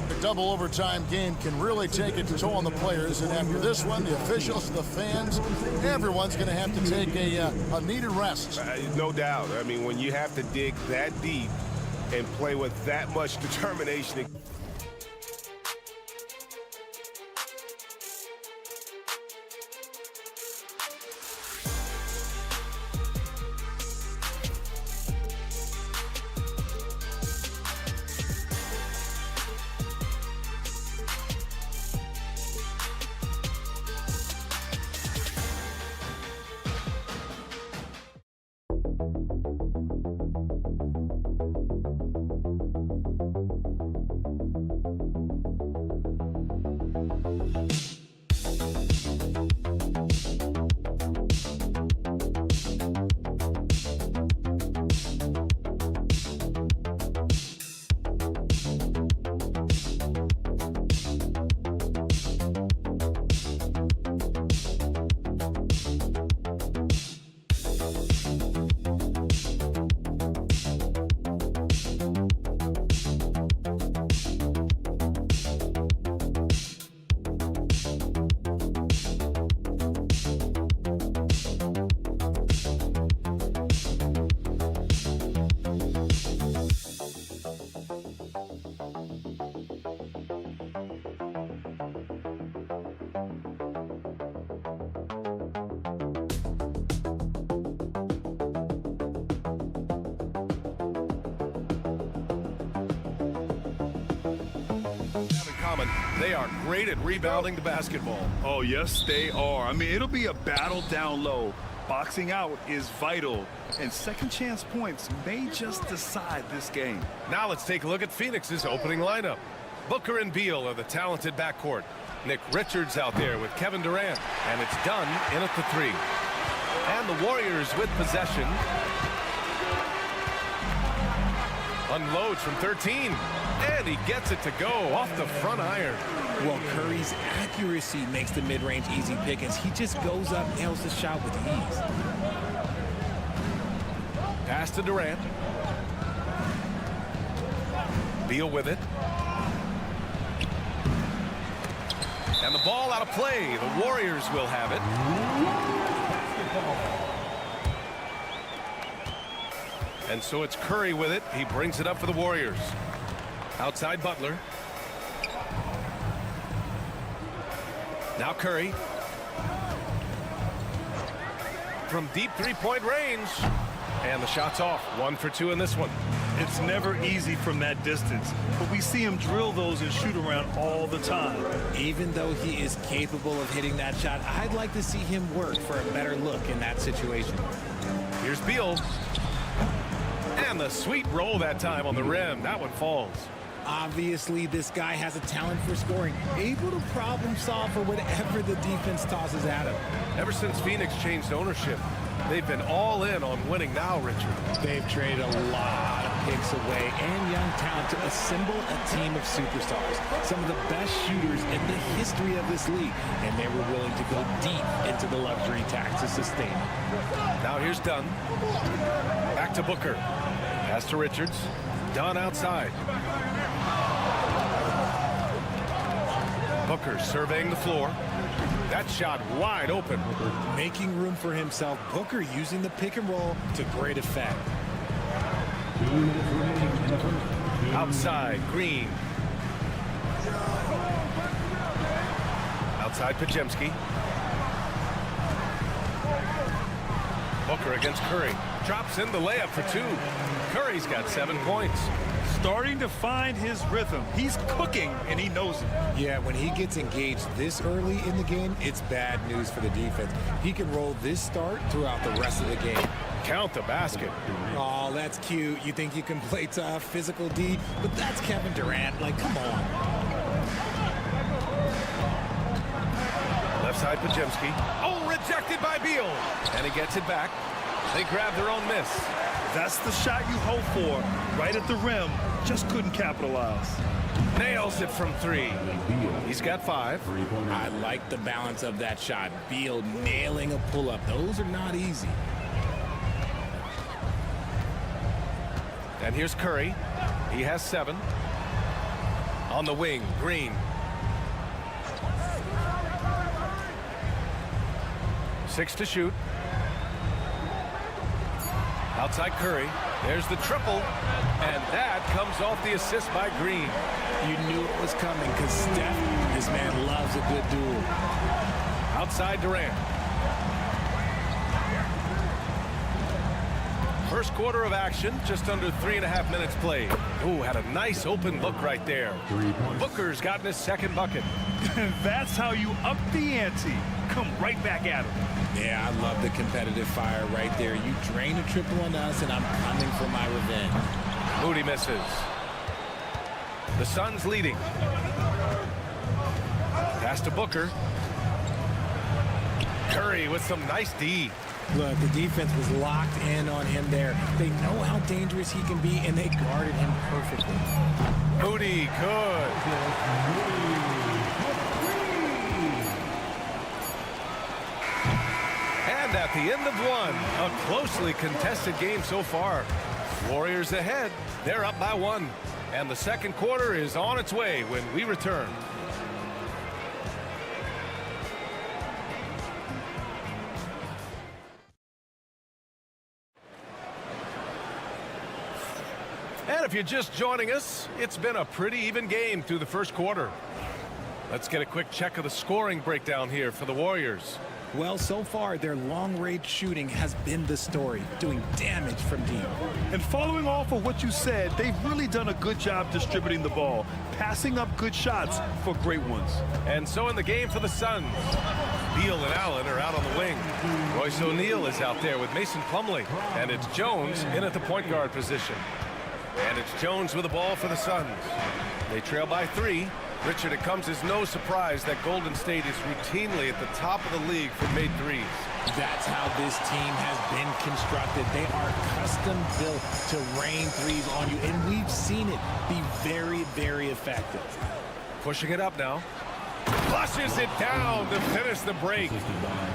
Speaker 1: The double overtime game can really take a toll on the players. And after this one, the officials, the fans, everyone's going to have to take a needed rest.
Speaker 5: No doubt. I mean, when you have to dig that deep and play with that much determination.
Speaker 7: They are great at rebounding the basketball.
Speaker 8: Oh, yes, they are. I mean, it'll be a battle down low. Boxing out is vital, and second chance points may just decide this game.
Speaker 7: Now let's take a look at Phoenix's opening lineup. Booker and Beal are the talented backcourt. Nick Richards out there with Kevin Durant, and it's done in at the three. And the Warriors with possession. Unloads from 13, and he gets it to go off the front iron.
Speaker 12: Well, Curry's accuracy makes the mid-range easy pickings. He just goes up, nails the shot with ease.
Speaker 7: Pass to Durant. Beal with it. And the ball out of play. The Warriors will have it. And so it's Curry with it. He brings it up for the Warriors. Outside Butler. Now Curry. From deep three-point range. And the shot's off. 1 for 2 in this one.
Speaker 8: It's never easy from that distance, but we see him drill those and shoot around all the time.
Speaker 12: Even though he is capable of hitting that shot, I'd like to see him work for a better look in that situation.
Speaker 7: Here's Beal. And the sweet roll that time on the rim. That one falls.
Speaker 12: Obviously, this guy has a talent for scoring, able to problem solve for whatever the defense tosses at him.
Speaker 7: Ever since Phoenix changed ownership, they've been all in on winning now, Richard.
Speaker 12: They've traded a lot of picks away and young talent to assemble a team of superstars. Some of the best shooters in the history of this league, and they were willing to go deep into the luxury tax to sustain it.
Speaker 7: Now here's Dunn. Back to Booker. Pass to Richards. Dunn outside. Booker surveying the floor. That shot wide open.
Speaker 12: Making room for himself. Booker using the pick and roll to great effect.
Speaker 7: Outside, Green. Outside, Podziemski. Booker against Curry. Drops in the layup for 2. Curry's got 7 points.
Speaker 8: Starting to find his rhythm. He's cooking, and he knows it.
Speaker 12: Yeah, when he gets engaged this early in the game, it's bad news for the defense. He can roll this start throughout the rest of the game.
Speaker 7: Count the basket.
Speaker 12: Oh, that's cute. You think you can play tough, physical D, but that's Kevin Durant. Like, come on.
Speaker 7: Left side, Pajemski. Oh, rejected by Beal. And he gets it back. They grab their own miss.
Speaker 8: That's the shot you hope for. Right at the rim. Just couldn't capitalize.
Speaker 7: Nails it from 3. He's got 5.
Speaker 12: I like the balance of that shot. Beal nailing a pull-up. Those are not easy.
Speaker 7: And here's Curry. He has 7. On the wing, Green. 6 to shoot. Outside Curry. There's the triple. And that comes off the assist by Green.
Speaker 12: You knew it was coming because Steph, this man loves a good duel.
Speaker 7: Outside Durant. First quarter of action, just under 3.5 minutes played. Ooh, had a nice open look right there. Booker's gotten his second bucket.
Speaker 8: That's how you up the ante. Come right back at him.
Speaker 12: Yeah, I love the competitive fire right there. You drain a triple on us, and I'm coming for my revenge.
Speaker 7: Moody misses. The Suns leading. Pass to Booker. Curry with some nice D.
Speaker 12: Look, the defense was locked in on him there. They know how dangerous he can be, and they guarded him perfectly.
Speaker 7: Moody, good. And at the end of one, a closely contested game so far. Warriors ahead. They're up by 1. And the second quarter is on its way when we return. And if you're just joining us, it's been a pretty even game through the first quarter. Let's get a quick check of the scoring breakdown here for the Warriors.
Speaker 12: Well, so far, their long-range shooting has been the story, doing damage from deep.
Speaker 8: And following off of what you said, they've really done a good job distributing the ball, passing up good shots for great ones.
Speaker 7: And so in the game for the Suns, Beal and Allen are out on the wing. Royce O'Neal is out there with Mason Plumlee. And it's Jones in at the point guard position. And it's Jones with the ball for the Suns. They trail by 3. Richard, it comes as no surprise that Golden State is routinely at the top of the league for made threes.
Speaker 12: That's how this team has been constructed. They are custom built to rain threes on you, and we've seen it be very, very effective.
Speaker 7: Pushing it up now. Flushes it down to finish the break.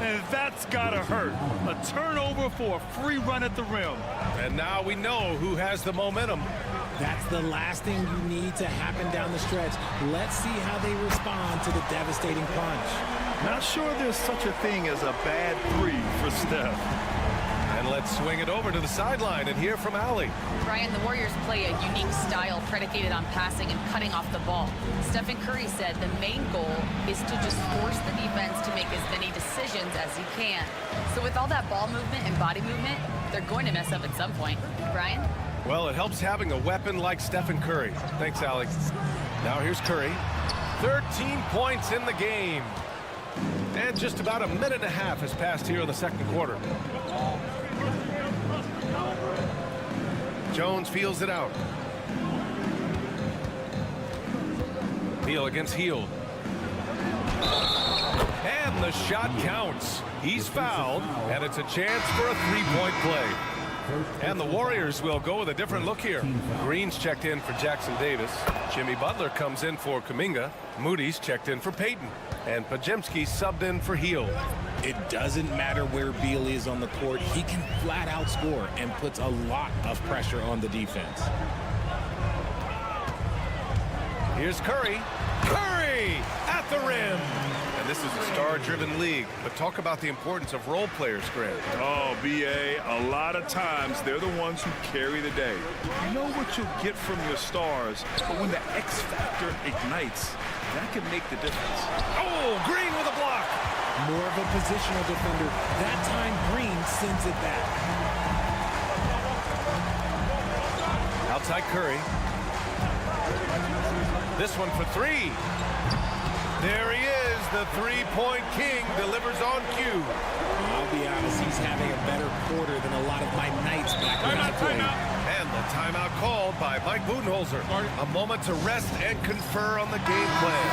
Speaker 8: And that's gotta hurt. A turnover for a free run at the rim.
Speaker 7: And now we know who has the momentum.
Speaker 12: That's the last thing you need to happen down the stretch. Let's see how they respond to the devastating punch.
Speaker 8: Not sure there's such a thing as a bad 3 for Steph.
Speaker 7: And let's swing it over to the sideline and hear from Allie.
Speaker 10: Brian, the Warriors play a unique style predicated on passing and cutting off the ball. Stephen Curry said the main goal is to just force the defense to make as many decisions as he can. So with all that ball movement and body movement, they're going to mess up at some point. Brian?
Speaker 7: Well, it helps having a weapon like Stephen Curry. Thanks, Alex. Now here's Curry. 13 points in the game. And just about a minute and a half has passed here in the second quarter. Jones feels it out. Beal against Hield. And the shot counts. He's fouled, and it's a chance for a three-point play. And the Warriors will go with a different look here. Green's checked in for Jackson Davis. Jimmy Butler comes in for Kuminga. Moody's checked in for Payton. And Pajemski subbed in for Hield.
Speaker 12: It doesn't matter where Beal is on the court. He can flat out score and puts a lot of pressure on the defense.
Speaker 7: Here's Curry. Curry at the rim. And this is a star-driven league, but talk about the importance of role players, Grant.
Speaker 8: Oh, B.A., a lot of times they're the ones who carry the day. You know what you'll get from your stars, but when the X factor ignites, that can make the difference.
Speaker 7: Oh, Green with a block.
Speaker 12: More of a positional defender. That time, Green sends it back.
Speaker 7: Outside Curry. This one for three. There he is, the three-point king, delivers on cue.
Speaker 12: I'll be honest, he's having a better quarter than a lot of my nights back when I played.
Speaker 7: And the timeout called by Mike Budenholzer. A moment to rest and confer on the game plan.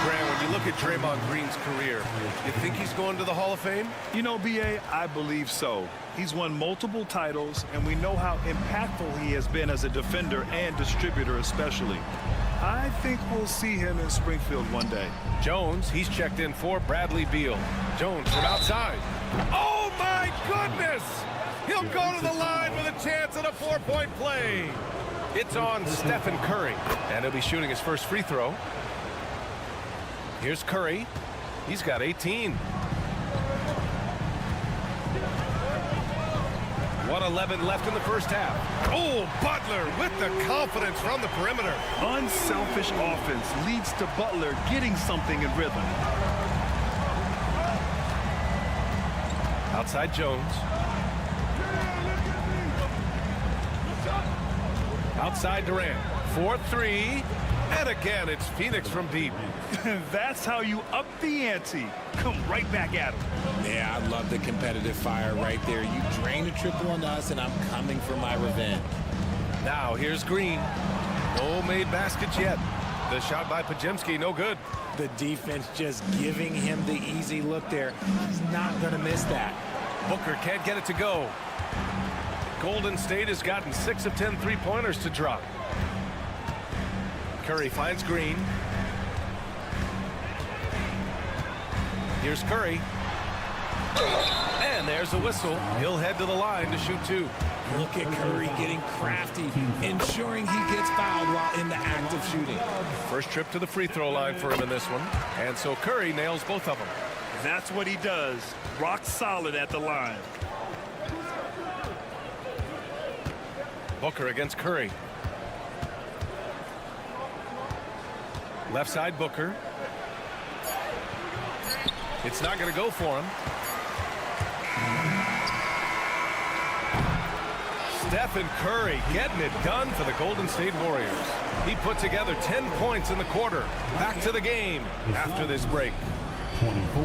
Speaker 7: Grant, when you look at Draymond Green's career, you think he's going to the Hall of Fame?
Speaker 8: You know, B.A., I believe so. He's won multiple titles, and we know how impactful he has been as a defender and distributor especially. I think we'll see him in Springfield one day.
Speaker 7: Jones, he's checked in for Bradley Beal. Jones from outside. Oh, my goodness! He'll go to the line with a chance at a four-point play. It's on Stephen Curry, and he'll be shooting his first free throw. Here's Curry. He's got 18. 1:11 left in the first half. Oh, Butler with the confidence from the perimeter.
Speaker 8: Unselfish offense leads to Butler getting something in rhythm.
Speaker 7: Outside Jones. Outside Durant. 4-3. And again, it's Phoenix from deep.
Speaker 8: That's how you up the ante. Come right back at him.
Speaker 12: Yeah, I love the competitive fire right there. You drain a triple on us, and I'm coming for my revenge.
Speaker 7: Now, here's Green. No made baskets yet. The shot by Pajemski, no good.
Speaker 12: The defense just giving him the easy look there. He's not going to miss that.
Speaker 7: Booker can't get it to go. Golden State has gotten 6 of 10 three-pointers to drop. Curry finds Green. Here's Curry. And there's a whistle. He'll head to the line to shoot two.
Speaker 12: Look at Curry getting crafty, ensuring he gets fouled while in the act of shooting.
Speaker 7: First trip to the free throw line for him in this one. And so Curry nails both of them.
Speaker 8: That's what he does. Rock solid at the line.
Speaker 7: Booker against Curry. Left side Booker. It's not going to go for him. Stephen Curry getting it done for the Golden State Warriors. He put together 10 points in the quarter. Back to the game after this break.
Speaker 6: 24.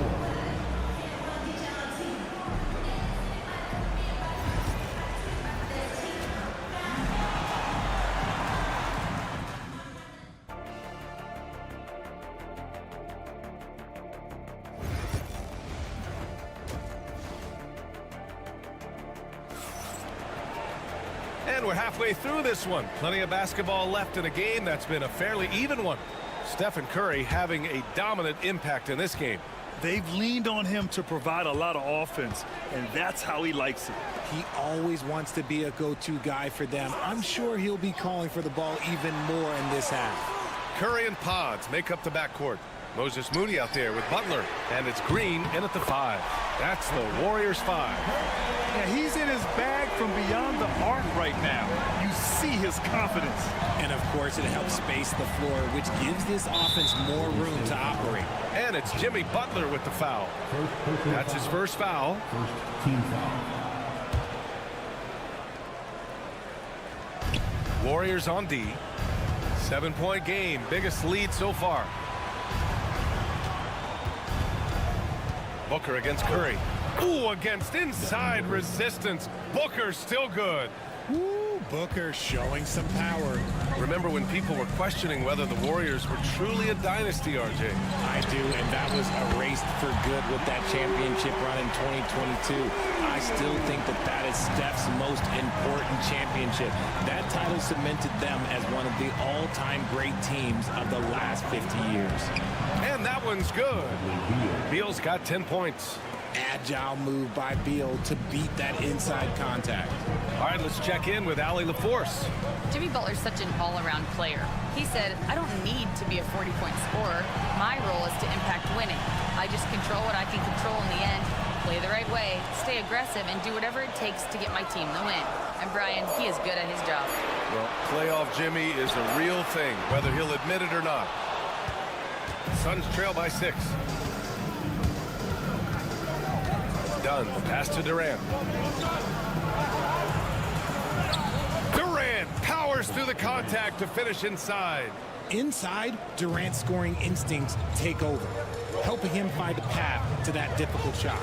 Speaker 7: And we're halfway through this one. Plenty of basketball left in a game that's been a fairly even one. Stephen Curry having a dominant impact in this game.
Speaker 8: They've leaned on him to provide a lot of offense, and that's how he likes it.
Speaker 12: He always wants to be a go-to guy for them. I'm sure he'll be calling for the ball even more in this half.
Speaker 7: Curry and Pods make up the backcourt. Moses Moody out there with Butler, and it's Green in at the 5. That's the Warriors 5.
Speaker 8: Yeah, he's in his bag from beyond the arc right now. You see his confidence.
Speaker 12: And of course, it helps space the floor, which gives this offense more room to operate.
Speaker 7: And it's Jimmy Butler with the foul. That's his first foul.
Speaker 6: First team foul.
Speaker 7: Warriors on D. 7-point game, biggest lead so far. Booker against Curry. Ooh, against inside resistance. Booker still good.
Speaker 12: Ooh, Booker showing some power.
Speaker 7: Remember when people were questioning whether the Warriors were truly a dynasty, RJ?
Speaker 12: I do, and that was erased for good with that championship run in 2022. I still think that is Steph's most important championship. That title cemented them as one of the all-time great teams of the last 50 years.
Speaker 7: And that one's good. Beal's got 10 points.
Speaker 12: Agile move by Beal to beat that inside contact.
Speaker 7: All right, let's check in with Allie LaForce.
Speaker 10: Jimmy Butler's such an all-around player. He said, I don't need to be a 40-point scorer. My role is to impact winning. I just control what I can control in the end, play the right way, stay aggressive, and do whatever it takes to get my team the win. And Brian, he is good at his job.
Speaker 7: Well, playoff Jimmy is a real thing, whether he'll admit it or not. Suns trail by 6. Done. Pass to Durant. Durant powers through the contact to finish inside.
Speaker 12: Inside, Durant's scoring instincts take over, helping him find a path to that difficult shot.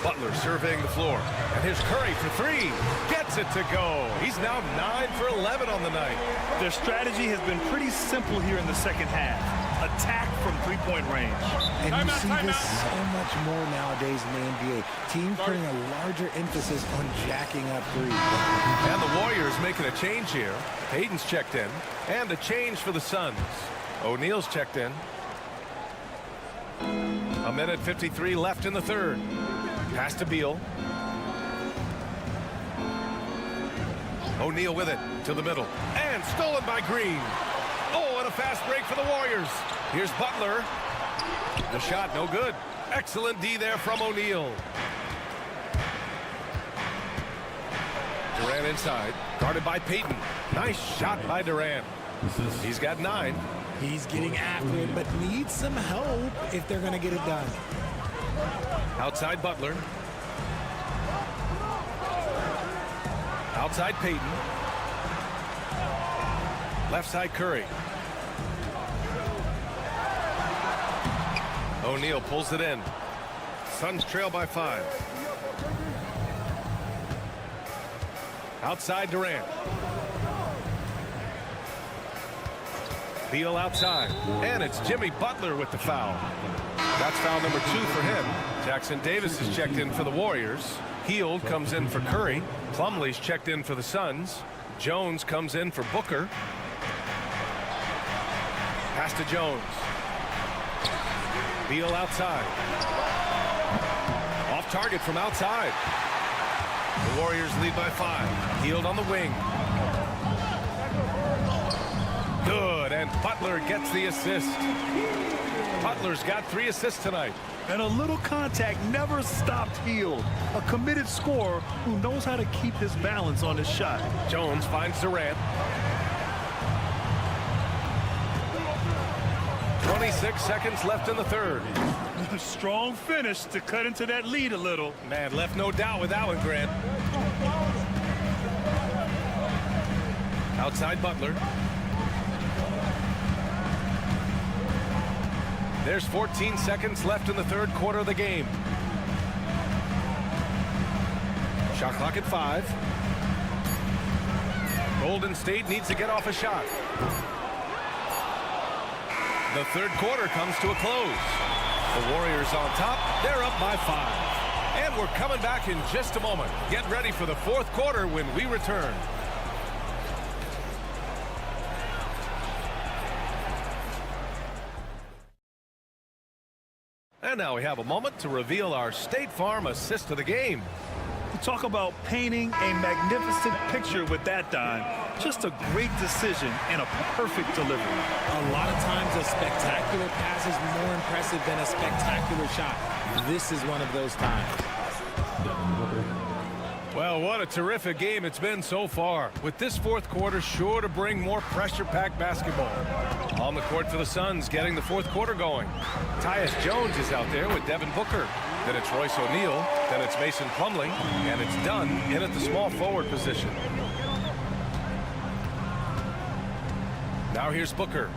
Speaker 7: Butler surveying the floor. And here's Curry for three. Gets it to go. He's now 9 for 11 on the night.
Speaker 8: Their strategy has been pretty simple here in the second half. Attack from three-point range.
Speaker 12: And you see this so much more nowadays in the NBA. Teams putting a larger emphasis on jacking up threes.
Speaker 7: And the Warriors making a change here. Hayden's checked in. And a change for the Suns. O'Neal's checked in. 1:53 left in the third. Pass to Beal. O'Neal with it to the middle. And stolen by Green. Oh, and a fast break for the Warriors. Here's Butler. The shot no good. Excellent D there from O'Neal. Durant inside. Guarded by Payton. Nice shot by Durant. He's got 9.
Speaker 12: He's getting after it, but needs some help if they're going to get it done.
Speaker 7: Outside Butler. Outside Payton. Left side Curry. O'Neal pulls it in. Suns trail by 5. Outside Durant. Beal outside. And it's Jimmy Butler with the foul. That's foul number 2 for him. Jackson Davis is checked in for the Warriors. Hield comes in for Curry. Plumlee's checked in for the Suns. Jones comes in for Booker. Pass to Jones. Beal outside. Off target from outside. The Warriors lead by 5. Hield on the wing. Good, and Butler gets the assist. Butler's got 3 assists tonight.
Speaker 8: And a little contact never stopped Hield. A committed scorer who knows how to keep his balance on his shot.
Speaker 7: Jones finds Durant. 26 seconds left in the third.
Speaker 8: A strong finish to cut into that lead a little.
Speaker 7: Man, left no doubt with that one, Grant. Outside Butler. There's 14 seconds left in the third quarter of the game. Shot clock at 5. Golden State needs to get off a shot. The third quarter comes to a close. The Warriors on top. They're up by 5. And we're coming back in just a moment. Get ready for the fourth quarter when we return. And now we have a moment to reveal our State Farm assist of the game.
Speaker 8: You talk about painting a magnificent picture with that dime. Just a great decision and a perfect delivery.
Speaker 12: A lot of times a spectacular pass is more impressive than a spectacular shot. This is one of those times.
Speaker 7: Well, what a terrific game it's been so far, with this fourth quarter sure to bring more pressure-packed basketball. On the court for the Suns, getting the fourth quarter going. Tyus Jones is out there with Devin Booker. Then it's Royce O'Neal. Then it's Mason Plumlee. And it's Dunn in at the small forward position. Now here's Booker.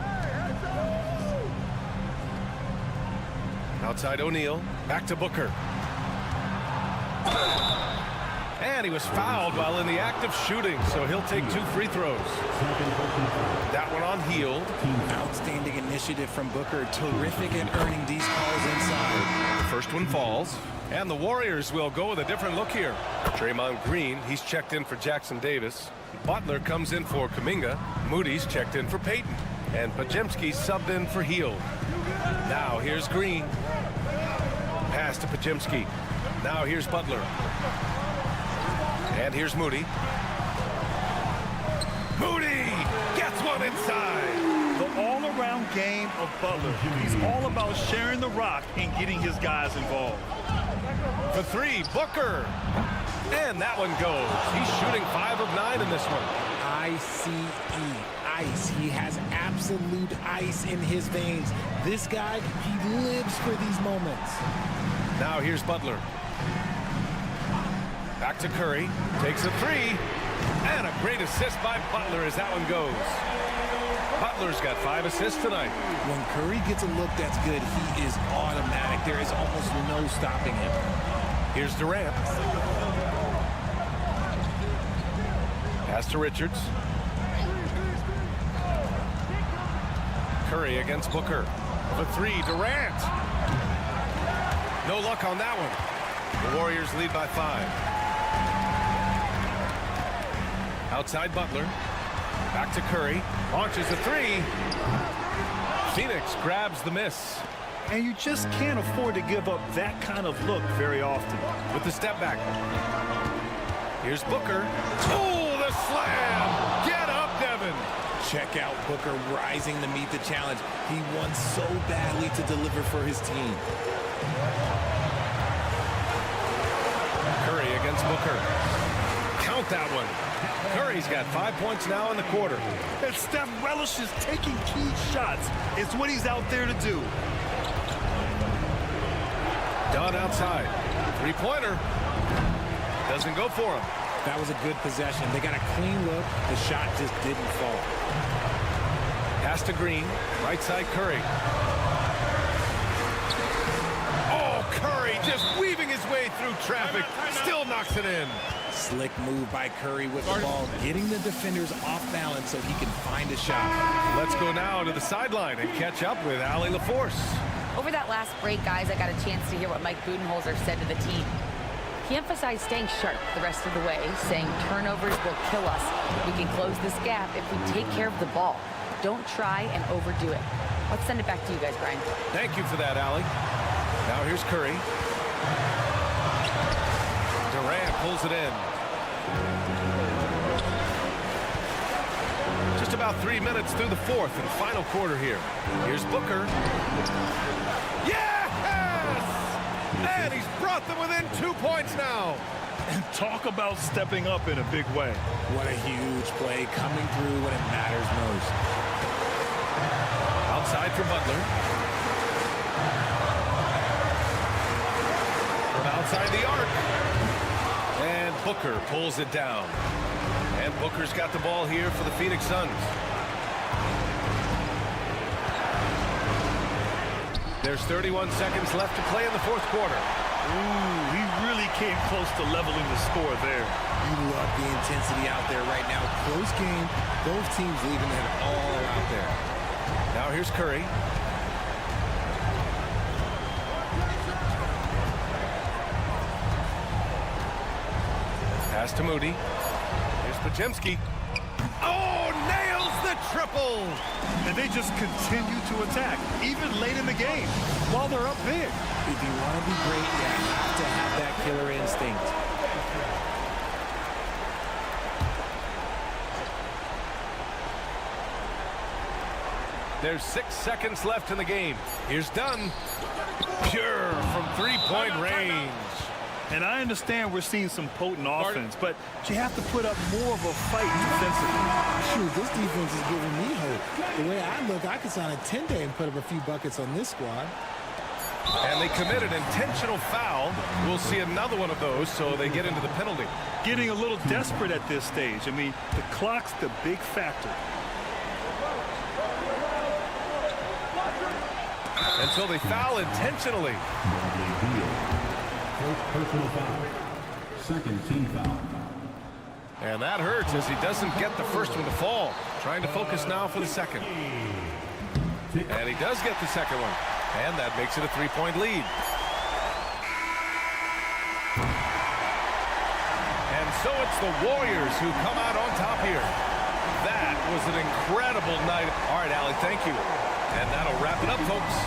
Speaker 7: Outside O'Neal. Back to Booker. And he was fouled while in the act of shooting, so he'll take 2 free throws. That one on Hield.
Speaker 12: Outstanding initiative from Booker. Terrific at earning these calls inside.
Speaker 7: The first one falls. And the Warriors will go with a different look here. Draymond Green, he's checked in for Jackson Davis. Butler comes in for Kuminga. Moody's checked in for Payton. And Podziemski subbed in for Hield. Now here's Green. Pass to Podziemski. Now here's Butler. And here's Moody. Moody gets one inside.
Speaker 8: The all-around game of Butler. He's all about sharing the rock and getting his guys involved.
Speaker 7: For 3, Booker. And that one goes. He's shooting 5 of 9 in this one.
Speaker 12: ICE. Ice. He has absolute ice in his veins. This guy, he lives for these moments.
Speaker 7: Now here's Butler. Back to Curry. Takes a 3. And a great assist by Butler as that one goes. Butler's got 5 assists tonight.
Speaker 12: When Curry gets a look that's good, he is automatic. There is almost no stopping him.
Speaker 7: Here's Durant. Pass to Richards. Curry against Booker. For 3, Durant. No luck on that one. The Warriors lead by 5. Outside Butler. Back to Curry. Launches a 3. Phoenix grabs the miss.
Speaker 8: And you just can't afford to give up that kind of look very often.
Speaker 7: With the step back. Here's Booker. Oh, the slam! Get up, Devin!
Speaker 12: Check out Booker rising to meet the challenge. He wants so badly to deliver for his team.
Speaker 7: Curry against Booker. Count that one. Curry's got 5 points now in the quarter.
Speaker 8: And Steph relishes taking key shots. It's what he's out there to do.
Speaker 7: Dunn outside. 3-pointer. Doesn't go for him.
Speaker 12: That was a good possession. They got a clean look. The shot just didn't fall.
Speaker 7: Pass to Green. Right side Curry. Oh, Curry just weaving his way through traffic. Still knocks it in.
Speaker 12: Slick move by Curry with the ball, getting the defenders off balance so he can find a shot.
Speaker 7: Let's go now to the sideline and catch up with Allie LaForce.
Speaker 10: Over that last break, guys, I got a chance to hear what Mike Budenholzer said to the team. He emphasized staying sharp the rest of the way, saying turnovers will kill us. We can close this gap if we take care of the ball. Don't try and overdo it. Let's send it back to you guys, Brian.
Speaker 7: Thank you for that, Allie. Now here's Curry. Durant pulls it in. Just about 3 minutes through the fourth and final quarter here. Here's Booker. Yes! And he's brought them within 2 points now.
Speaker 8: And talk about stepping up in a big way.
Speaker 12: What a huge play coming through when it matters most.
Speaker 7: Outside for Butler. From outside the arc. And Booker pulls it down. And Booker's got the ball here for the Phoenix Suns. There's 31 seconds left to play in the fourth quarter.
Speaker 8: Ooh, he really came close to leveling the score there.
Speaker 12: You love the intensity out there right now. Close game. Both teams leaving it all out there.
Speaker 7: Now here's Curry. Pass to Moody. Here's Podziemski. Oh, nails the triple!
Speaker 8: And they just continue to attack, even late in the game, while they're up big.
Speaker 12: If you want to be great, you have to have that killer instinct.
Speaker 7: There's 6 seconds left in the game. Here's Dunn. Pure from three-point range.
Speaker 8: And I understand we're seeing some potent offense, but you have to put up more of a fight defensively.
Speaker 12: Shoot, this defense is giving me hope. The way I look, I could sign a 10-day and put up a few buckets on this squad.
Speaker 7: And they commit an intentional foul. We'll see another one of those, so they get into the penalty.
Speaker 8: Getting a little desperate at this stage. I mean, the clock's the big factor.
Speaker 7: And so they foul intentionally.
Speaker 6: Personal foul. Second team foul.
Speaker 7: And that hurts as he doesn't get the first one to fall. Trying to focus now for the second. And he does get the second one. And that makes it a 3-point lead. And so it's the Warriors who come out on top here. That was an incredible night. All right, Allie, thank you. And that'll wrap it up, folks.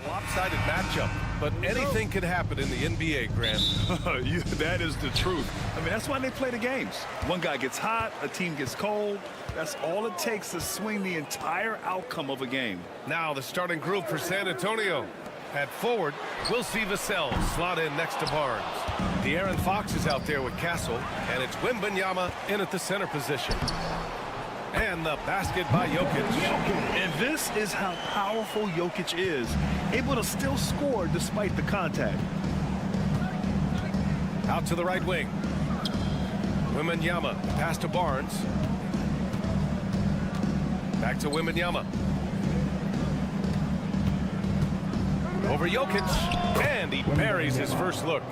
Speaker 7: Lopsided matchup, but anything could happen in the NBA, Grant.
Speaker 8: That is the truth. I mean, that's why they play the games. One guy gets hot, a team gets cold. That's all it takes to swing the entire outcome of a game.
Speaker 7: Now the starting group for San Antonio. At forward, we'll see Vassell slot in next to Barnes. De'Aaron Fox is out there with Castle, and it's Wembanyama in at the center position. And the basket by Jokic.
Speaker 8: And this is how powerful Jokic is, able to still score despite the contact.
Speaker 7: Out to the right wing. Wembanyama, pass to Barnes. Back to Wembanyama. Over Jokic, and he buries his first look.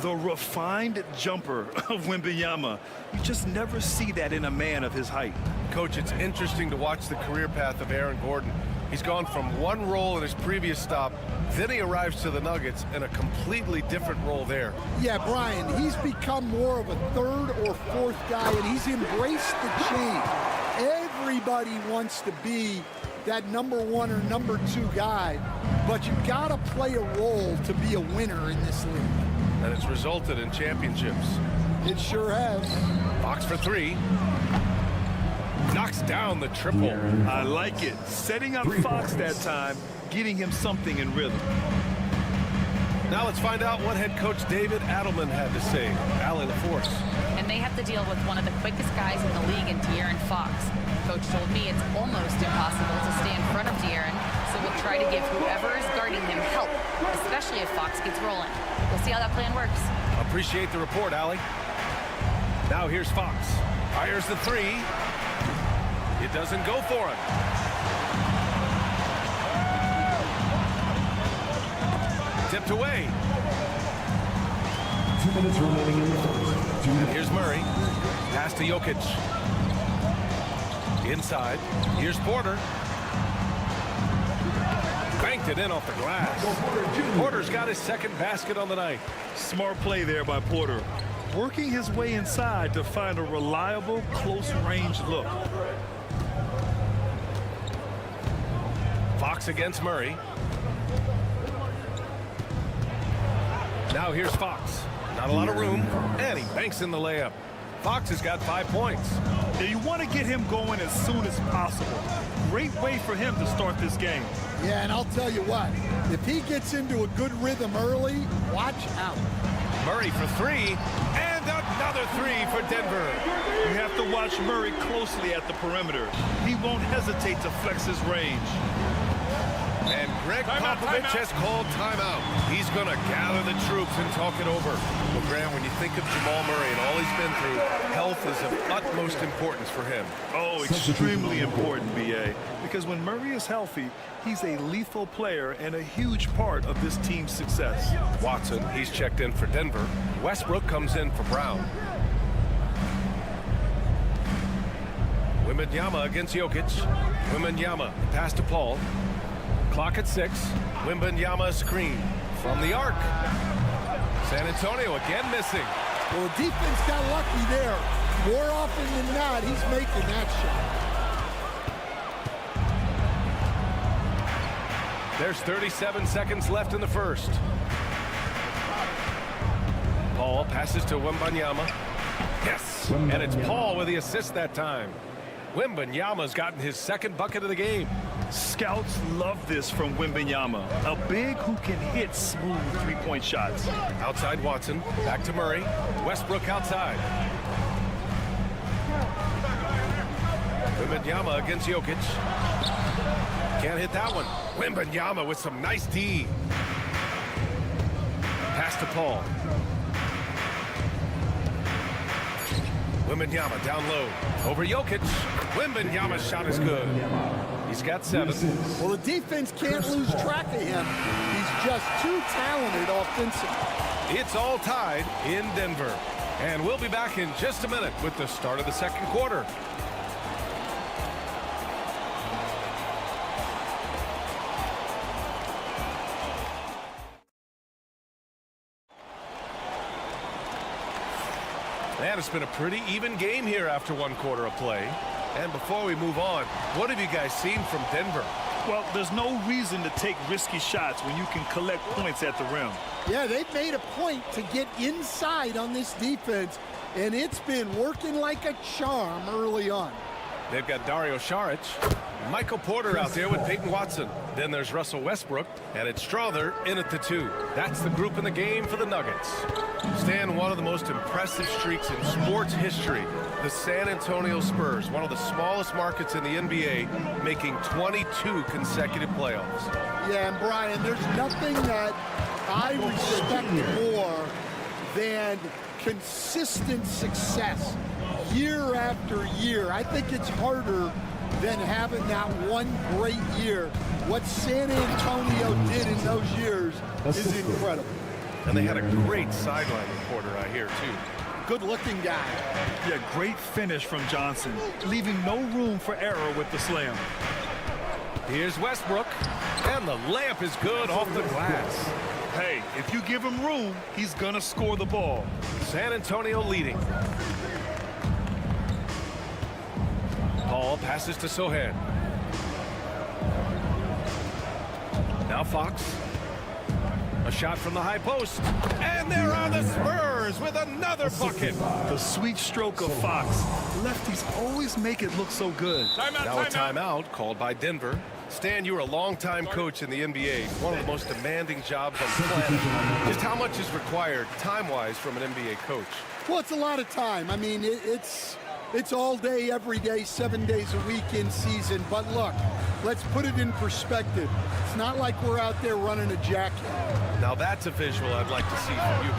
Speaker 8: The refined jumper of Wembanyama. You just never see that in a man of his height.
Speaker 7: Coach, it's interesting to watch the career path of Aaron Gordon. He's gone from one role in his previous stop, then he arrives to the Nuggets in a completely different role there.
Speaker 3: Yeah, Brian, he's become more of a third or fourth guy, and he's embraced the change. Everybody wants to be that number one or number two guy, but you've got to play a role to be a winner in this league.
Speaker 7: And it's resulted in championships.
Speaker 3: It sure has.
Speaker 7: Fox for three. Knocks down the triple.
Speaker 8: I like it. Setting up Fox that time, getting him something in rhythm.
Speaker 7: Now let's find out what head coach David Adelman had to say. Allie LaForce.
Speaker 10: And they have to deal with one of the quickest guys in the league in De'Aaron Fox. Coach told me it's almost impossible to stay in front of De'Aaron, so we'll try to give whoever is guarding him help, especially if Fox gets rolling. We'll see how that plan works.
Speaker 7: Appreciate the report, Allie. Now here's Fox. Fires the three. It doesn't go for him. Tipped away.
Speaker 6: 2 minutes remaining in the first.
Speaker 7: Here's Murray. Pass to Jokic. Inside. Here's Porter. Banked it in off the glass. Porter's got his second basket on the night.
Speaker 8: Smart play there by Porter. Working his way inside to find a reliable, close-range look.
Speaker 7: Fox against Murray. Now here's Fox. Not a lot of room, and he banks in the layup. Fox has got 5 points.
Speaker 8: Yeah, you want to get him going as soon as possible. Great way for him to start this game.
Speaker 3: Yeah, and I'll tell you what, if he gets into a good rhythm early, watch out.
Speaker 7: Murray for three, and another three for Denver.
Speaker 8: You have to watch Murray closely at the perimeter. He won't hesitate to flex his range.
Speaker 7: And Greg Popovich has called timeout. He's going to gather the troops and talk it over. Well, Graham, when you think of Jamal Murray and all he's been through, health is of utmost importance for him.
Speaker 8: Oh, extremely important, B.A. Because when Murray is healthy, he's a lethal player and a huge part of this team's success.
Speaker 7: Watson, he's checked in for Denver. Westbrook comes in for Brown. Wembanyama against Jokic. Wembanyama, pass to Paul. Clock at 6. Wembanyama screen from the arc. San Antonio again missing.
Speaker 3: Well, the defense got lucky there. More often than not, he's making that shot.
Speaker 7: There's 37 seconds left in the first. Paul passes to Wembanyama. Yes, and it's Paul with the assist that time. Wembanyama's gotten his second bucket of the game.
Speaker 8: Scouts love this from Wembanyama, a big who can hit smooth three-point shots.
Speaker 7: Outside Watson, back to Murray. Westbrook outside. Wembanyama against Jokic. Can't hit that one. Wembanyama with some nice D. Pass to Paul. Wembanyama down low. Over Jokic. Wembanyama's shot is good. He's got 7.
Speaker 3: Well, the defense can't lose track of him. He's just too talented offensively.
Speaker 7: It's all tied in Denver. And we'll be back in just a minute with the start of the second quarter. Man, it's been a pretty even game here after one quarter of play. And before we move on, what have you guys seen from Denver?
Speaker 8: Well, there's no reason to take risky shots when you can collect points at the rim.
Speaker 3: Yeah, they've made a point to get inside on this defense, and it's been working like a charm early on.
Speaker 7: They've got Dario Saric. Michael Porter out there with Peyton Watson. Then there's Russell Westbrook, and it's Strother in at the 2. That's the group in the game for the Nuggets. Stan, one of the most impressive streaks in sports history. The San Antonio Spurs, one of the smallest markets in the NBA, making 22 consecutive playoffs.
Speaker 3: Yeah, and Brian, there's nothing that I respect more than consistent success year after year. I think it's harder than having that one great year. What San Antonio did in those years is incredible.
Speaker 7: And they had a great sideline reporter, I hear, too.
Speaker 3: Good-looking guy.
Speaker 8: Yeah, great finish from Johnson, leaving no room for error with the slam.
Speaker 7: Here's Westbrook, and the layup is good off the glass.
Speaker 8: Hey, if you give him room, he's gonna score the ball.
Speaker 7: San Antonio leading. Paul passes to Sohan. Now Fox. A shot from the high post. And there are the Spurs with another bucket.
Speaker 8: The sweet stroke of Fox. Lefties always make it look so good.
Speaker 7: Now a timeout called by Denver. Stan, you were a longtime coach in the NBA, one of the most demanding jobs on the planet. Just how much is required time-wise from an NBA coach?
Speaker 3: Well, it's a lot of time. I mean, it's all day, every day, 7 days a week in season. But look, let's put it in perspective. It's not like we're out there running a jacket.
Speaker 7: Now that's a visual I'd like to see from you,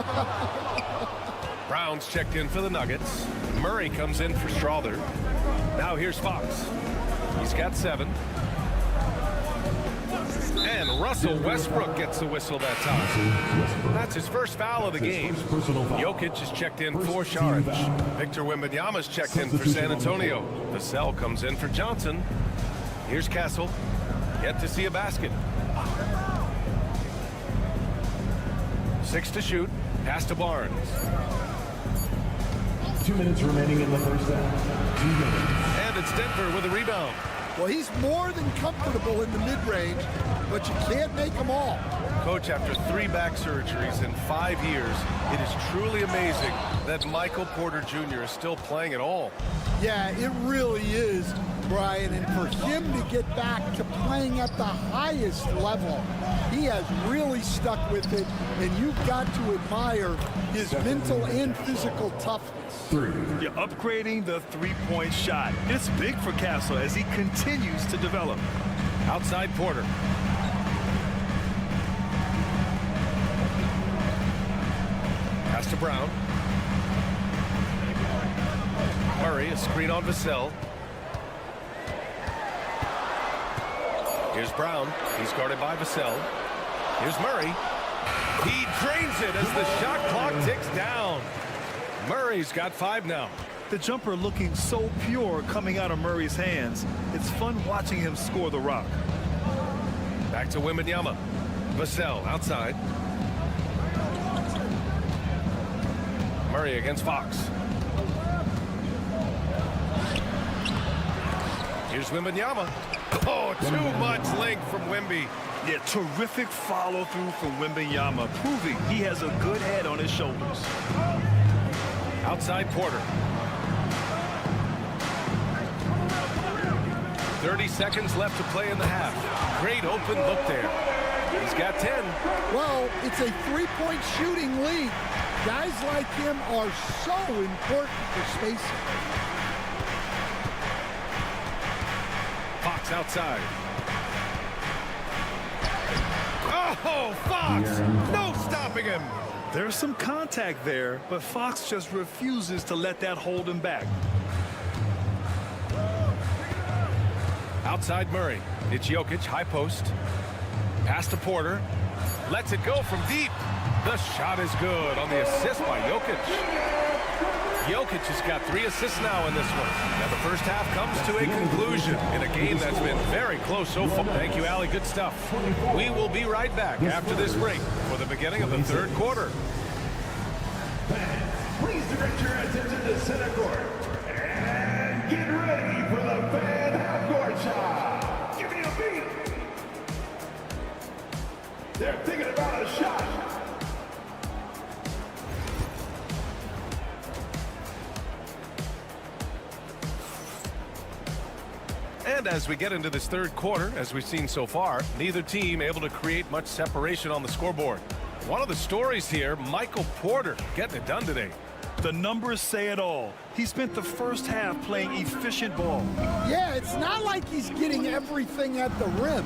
Speaker 7: Coach. Brown's checked in for the Nuggets. Murray comes in for Strother. Now here's Fox. He's got 7. And Russell Westbrook gets the whistle that time. That's his first foul of the game. Jokic is checked in for Saric. Victor Wembanyama's checked in for San Antonio. Vassell comes in for Johnson. Here's Castle. Yet to see a basket. 6 to shoot. Pass to Barnes.
Speaker 6: 2 minutes remaining in the first half. 2 minutes.
Speaker 7: And it's Denver with a rebound.
Speaker 3: Well, he's more than comfortable in the mid-range, but you can't make them all.
Speaker 7: Coach, after 3 back surgeries in 5 years, it is truly amazing that Michael Porter Jr. is still playing at all.
Speaker 3: Yeah, it really is, Brian, and for him to get back to playing at the highest level, he has really stuck with it, and you've got to admire his mental and physical toughness.
Speaker 8: You're upgrading the three-point shot. It's big for Castle as he continues to develop.
Speaker 7: Outside Porter. Pass to Brown. Murray, a screen on Vassell. Here's Brown. He's guarded by Vassell. Here's Murray. He drains it as the shot clock ticks down. Murray's got 5 now.
Speaker 8: The jumper looking so pure coming out of Murray's hands. It's fun watching him score the rock.
Speaker 7: Back to Wembanyama. Vassell outside. Murray against Fox. Here's Wembanyama. Oh, too much length from Wemby.
Speaker 8: Yeah, terrific follow-through from Wembanyama, proving he has a good head on his shoulders.
Speaker 7: Outside Porter. 30 seconds left to play in the half. Great open look there. He's got 10.
Speaker 3: Well, it's a three-point shooting lead. Guys like him are so important for spacing.
Speaker 7: Fox outside. Oh, Fox! No stopping him!
Speaker 8: There's some contact there, but Fox just refuses to let that hold him back.
Speaker 7: Outside Murray. It's Jokic, high post. Pass to Porter. Lets it go from deep. The shot is good on the assist by Jokic. Jokic has got 3 assists now in this one. Now the first half comes to a conclusion in a game that's been very close so far. Thank you, Allie. Good stuff. We will be right back after this break for the beginning of the third quarter.
Speaker 6: Please direct your attention to center court. And get ready for the fan half-court shot. Give me a beat. They're thinking about a shot.
Speaker 7: And as we get into this third quarter, as we've seen so far, neither team able to create much separation on the scoreboard. One of the stories here, Michael Porter getting it done today.
Speaker 8: The numbers say it all. He spent the first half playing efficient ball.
Speaker 3: Yeah, it's not like he's getting everything at the rim.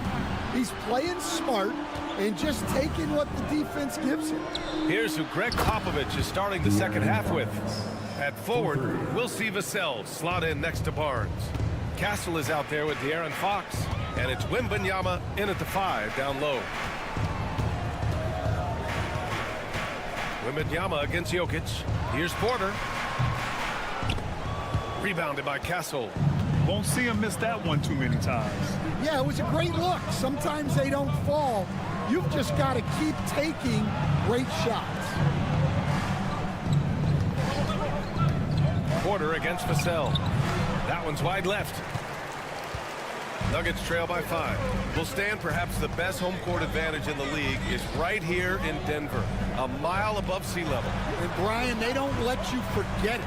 Speaker 3: He's playing smart and just taking what the defense gives him.
Speaker 7: Here's who Greg Popovich is starting the second half with. At forward, we'll see Vassell slot in next to Barnes. Castle is out there with De'Aaron Fox, and it's Wembanyama in at the 5 down low. Wembanyama against Jokic. Here's Porter. Rebounded by Castle.
Speaker 8: Won't see him miss that one too many times.
Speaker 3: Yeah, it was a great look. Sometimes they don't fall. You've just got to keep taking great shots.
Speaker 7: Porter against Vassell. That one's wide left. Nuggets trail by 5. Will stand perhaps the best home court advantage in the league is right here in Denver, a mile above sea level.
Speaker 3: And Brian, they don't let you forget it.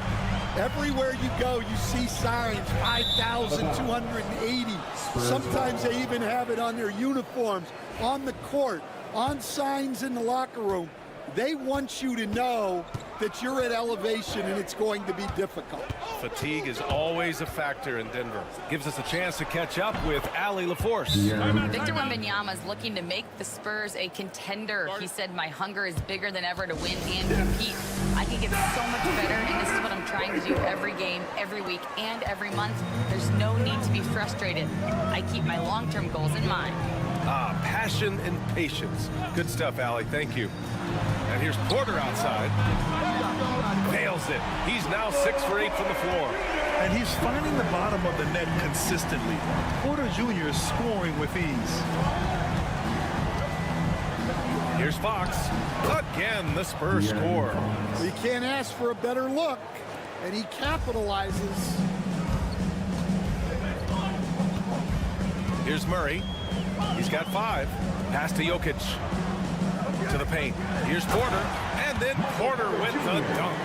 Speaker 3: Everywhere you go, you see signs, 5,280. Sometimes they even have it on their uniforms, on the court, on signs in the locker room. They want you to know that you're at elevation and it's going to be difficult.
Speaker 7: Fatigue is always a factor in Denver. Gives us a chance to catch up with Allie LaForce.
Speaker 10: Victor Wembanyama is looking to make the Spurs a contender. He said, my hunger is bigger than ever to win and compete. I can get so much better, and this is what I'm trying to do every game, every week, and every month. There's no need to be frustrated. I keep my long-term goals in mind.
Speaker 7: Passion and patience. Good stuff, Allie. Thank you. And here's Porter outside. Nails it. He's now 6 for 8 from the floor.
Speaker 8: And he's finding the bottom of the net consistently. Porter Jr. is scoring with ease.
Speaker 7: Here's Fox. Again, the Spurs score.
Speaker 3: You can't ask for a better look, and he capitalizes.
Speaker 7: Here's Murray. He's got 5. Pass to Jokic. To the paint. Here's Porter. And then Porter with the dunk.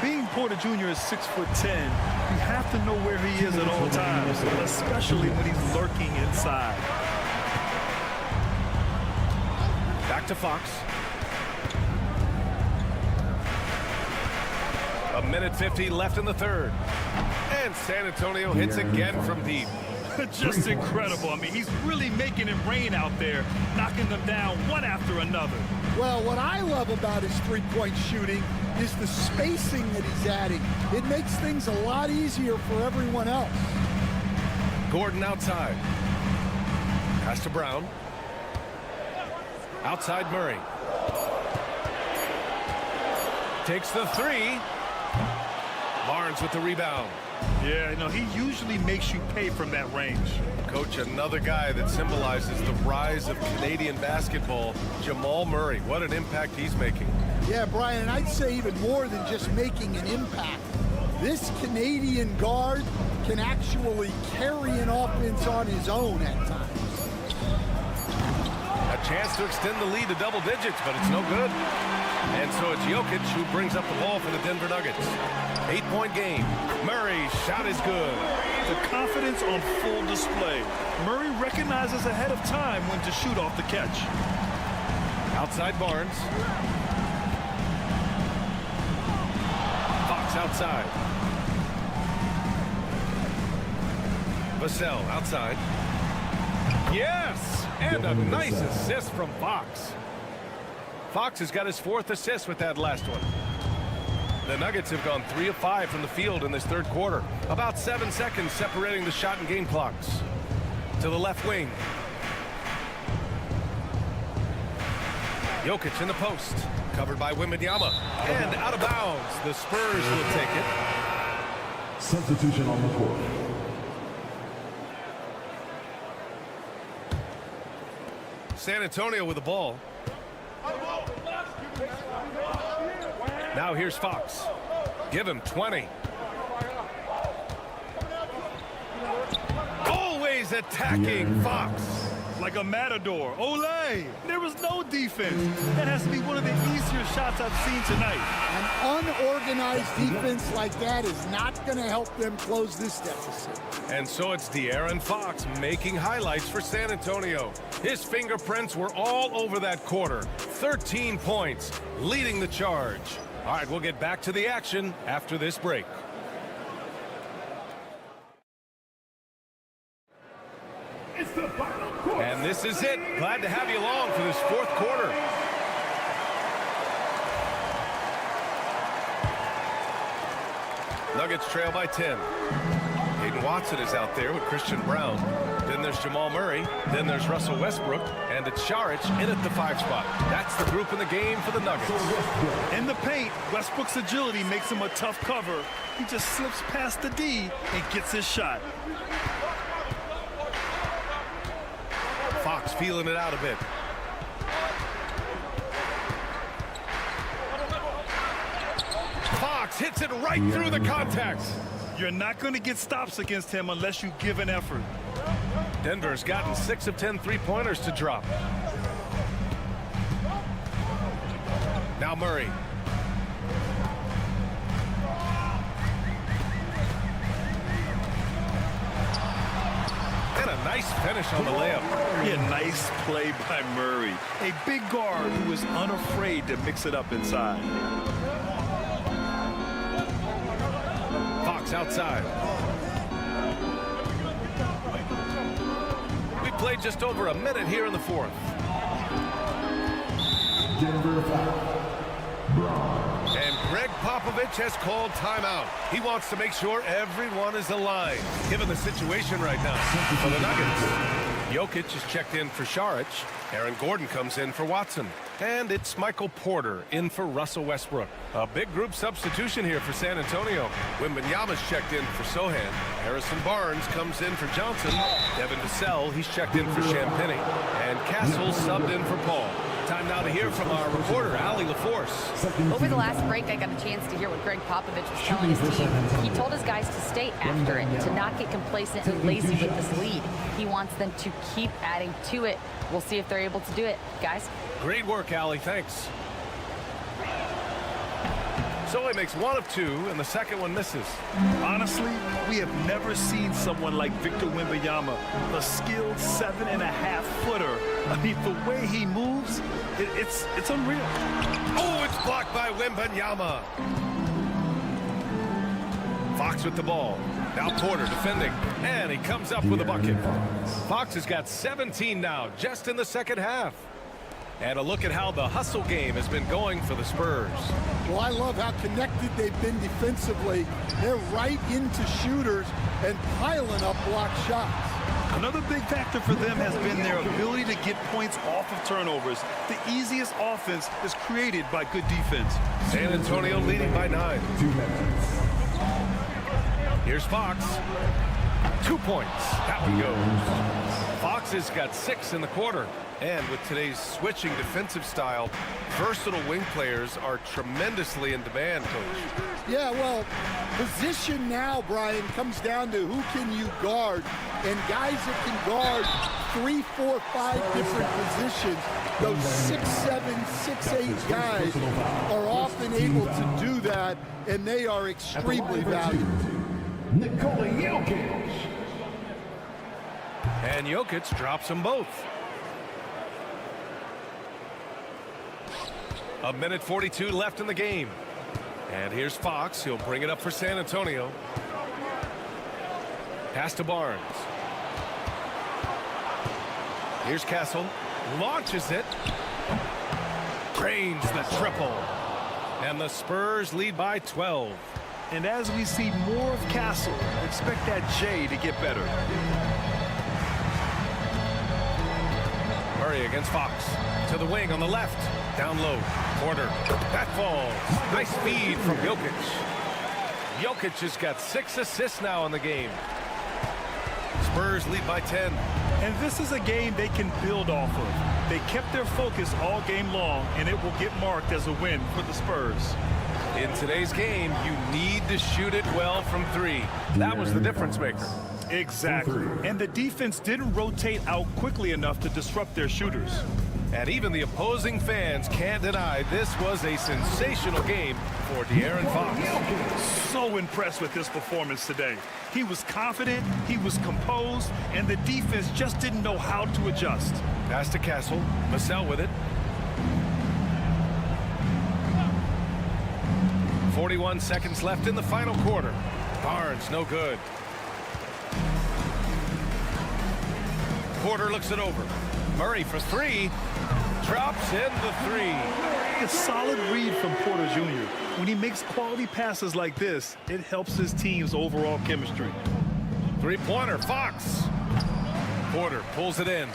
Speaker 8: Being Porter Jr. is 6'10", you have to know where he is at all times, especially when he's lurking inside.
Speaker 7: Back to Fox. A minute 50 left in the third. And San Antonio hits again from deep.
Speaker 8: Just incredible. I mean, he's really making it rain out there, knocking them down one after another.
Speaker 3: Well, what I love about his three-point shooting is the spacing that he's adding. It makes things a lot easier for everyone else.
Speaker 7: Gordon outside. Pass to Brown. Outside Murray. Takes the 3. Barnes with the rebound.
Speaker 8: Yeah, no, he usually makes you pay from that range.
Speaker 7: Coach, another guy that symbolizes the rise of Canadian basketball, Jamal Murray. What an impact he's making.
Speaker 3: Yeah, Brian, and I'd say even more than just making an impact. This Canadian guard can actually carry an offense on his own at times.
Speaker 7: A chance to extend the lead to double digits, but it's no good. And so it's Jokic who brings up the ball for the Denver Nuggets. 8-point game. Murray's shot is good.
Speaker 8: The confidence on full display. Murray recognizes ahead of time when to shoot off the catch.
Speaker 7: Outside Barnes. Fox outside. Vassell outside. Yes! And a nice assist from Fox. Fox has got his 4th assist with that last one. The Nuggets have gone 3 of 5 from the field in this third quarter. About 7 seconds separating the shot and game clocks. To the left wing. Jokic in the post. Covered by Wembanyama. And out of bounds. The Spurs will take it.
Speaker 6: Substitution on the court.
Speaker 7: San Antonio with the ball. Now here's Fox. Give him 20. Always attacking Fox.
Speaker 8: like a matador. Olay! There was no defense. That has to be one of the easier shots I've seen tonight.
Speaker 3: An unorganized defense like that is not going to help them close this deficit.
Speaker 7: And so it's De'Aaron Fox making highlights for San Antonio. His fingerprints were all over that quarter. 13 points, leading the charge. All right, we'll get back to the action after this break.
Speaker 6: It's the final quarter.
Speaker 7: And this is it. Glad to have you along for this fourth quarter. Nuggets trail by 10. Hayden Watson is out there with Christian Brown. Then there's Jamal Murray. Then there's Russell Westbrook. And it's Saric in at the 5 spot. That's the group in the game for the Nuggets.
Speaker 8: In the paint, Westbrook's agility makes him a tough cover. He just slips past the D and gets his shot.
Speaker 7: Fox feeling it out a bit. Fox hits it right through the contacts.
Speaker 8: You're not going to get stops against him unless you give an effort.
Speaker 7: Denver's gotten 6 of 10 three-pointers to drop. Now Murray. And a nice finish on the layup.
Speaker 8: Yeah, nice play by Murray. A big guard who is unafraid to mix it up inside.
Speaker 7: Fox outside. We played just over a minute here in the fourth.
Speaker 6: Denver foul.
Speaker 7: And Greg Popovich has called timeout. He wants to make sure everyone is aligned, given the situation right now for the Nuggets. Jokic is checked in for Saric. Aaron Gordon comes in for Watson. And it's Michael Porter in for Russell Westbrook. A big group substitution here for San Antonio. Wembanyama's checked in for Sohan. Harrison Barnes comes in for Johnson. Devin Vassell, he's checked in for Champagny. And Castle subbed in for Paul. Time now to hear from our reporter, Allie LaForce.
Speaker 10: Over the last break, I got a chance to hear what Greg Popovich was telling his team. He told his guys to stay after it, to not get complacent and lazy with this lead. He wants them to keep adding to it. We'll see if they're able to do it. Guys?
Speaker 7: Great work, Allie. Thanks. So he makes 1 of 2, and the second one misses.
Speaker 8: Honestly, we have never seen someone like Victor Wembanyama, a skilled 7.5-footer. I mean, the way he moves, it's unreal.
Speaker 7: Oh, it's blocked by Wembanyama. Fox with the ball. Now Porter defending, and he comes up with a bucket. Fox has got 17 now, just in the second half. And a look at how the hustle game has been going for the Spurs.
Speaker 3: Well, I love how connected they've been defensively. They're right into shooters and piling up block shots.
Speaker 8: Another big factor for them has been their ability to get points off of turnovers. The easiest offense is created by good defense.
Speaker 7: San Antonio leading by 9. Here's Fox. 2 points. That one goes. Fox has got 6 in the quarter. And with today's switching defensive style, versatile wing players are tremendously in demand, Coach.
Speaker 3: Yeah, well, position now, Brian, comes down to who can you guard. And guys that can guard 3, 4, 5 different positions, those 6'7", 6'8" guys are often able to do that, and they are extremely valuable.
Speaker 6: Nikola Jokic.
Speaker 7: And Jokic drops them both. A minute 42 left in the game. And here's Fox. He'll bring it up for San Antonio. Pass to Barnes. Here's Castle. Launches it. Drains the triple. And the Spurs lead by 12.
Speaker 8: And as we see more of Castle, expect that J to get better.
Speaker 7: Murray against Fox. To the wing on the left. Down low. Porter. That falls. Nice feed from Jokic. Jokic has got 6 assists now in the game. Spurs lead by 10.
Speaker 8: And this is a game they can build off of. They kept their focus all game long, and it will get marked as a win for the Spurs.
Speaker 7: In today's game, you need to shoot it well from 3. That was the difference maker.
Speaker 8: Exactly. And the defense didn't rotate out quickly enough to disrupt their shooters.
Speaker 7: And even the opposing fans can't deny this was a sensational game for De'Aaron Fox.
Speaker 8: So impressed with his performance today. He was confident, he was composed, and the defense just didn't know how to adjust.
Speaker 7: Pass to Castle. Vassell with it. 41 seconds left in the final quarter. Barnes, no good. Porter looks it over. Murray for three. Drops in the three.
Speaker 8: A solid read from Porter Jr. When he makes quality passes like this, it helps his team's overall chemistry.
Speaker 7: Three-pointer, Fox. Porter pulls it in.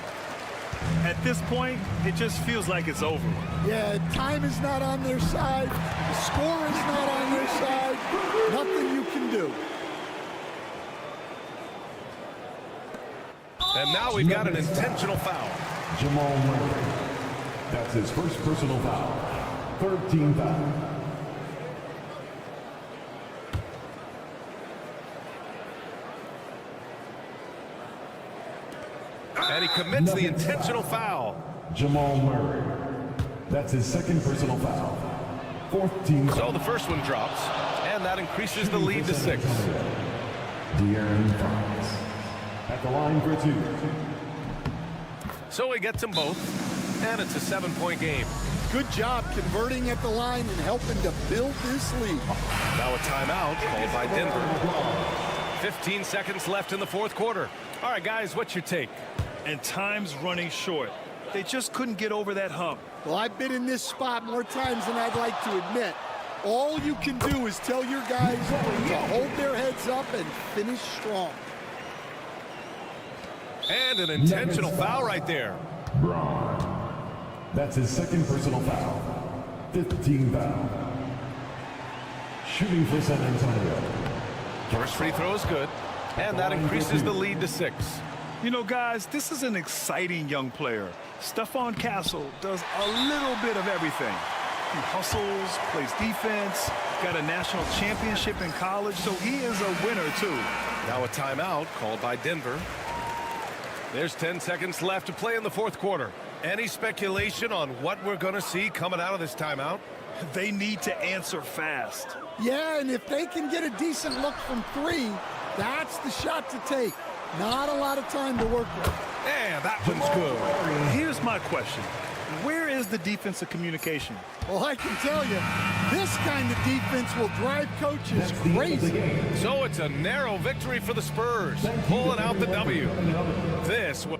Speaker 8: At this point, it just feels like it's over.
Speaker 3: Yeah, time is not on their side. The score is not on their side. Nothing you can do.
Speaker 7: And now we've got an intentional foul.
Speaker 6: Jamal Murray. That's his first personal foul. Third team foul.
Speaker 7: And he commits the intentional foul.
Speaker 6: Jamal Murray. That's his second personal foul. Fourth team foul.
Speaker 7: So the first one drops, and that increases the lead to 6.
Speaker 6: De'Aaron Fox at the line for 2.
Speaker 7: So he gets them both, and it's a 7-point game.
Speaker 3: Good job converting at the line and helping to build this lead.
Speaker 7: Now a timeout called by Denver. 15 seconds left in the fourth quarter. All right, guys, what's your take?
Speaker 8: And time's running short. They just couldn't get over that hump.
Speaker 3: Well, I've been in this spot more times than I'd like to admit. All you can do is tell your guys to hold their heads up and finish strong.
Speaker 7: And an intentional foul right there.
Speaker 6: Braun. That's his second personal foul. 15 foul. Shooting for San Antonio.
Speaker 7: First free throw is good, and that increases the lead to 6.
Speaker 8: You know, guys, this is an exciting young player. Stephon Castle does a little bit of everything. He hustles, plays defense, got a national championship in college, so he is a winner, too.
Speaker 7: Now a timeout called by Denver. There's 10 seconds left to play in the fourth quarter. Any speculation on what we're going to see coming out of this timeout?
Speaker 8: They need to answer fast.
Speaker 3: Yeah, and if they can get a decent look from 3, that's the shot to take. Not a lot of time to work with.
Speaker 7: And that one's good.
Speaker 8: Here's my question. Where is the defensive communication?
Speaker 3: Well, I can tell you, this kind of defense will drive coaches crazy.
Speaker 7: So it's a narrow victory for the Spurs, pulling out the W. This was...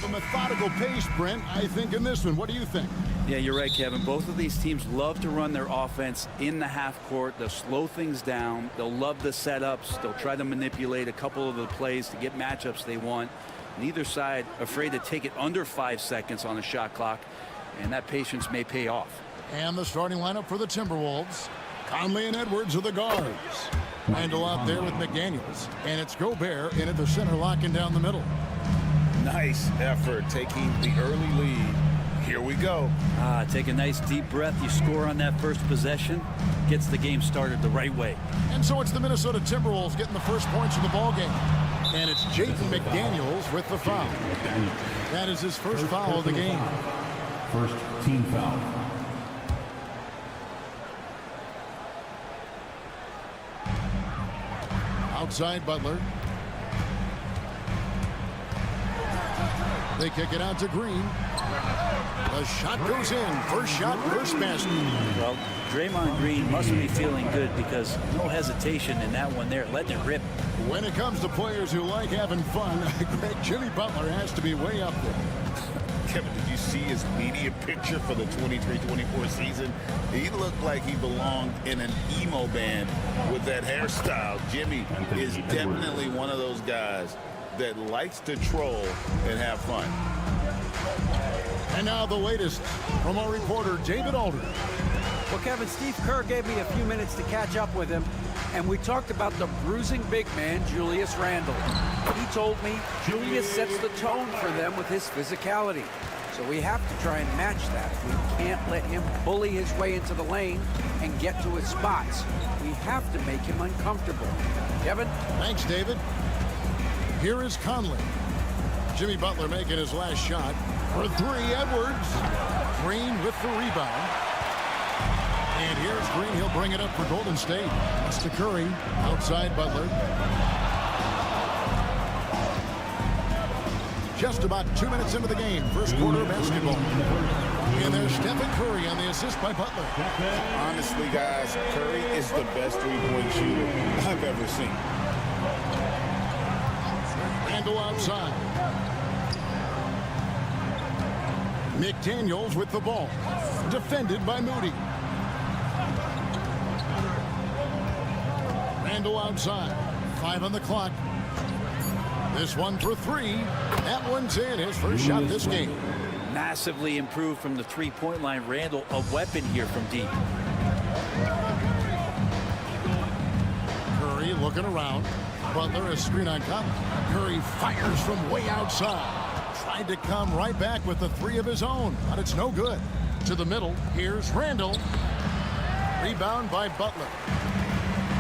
Speaker 1: Methodical pace, Brent, I think, in this one. What do you think?
Speaker 9: Yeah, you're right, Kevin. Both of these teams love to run their offense in the half court. They'll slow things down. They'll love the setups. They'll try to manipulate a couple of the plays to get matchups they want. Neither side afraid to take it under 5 seconds on the shot clock, and that patience may pay off.
Speaker 1: And the starting lineup for the Timberwolves. Conley and Edwards are the guards. Randall out there with McDaniels. And it's Gobert in at the center, locking down the middle.
Speaker 2: Nice effort taking the early lead. Here we go.
Speaker 9: Take a nice deep breath. You score on that first possession. Gets the game started the right way.
Speaker 1: And so it's the Minnesota Timberwolves getting the first points of the ball game. And it's Jaden McDaniels with the foul. That is his first foul of the game.
Speaker 6: First team foul.
Speaker 1: Outside Butler. They kick it out to Green. The shot goes in. First shot, first basket.
Speaker 9: Well, Draymond Green must be feeling good because no hesitation in that one there, letting it rip.
Speaker 1: When it comes to players who like having fun, Greg, Jimmy Butler has to be way up there.
Speaker 2: Kevin, did you see his media picture for the 23-24 season? He looked like he belonged in an emo band with that hairstyle. Jimmy is definitely one of those guys that likes to troll and have fun.
Speaker 1: And now the latest from our reporter, David Aldridge.
Speaker 4: Well, Kevin, Steve Kerr gave me a few minutes to catch up with him, and we talked about the bruising big man, Julius Randle. He told me Julius sets the tone for them with his physicality. So we have to try and match that. We can't let him bully his way into the lane and get to his spots. We have to make him uncomfortable. Kevin?
Speaker 1: Thanks, David. Here is Conley. Jimmy Butler making his last shot. For three, Edwards. Green with the rebound. And here's Green. He'll bring it up for Golden State. That's to Curry. Outside Butler. Just about 2 minutes into the game. First quarter basketball. And there's Stephen Curry on the assist by Butler.
Speaker 2: Honestly, guys, Curry is the best three-point shooter I've ever seen.
Speaker 1: Randle outside. McDaniels with the ball. Defended by Moody. Randle outside. 5 on the clock. This one for three. That one's in. His first shot this game.
Speaker 9: Massively improved from the three-point line. Randle, a weapon here from deep.
Speaker 1: Curry looking around. Butler a screen on Conley. Curry fires from way outside. Tried to come right back with the three of his own, but it's no good. To the middle, here's Randle. Rebound by Butler.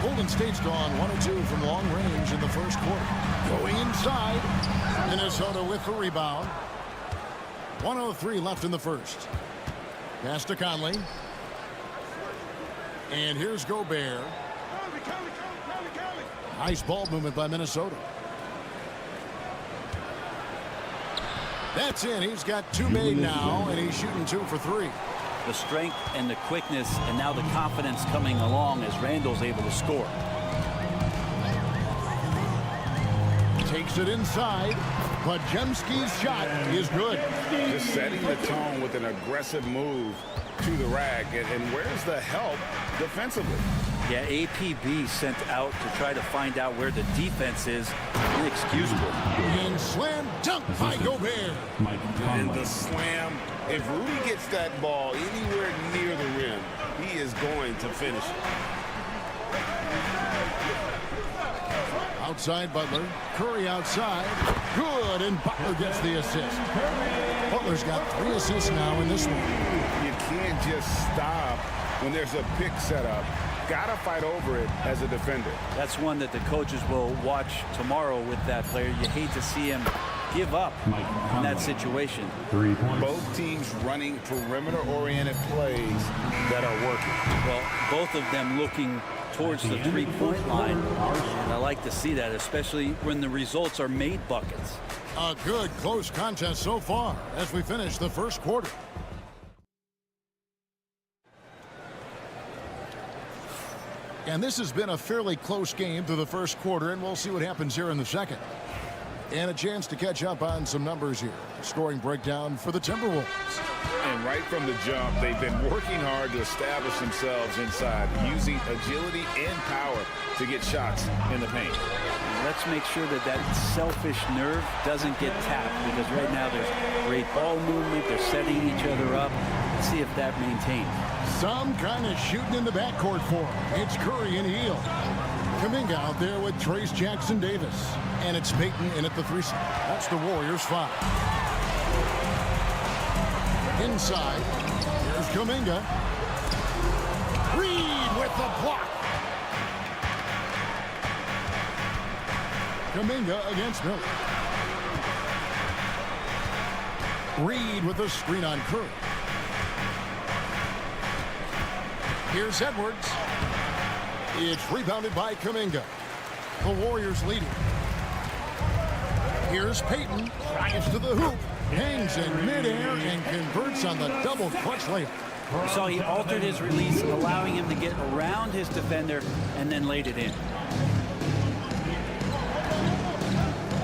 Speaker 1: Golden State's gone 1 of 2 from long range in the first quarter. Going inside. Minnesota with the rebound. 1:03 left in the first. Pass to Conley. And here's Gobert. Nice ball movement by Minnesota. That's in. He's got 2 made now, and he's shooting 2 for 3.
Speaker 9: The strength and the quickness and now the confidence coming along as Randle's able to score.
Speaker 1: Takes it inside. Podziemski's shot is good.
Speaker 2: Just setting the tone with an aggressive move to the rack. And where's the help defensively?
Speaker 9: Yeah, APB sent out to try to find out where the defense is. Inexcusable.
Speaker 1: And slam dunk by Gobert.
Speaker 2: And the slam. If Rudy gets that ball anywhere near the rim, he is going to finish it.
Speaker 1: Outside Butler. Curry outside. Good, and Butler gets the assist. Butler's got 3 assists now in this one.
Speaker 2: You can't just stop when there's a pick set up. Gotta fight over it as a defender.
Speaker 9: That's one that the coaches will watch tomorrow with that player. You hate to see him give up in that situation.
Speaker 2: Both teams running perimeter-oriented plays that are working.
Speaker 9: Well, both of them looking towards the three-point line. And I like to see that, especially when the results are made buckets.
Speaker 1: A good close contest so far as we finish the first quarter. And this has been a fairly close game through the first quarter, and we'll see what happens here in the second. And a chance to catch up on some numbers here. Scoring breakdown for the Timberwolves.
Speaker 2: And right from the jump, they've been working hard to establish themselves inside, using agility and power to get shots in the paint.
Speaker 9: Let's make sure that that selfish nerve doesn't get tapped, because right now there's great ball movement. They're setting each other up. Let's see if that maintains.
Speaker 1: Some kind of shooting in the backcourt for him. It's Curry and Hield. Kuminga out there with Trace Jackson-Davis. And it's Payton in at the 3. That's the Warriors 5. Inside, here's Kuminga. Reed with the block. Kuminga against Miller. Reed with a screen on Curry. Here's Edwards. It's rebounded by Kuminga. The Warriors leading. Here's Payton. Drives to the hoop. Hangs in midair and converts on the double clutch layup.
Speaker 9: You saw he altered his release, allowing him to get around his defender and then laid it in.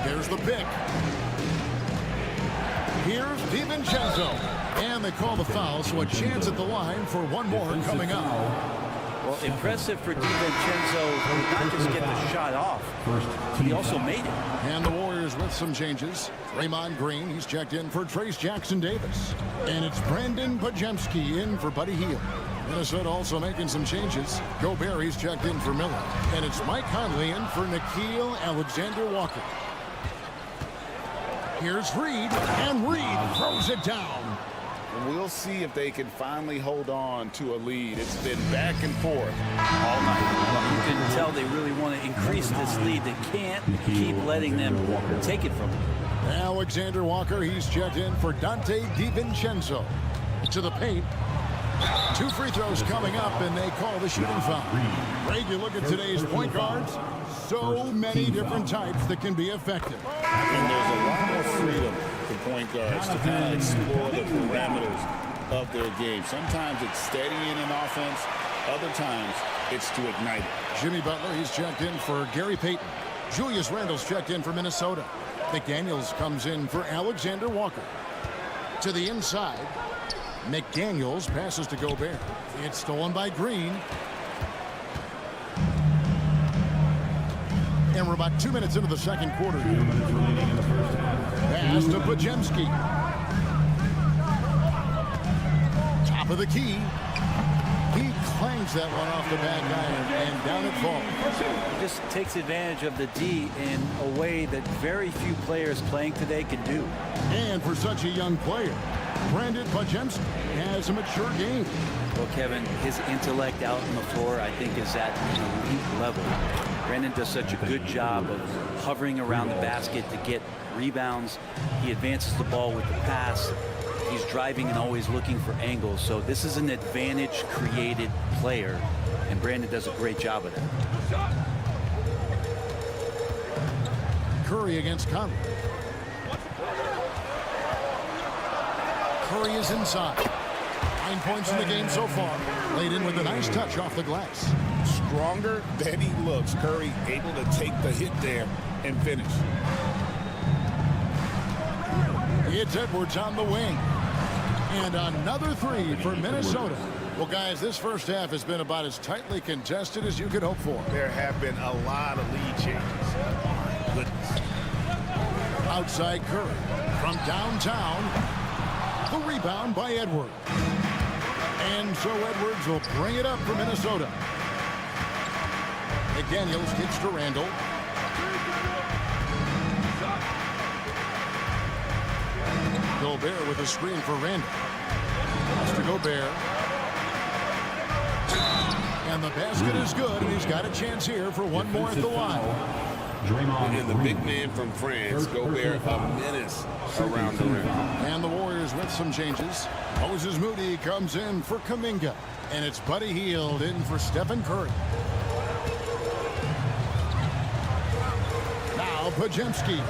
Speaker 1: Here's the pick. Here's DiVincenzo. And they call the foul, so a chance at the line for one more coming up.
Speaker 9: Well, impressive for DiVincenzo not just get the shot off, he also made it.
Speaker 1: And the Warriors with some changes. Draymond Green, he's checked in for Trace Jackson-Davis. And it's Brandon Pajemski in for Buddy Hield. Minnesota also making some changes. Gobert, he's checked in for Miller. And it's Mike Conley in for Nickeil Alexander-Walker. Here's Reed, and Reed throws it down.
Speaker 2: We'll see if they can finally hold on to a lead. It's been back and forth all night.
Speaker 9: You can tell they really want to increase this lead. They can't keep letting them take it from them.
Speaker 1: Alexander Walker, he's checked in for Dante DiVincenzo. To the paint. 2 free throws coming up, and they call the shooting foul. Greg, you look at today's point guards, so many different types that can be effective.
Speaker 2: And there's a lot more freedom for point guards to kind of explore the parameters of their game. Sometimes it's steadying an offense. Other times it's to ignite it.
Speaker 1: Jimmy Butler, he's checked in for Gary Payton. Julius Randle's checked in for Minnesota. McDaniels comes in for Alexander Walker. To the inside, McDaniels passes to Gobert. It's stolen by Green. And we're about 2 minutes into the second quarter. Pass to Pajemski. Top of the key. He clangs that one off the back iron, and down it falls.
Speaker 9: He just takes advantage of the D in a way that very few players playing today can do.
Speaker 1: And for such a young player, Brandon Pajemski has a mature game.
Speaker 9: Well, Kevin, his intellect out on the floor, I think, is at an elite level. Brandon does such a good job of hovering around the basket to get rebounds. He advances the ball with the pass. He's driving and always looking for angles. So this is an advantage-created player, and Brandon does a great job of that.
Speaker 1: Curry against Conley. Curry is inside. 9 points in the game so far. Laid in with a nice touch off the glass.
Speaker 2: Stronger than he looks. Curry able to take the hit there and finish.
Speaker 1: It's Edwards on the wing. And another three for Minnesota. Well, guys, this first half has been about as tightly contested as you could hope for.
Speaker 5: There have been a lot of lead changes. My goodness.
Speaker 1: Outside Curry. From downtown. The rebound by Edwards. And so Edwards will bring it up for Minnesota. McDaniels gets to Randle. Gobert with a screen for Randle. Pass to Gobert. And the basket is good, and he's got a chance here for one more at the line.
Speaker 2: And the big man from France, Gobert, a menace around the rim.
Speaker 1: And the Warriors with some changes. Moses Moody comes in for Kuminga. And it's Buddy Hield in for Stephen Curry. Now Pajemski.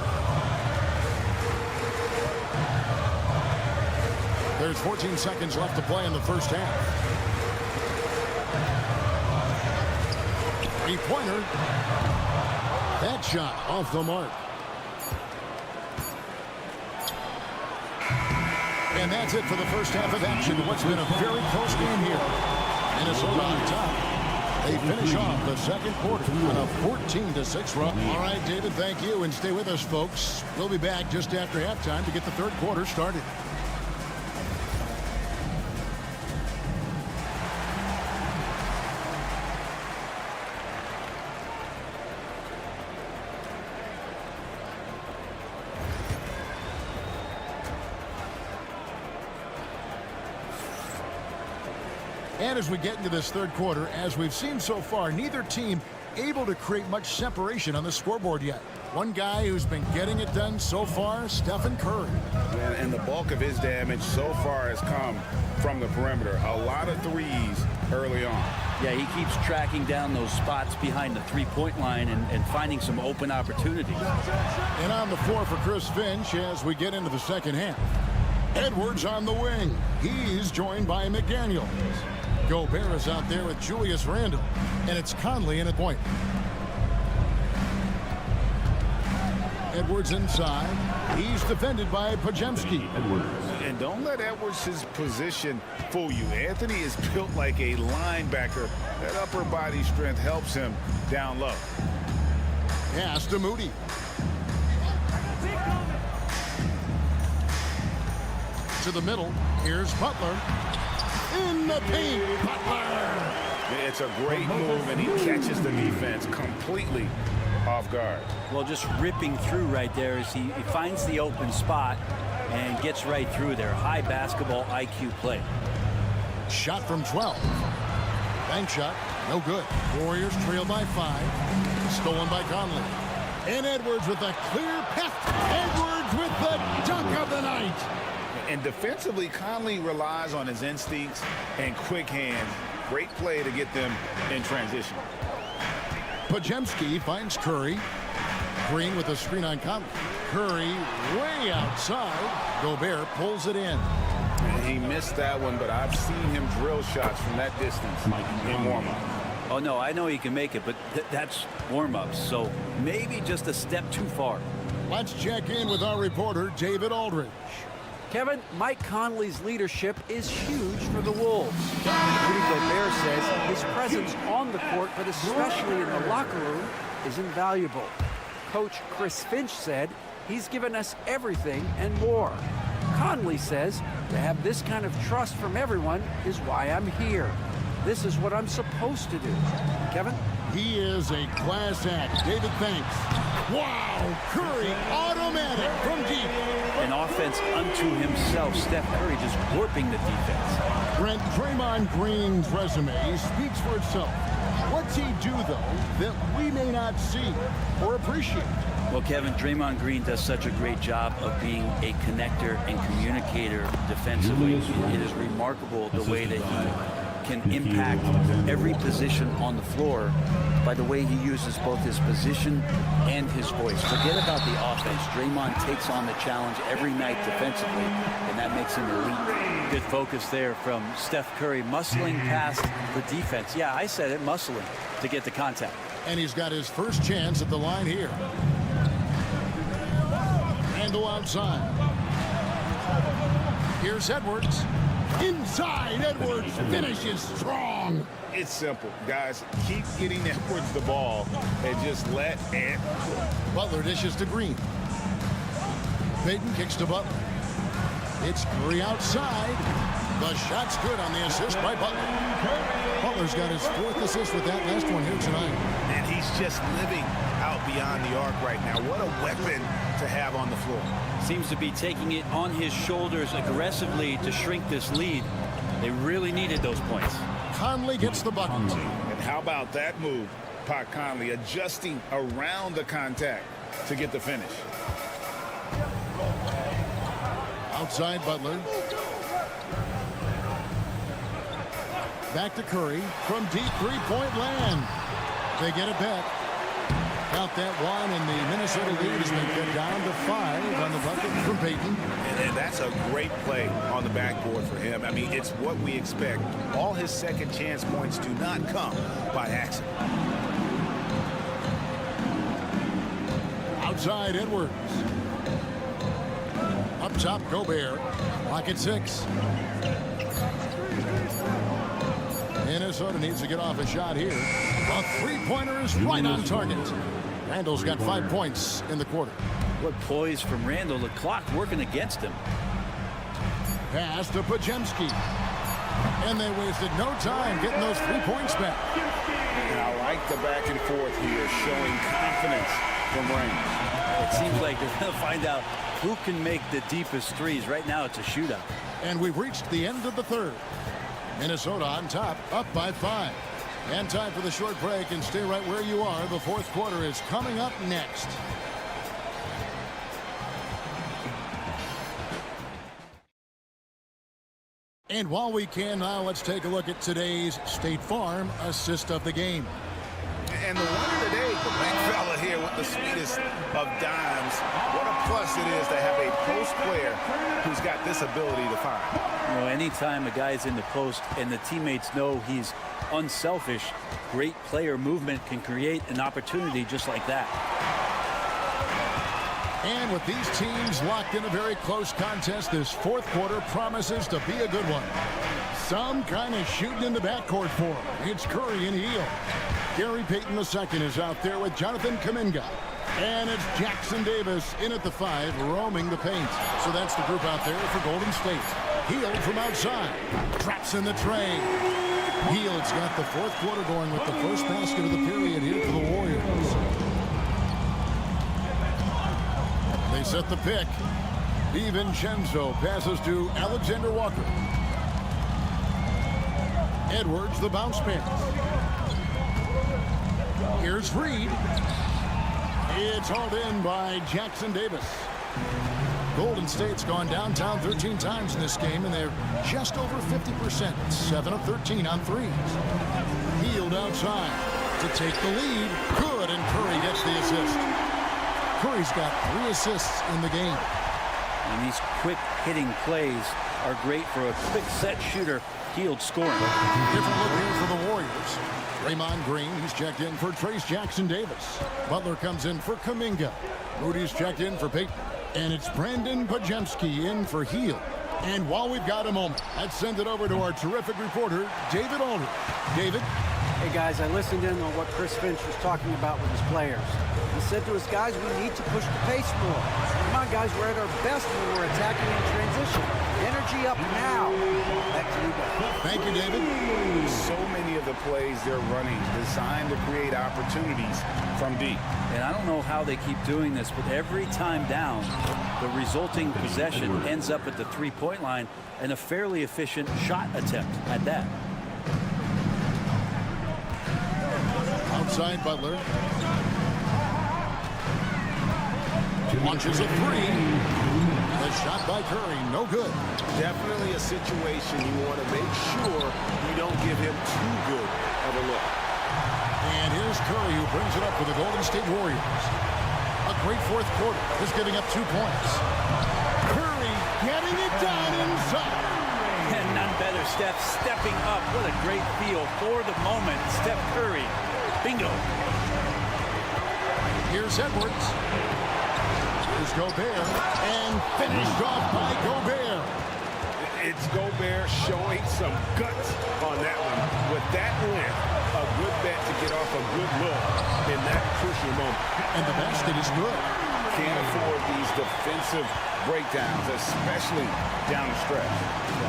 Speaker 1: There's 14 seconds left to play in the first half. Three-pointer. That shot off the mark. And that's it for the first half of action. What's been a very close game here. Minnesota on top. They finish off the second quarter on a 14-6 run. All right, David, thank you. And stay with us, folks. We'll be back just after halftime to get the third quarter started. And as we get into this third quarter, as we've seen so far, neither team able to create much separation on the scoreboard yet. One guy who's been getting it done so far, Stephen Curry.
Speaker 2: And the bulk of his damage so far has come from the perimeter. A lot of threes early on.
Speaker 9: Yeah, he keeps tracking down those spots behind the three-point line and finding some open opportunities.
Speaker 1: And on the floor for Chris Finch as we get into the second half. Edwards on the wing. He's joined by McDaniels. Gobert is out there with Julius Randle. And it's Conley in at point. Edwards inside. He's defended by Pajemski.
Speaker 2: And don't let Edwards' position fool you. Anthony is built like a linebacker. That upper body strength helps him down low.
Speaker 1: Pass to Moody. To the middle. Here's Butler. In the paint. Butler.
Speaker 2: It's a great move, and he catches the defense completely off guard.
Speaker 9: Well, just ripping through right there as he finds the open spot and gets right through there. High basketball IQ play.
Speaker 1: Shot from 12. Bank shot. No good. Warriors trail by 5. Stolen by Conley. And Edwards with a clear path. Edwards with the dunk of the night.
Speaker 2: And defensively, Conley relies on his instincts and quick hands. Great play to get them in transition.
Speaker 1: Pajemski finds Curry. Green with a screen on Conley. Curry way outside. Gobert pulls it in.
Speaker 2: And he missed that one, but I've seen him drill shots from that distance in warm-up.
Speaker 9: Oh, no, I know he can make it, but that's warm-ups, so maybe just a step too far.
Speaker 1: Let's check in with our reporter, David Aldridge.
Speaker 4: Kevin, Mike Conley's leadership is huge for the Wolves. Rudy Gobert says his presence on the court, but especially in the locker room, is invaluable. Coach Chris Finch said he's given us everything and more. Conley says to have this kind of trust from everyone is why I'm here. This is what I'm supposed to do. Kevin?
Speaker 1: He is a class act. David, thanks. Wow, Curry, automatic from deep.
Speaker 9: An offense unto himself. Steph Curry just warping the defense.
Speaker 1: Brent, Draymond Green's resume speaks for itself. What's he do, though, that we may not see or appreciate?
Speaker 9: Well, Kevin, Draymond Green does such a great job of being a connector and communicator defensively. It is remarkable the way that he can impact every position on the floor by the way he uses both his position and his voice. Forget about the offense. Draymond takes on the challenge every night defensively, and that makes him elite. Good focus there from Steph Curry, muscling past the defense. Yeah, I said it, muscling to get the contact.
Speaker 1: And he's got his first chance at the line here. Randle outside. Here's Edwards. Inside, Edwards finishes strong.
Speaker 2: It's simple, guys. Keep getting Edwards the ball and just let Ant.
Speaker 1: Butler dishes to Green. Payton kicks to Butler. It's Curry outside. The shot's good on the assist by Butler. Butler's got his 4th assist with that last one here tonight.
Speaker 5: And he's just living out beyond the arc right now. What a weapon to have on the floor.
Speaker 9: Seems to be taking it on his shoulders aggressively to shrink this lead. They really needed those points.
Speaker 1: Conley gets the bucket.
Speaker 2: And how about that move? Pat Conley adjusting around the contact to get the finish.
Speaker 1: Outside Butler. Back to Curry from deep three-point land. They get it back. Count that one, and the Minnesota lead has been cut down to 5 on the bucket from Payton.
Speaker 5: And that's a great play on the backboard for him. I mean, it's what we expect. All his second chance points do not come by accident.
Speaker 1: Outside Edwards. Up top Gobert. Lock at 6. Minnesota needs to get off a shot here. A three-pointer is right on target. Randall's got 5 points in the quarter.
Speaker 9: What poise from Randall. The clock working against him.
Speaker 1: Pass to Pajemski. And they wasted no time getting those 3 points back.
Speaker 2: And I like the back and forth here, showing confidence from range.
Speaker 9: It seems like they're going to find out who can make the deepest threes. Right now, it's a shootout.
Speaker 1: And we've reached the end of the third. Minnesota on top, up by 5. And time for the short break, and stay right where you are. The fourth quarter is coming up next. And while we can now, let's take a look at today's State Farm assist of the game.
Speaker 2: And the winner today, the big fella here with the sweetest of dimes. What a plus it is to have a post player who's got this ability to find.
Speaker 9: You know, anytime a guy's in the post and the teammates know he's unselfish, great player movement can create an opportunity just like that.
Speaker 1: And with these teams locked in a very close contest, this fourth quarter promises to be a good one. Some kind of shooting in the backcourt for him. It's Curry and Heel. Gary Payton II is out there with Jonathan Kuminga. And it's Jackson Davis in at the 5, roaming the paint. So that's the group out there for Golden State. Heel from outside. Traps in the tray. Heel's got the fourth quarter going with the first basket of the period here for the Warriors. They set the pick. DiVincenzo passes to Alexander Walker. Edwards, the bounce pass. Here's Reed. It's hauled in by Jackson Davis. Golden State's gone downtown 13 times in this game, and they're just over 50%. 7 of 13 on threes. Healed outside to take the lead. Good, and Curry gets the assist. Curry's got 3 assists in the game.
Speaker 9: And these quick hitting plays are great for a quick set shooter. Healed scoring.
Speaker 1: Different look here for the Warriors. Draymond Green, he's checked in for Trace Jackson Davis. Butler comes in for Kuminga. Moody's checked in for Payton. And it's Brandon Pajemski in for Heel. And while we've got a moment, let's send it over to our terrific reporter, David Aldridge. David?
Speaker 4: Hey, guys, I listened in on what Chris Finch was talking about with his players. He said to his guys, we need to push the pace more. Come on, guys, we're at our best when we're attacking in transition. Energy up now. Back to you guys.
Speaker 1: Thank you, David.
Speaker 2: So many of the plays they're running designed to create opportunities from deep.
Speaker 9: And I don't know how they keep doing this, but every time down, the resulting possession ends up at the three-point line and a fairly efficient shot attempt at that.
Speaker 1: Outside Butler. Launches a 3. The shot by Curry, no good.
Speaker 5: Definitely a situation you want to make sure you don't give him too good of a look.
Speaker 1: And here's Curry, who brings it up for the Golden State Warriors. A great fourth quarter, just giving up 2 points. Curry getting it done inside.
Speaker 9: And none better, Steph stepping up. What a great feel for the moment. Steph Curry. Bingo.
Speaker 1: Here's Edwards. Here's Gobert. And finished off by Gobert.
Speaker 5: It's Gobert showing some guts on that one. With that length, a good bet to get off a good look in that crucial moment.
Speaker 1: And the basket is good.
Speaker 2: Can't afford these defensive breakdowns, especially down the stretch.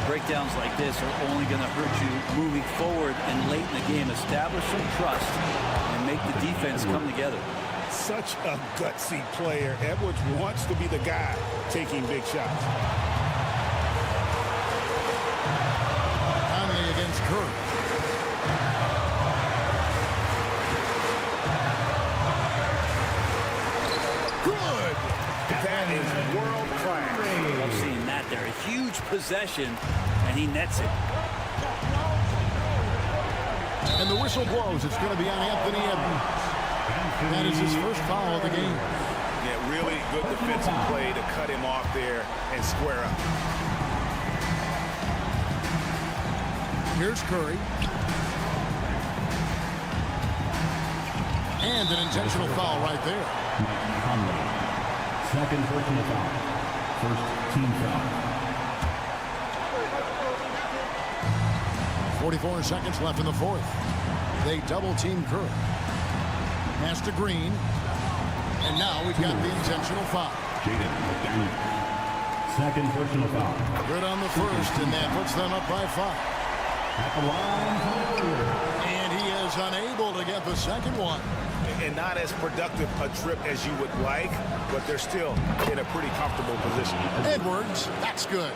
Speaker 9: Breakdowns like this are only going to hurt you moving forward and late in the game. Establish some trust and make the defense come together.
Speaker 5: Such a gutsy player. Edwards wants to be the guy taking big shots.
Speaker 1: Conley against Curry. Good.
Speaker 5: That is world class.
Speaker 9: I've seen that there. A huge possession, and he nets it.
Speaker 1: And the whistle blows. It's going to be on Anthony Edwards. That is his first foul of the game.
Speaker 2: Yeah, really good defensive play to cut him off there and square up.
Speaker 1: Here's Curry. And an intentional foul right there.
Speaker 6: Second personal foul. First team foul.
Speaker 1: 44 seconds left in the fourth. They double-team Curry. Pass to Green. And now we've got the intentional foul.
Speaker 6: Jaden McDaniel. Second personal foul.
Speaker 1: Good on the first, and that puts them up by 5.
Speaker 6: At the line.
Speaker 1: And he is unable to get the second one.
Speaker 5: And not as productive a trip as you would like, but they're still in a pretty comfortable position.
Speaker 1: Edwards, that's good.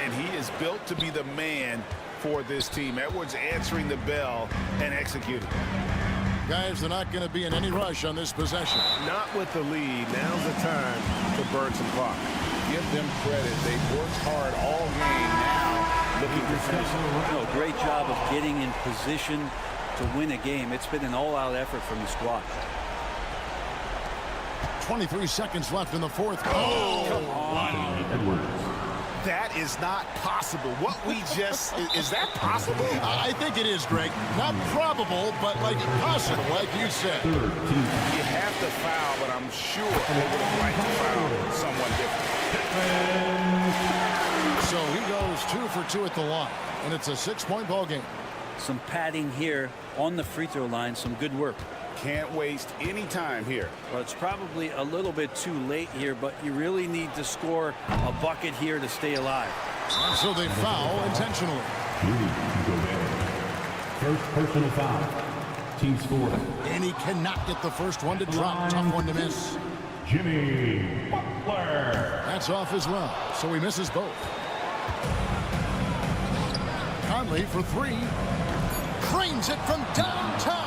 Speaker 2: And he is built to be the man for this team. Edwards answering the bell and executing.
Speaker 1: Guys, they're not going to be in any rush on this possession.
Speaker 5: Not with the lead. Now's the time to burn some clock.
Speaker 2: Give them credit. They've worked hard all game. Now looking to finish.
Speaker 9: No, great job of getting in position to win a game. It's been an all-out effort from the squad.
Speaker 1: 23 seconds left in the fourth. Oh, come on.
Speaker 5: That is not possible. What we just, is that possible?
Speaker 1: I think it is, Greg. Not probable, but like possible, like you said.
Speaker 5: You have to foul, but I'm sure they would have liked to foul someone different.
Speaker 1: So he goes 2 for 2 at the line, and it's a 6-point ball game.
Speaker 9: Some padding here on the free throw line. Some good work.
Speaker 5: Can't waste any time here.
Speaker 9: Well, it's probably a little bit too late here, but you really need to score a bucket here to stay alive.
Speaker 1: And so they foul intentionally.
Speaker 6: First personal foul. Team score.
Speaker 1: And he cannot get the first one to drop. Tough one to miss.
Speaker 6: Jimmy Butler.
Speaker 1: That's off as well, so he misses both. Conley for 3. Cranes it from downtown.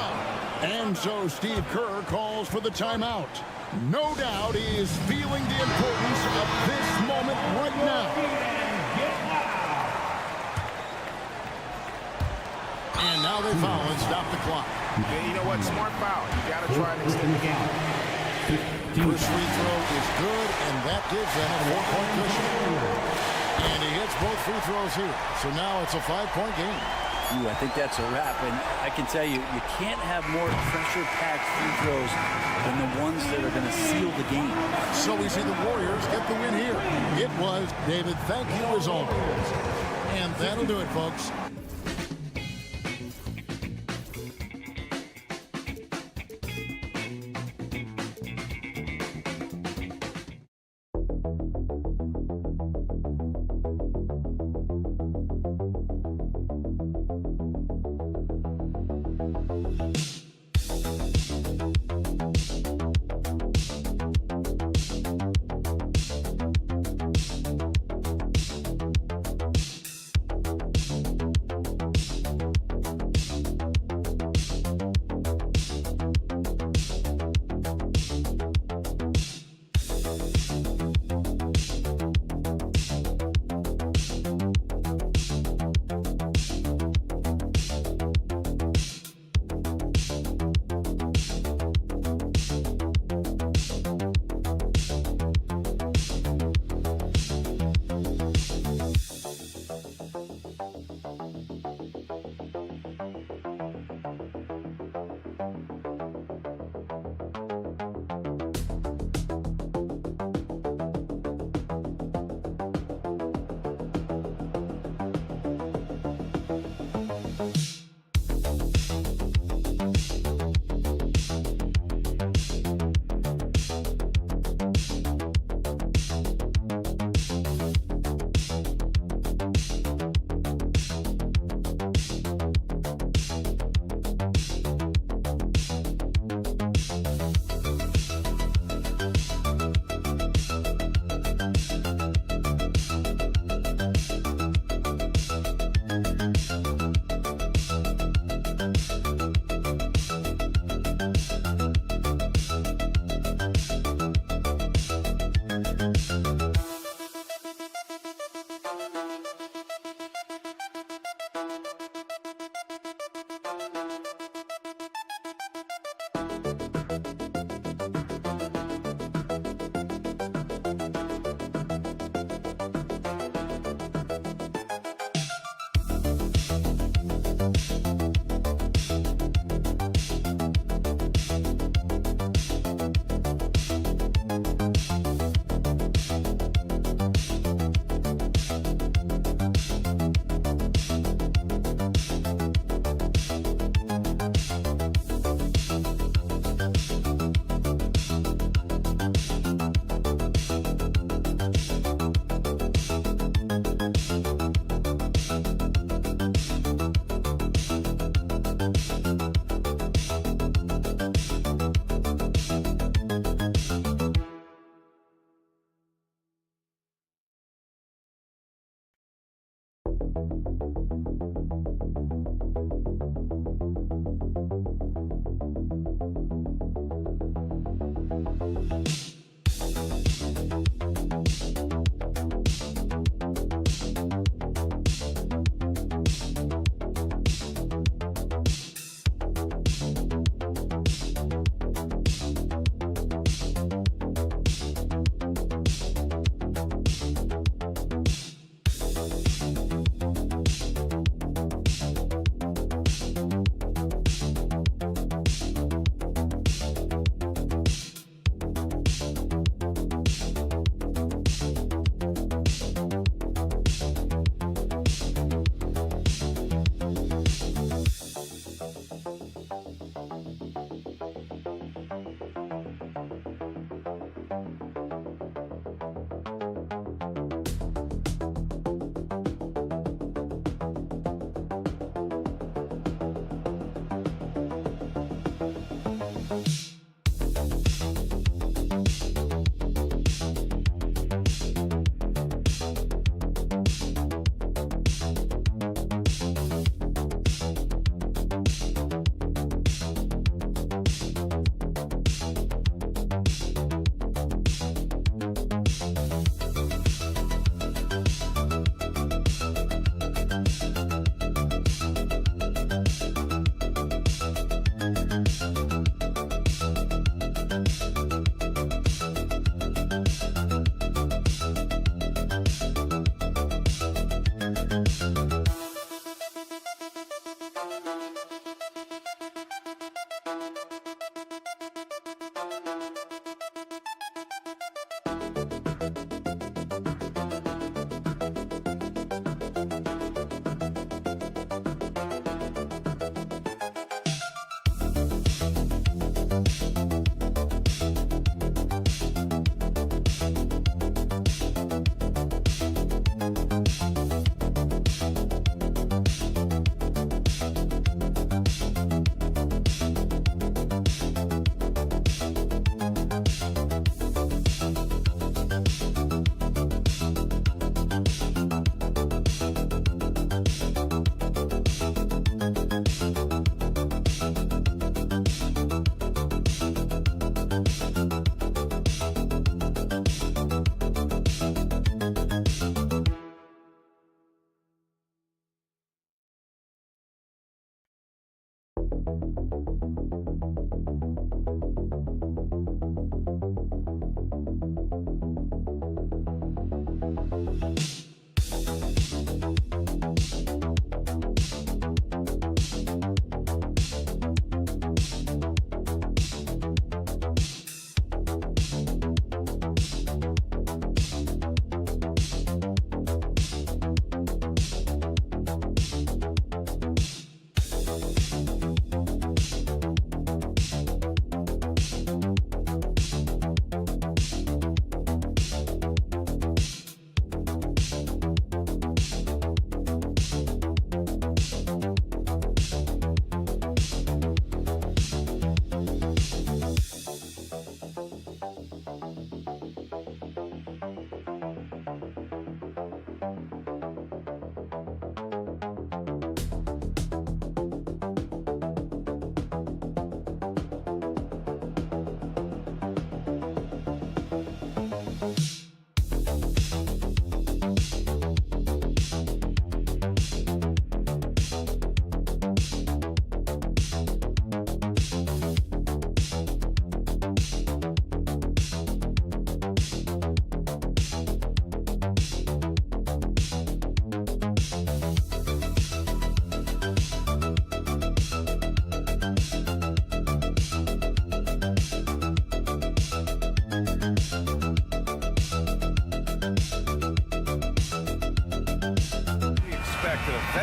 Speaker 1: And so Steve Kerr calls for the timeout. No doubt he is feeling the importance of this moment right now. And now they foul and stop the clock.
Speaker 5: Yeah, you know what? Smart foul. You got to try and extend the game.
Speaker 1: First free throw is good, and that gives them a 4-point cushion. And he hits both free throws here. So now it's a 5-point game.
Speaker 9: I think that's a wrap, and I can tell you, you can't have more pressure-packed free throws than the ones that are going to seal the game.
Speaker 1: So we see the Warriors get the win here. It was, David, thank you as always. And that'll do it, folks.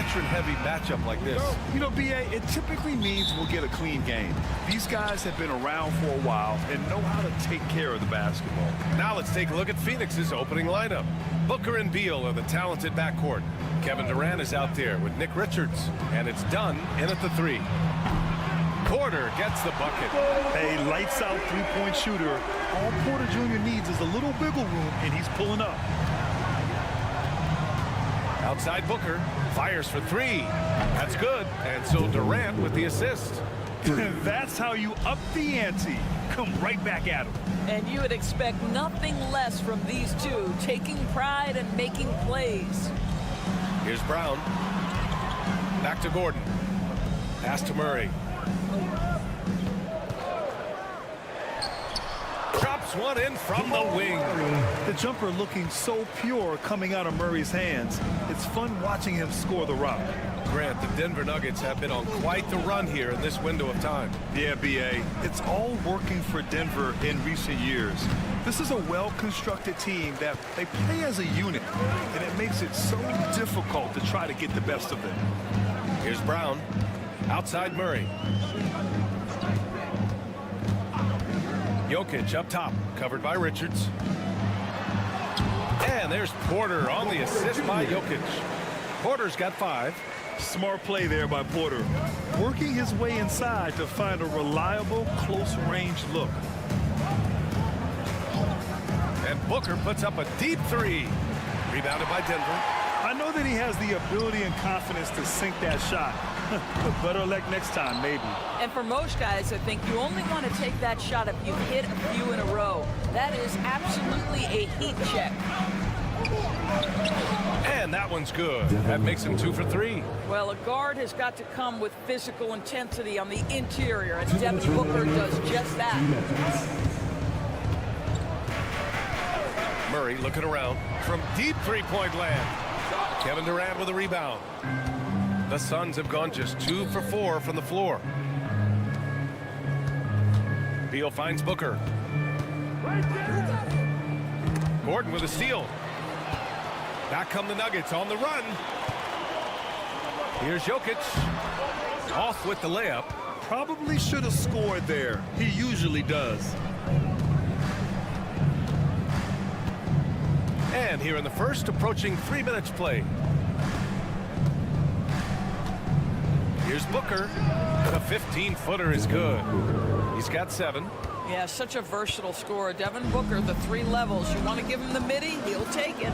Speaker 7: veteran-heavy matchup like this.
Speaker 8: You know, B.A., it typically means we'll get a clean game. These guys have been around for a while and know how to take care of the basketball.
Speaker 7: Now let's take a look at Phoenix's opening lineup. Booker and Beal are the talented backcourt. Kevin Durant is out there with Nick Richards, and it's Dunn in at the 3. Porter gets the bucket.
Speaker 8: A lights-out three-point shooter. All Porter Jr. needs is a little wiggle room, and he's pulling up.
Speaker 7: Outside Booker, fires for 3. That's good. And so Durant with the assist.
Speaker 8: That's how you up the ante. Come right back at him.
Speaker 11: And you would expect nothing less from these two, taking pride and making plays.
Speaker 7: Here's Brown. Back to Gordon. Pass to Murray. Drops one in from the wing.
Speaker 8: The jumper looking so pure coming out of Murray's hands. It's fun watching him score the rock.
Speaker 7: Grant, the Denver Nuggets have been on quite the run here in this window of time.
Speaker 8: Yeah, B.A., it's all working for Denver in recent years. This is a well-constructed team that they play as a unit, and it makes it so difficult to try to get the best of them.
Speaker 7: Here's Brown. Outside Murray. Jokic up top, covered by Richards. And there's Porter on the assist by Jokic. Porter's got 5.
Speaker 8: Smart play there by Porter, working his way inside to find a reliable close-range look.
Speaker 7: And Booker puts up a deep 3. Rebounded by Denver.
Speaker 8: I know that he has the ability and confidence to sink that shot. But better luck next time, maybe.
Speaker 11: And for most guys, I think you only want to take that shot if you hit a few in a row. That is absolutely a heat check.
Speaker 7: And that one's good. That makes him 2 for 3.
Speaker 11: Well, a guard has got to come with physical intensity on the interior, and Devin Booker does just that.
Speaker 7: Murray looking around from deep three-point land. Kevin Durant with a rebound. The Suns have gone just 2 for 4 from the floor. Beal finds Booker. Gordon with a steal. Back come the Nuggets on the run. Here's Jokic. Off with the layup.
Speaker 8: Probably should have scored there. He usually does.
Speaker 7: And here in the first, approaching 3 minutes play. Here's Booker. The 15-footer is good. He's got 7.
Speaker 11: Yeah, such a versatile scorer. Devin Booker, the 3 levels. You want to give him the midi, he'll take it.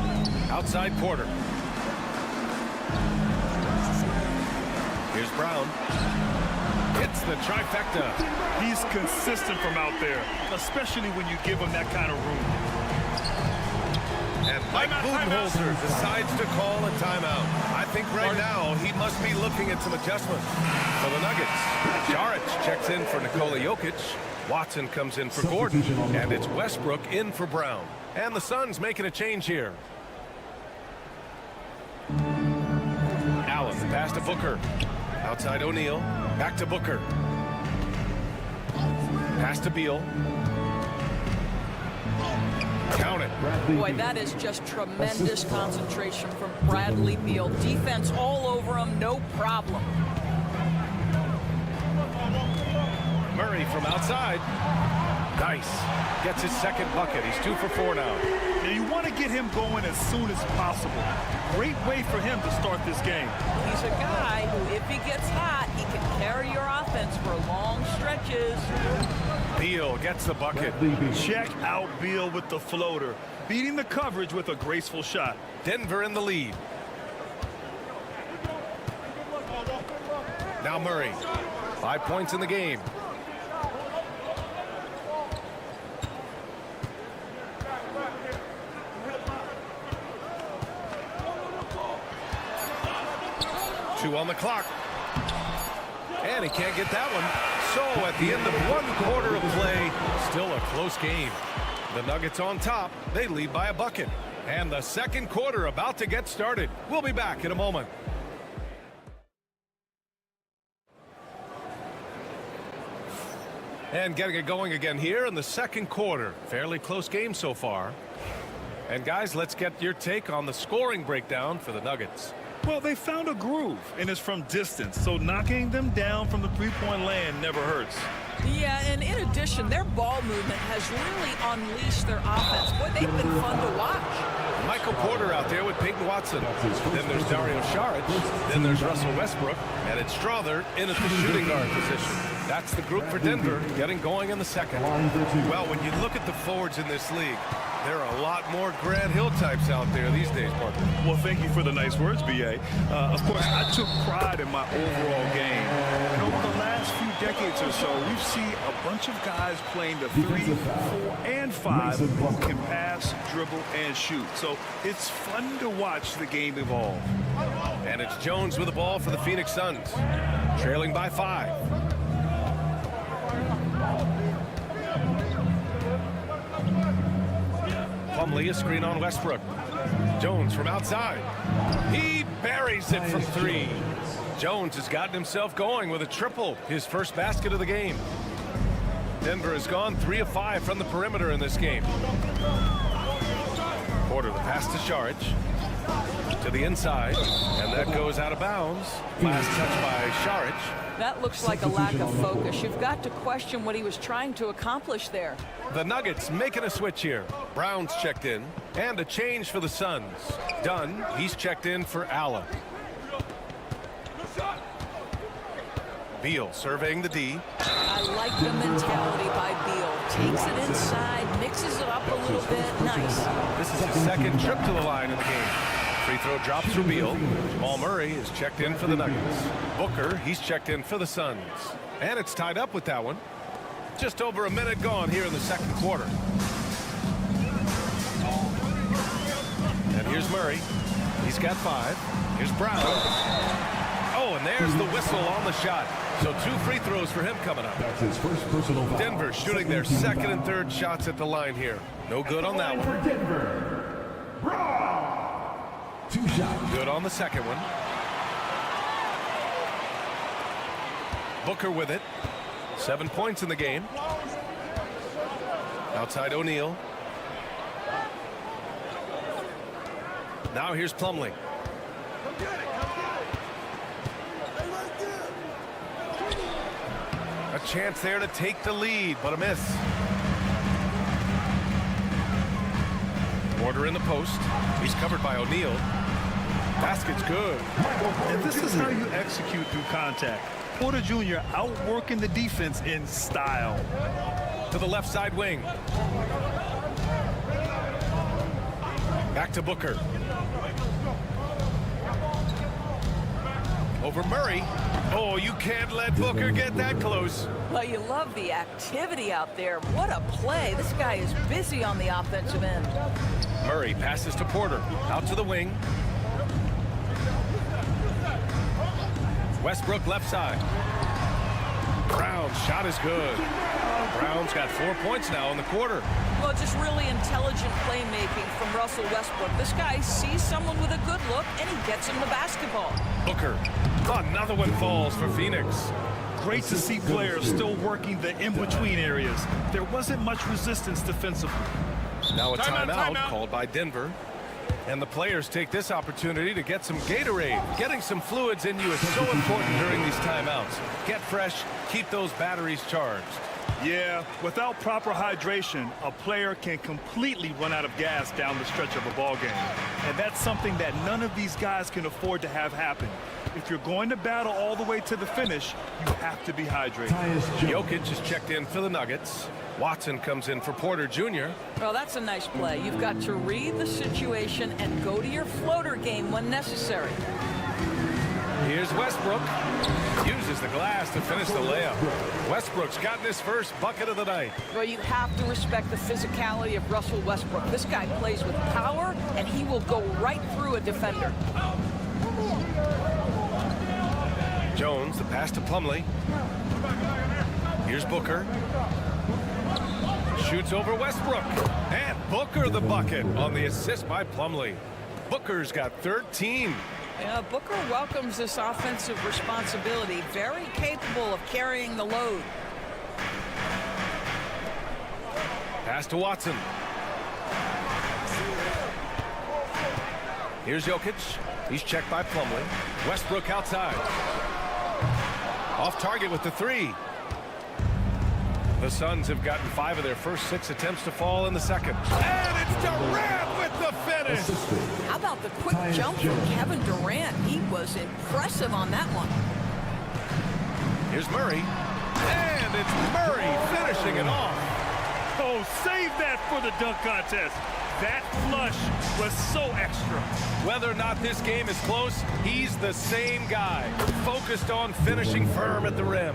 Speaker 7: Outside Porter. Here's Brown. Hits the trifecta.
Speaker 8: He's consistent from out there, especially when you give him that kind of room.
Speaker 7: And Mike Budenholzer decides to call a timeout. I think right now he must be looking at some adjustments. For the Nuggets, Šarić checks in for Nikola Jokic. Watson comes in for Gordon. And it's Westbrook in for Brown. And the Suns making a change here. Allen pass to Booker. Outside O'Neal. Back to Booker. Pass to Beal. Count it.
Speaker 11: Boy, that is just tremendous concentration from Bradley Beal. Defense all over him, no problem.
Speaker 7: Murray from outside. Nice. Gets his second bucket. He's 2 for 4 now.
Speaker 8: Now you want to get him going as soon as possible. Great way for him to start this game.
Speaker 11: He's a guy who, if he gets hot, he can carry your offense for long stretches.
Speaker 7: Beal gets the bucket.
Speaker 8: Check out Beal with the floater, beating the coverage with a graceful shot.
Speaker 7: Denver in the lead. Now Murray. 5 points in the game. Two on the clock. And he can't get that one. So at the end of 1 quarter of play, still a close game. The Nuggets on top. They lead by a bucket. And the second quarter about to get started. We'll be back in a moment. And getting it going again here in the second quarter. Fairly close game so far. And guys, let's get your take on the scoring breakdown for the Nuggets.
Speaker 8: Well, they found a groove, and it's from distance, so knocking them down from the three-point land never hurts.
Speaker 11: Yeah, and in addition, their ball movement has really unleashed their offense. Boy, they've been fun to watch.
Speaker 7: Michael Porter out there with Peyton Watson. Then there's Dario Šarić. Then there's Russell Westbrook. And it's Strother in at the shooting guard position. That's the group for Denver getting going in the second. Well, when you look at the forwards in this league, there are a lot more Grant Hill types out there these days, Parker.
Speaker 8: Well, thank you for the nice words, B.A. Of course, I took pride in my overall game. And over the last few decades or so, we've seen a bunch of guys playing the 3, 4, and 5 who can pass, dribble, and shoot. So it's fun to watch the game evolve.
Speaker 7: And it's Jones with the ball for the Phoenix Suns, trailing by 5. Plumlee, a screen on Westbrook. Jones from outside. He buries it from 3. Jones has gotten himself going with a triple, his first basket of the game. Denver has gone 3 of 5 from the perimeter in this game. Porter, the pass to Šarić. To the inside, and that goes out of bounds. Last touch by Šarić.
Speaker 11: That looks like a lack of focus. You've got to question what he was trying to accomplish there.
Speaker 7: The Nuggets making a switch here. Brown's checked in, and a change for the Suns. Dunn, he's checked in for Allen. Beal surveying the D.
Speaker 11: I like the mentality by Beal. Takes it inside, mixes it up a little bit. Nice.
Speaker 7: This is his second trip to the line in the game. Free throw drops for Beal. Jamal Murray is checked in for the Nuggets. Booker, he's checked in for the Suns. And it's tied up with that one. Just over a minute gone here in the second quarter. And here's Murray. He's got 5. Here's Brown. Oh, and there's the whistle on the shot. So 2 free throws for him coming up.
Speaker 6: That's his first personal foul.
Speaker 7: Denver shooting their second and third shots at the line here. No good on that one.
Speaker 6: Denver. Brown. 2 shots.
Speaker 7: Good on the second one. Booker with it. 7 points in the game. Outside O'Neal. Now here's Plumlee. A chance there to take the lead, but a miss. Porter in the post. He's covered by O'Neal. Basket's good.
Speaker 8: And this is how you execute through contact. Porter Jr. outworking the defense in style.
Speaker 7: To the left side wing. Back to Booker. Over Murray. Oh, you can't let Booker get that close.
Speaker 11: Well, you love the activity out there. What a play. This guy is busy on the offensive end.
Speaker 7: Murray passes to Porter. Out to the wing. Westbrook left side. Brown's shot is good. Brown's got 4 points now in the quarter.
Speaker 11: Well, just really intelligent playmaking from Russell Westbrook. This guy sees someone with a good look, and he gets him the basketball.
Speaker 7: Booker. Another one falls for Phoenix.
Speaker 8: Great to see players still working the in-between areas. There wasn't much resistance defensively.
Speaker 7: Now a timeout called by Denver. And the players take this opportunity to get some Gatorade. Getting some fluids in you is so important during these timeouts. Get fresh, keep those batteries charged.
Speaker 8: Yeah, without proper hydration, a player can completely run out of gas down the stretch of a ball game. And that's something that none of these guys can afford to have happen. If you're going to battle all the way to the finish, you have to be hydrated.
Speaker 7: Jokic is checked in for the Nuggets. Watson comes in for Porter Jr.
Speaker 11: Well, that's a nice play. You've got to read the situation and go to your floater game when necessary.
Speaker 7: Here's Westbrook. Uses the glass to finish the layup. Westbrook's gotten his first bucket of the night.
Speaker 11: Well, you have to respect the physicality of Russell Westbrook. This guy plays with power, and he will go right through a defender.
Speaker 7: Jones, the pass to Plumlee. Here's Booker. Shoots over Westbrook. And Booker the bucket on the assist by Plumlee. Booker's got 13.
Speaker 11: Yeah, Booker welcomes this offensive responsibility. Very capable of carrying the load.
Speaker 7: Pass to Watson. Here's Jokic. He's checked by Plumlee. Westbrook outside. Off target with the three. The Suns have gotten 5 of their first 6 attempts to fall in the second. And it's Durant with the finish.
Speaker 11: How about the quick jump from Kevin Durant? He was impressive on that one.
Speaker 7: Here's Murray. And it's Murray finishing it off.
Speaker 8: Oh, save that for the dunk contest. That flush was so extra.
Speaker 7: Whether or not this game is close, he's the same guy. Focused on finishing firm at the rim.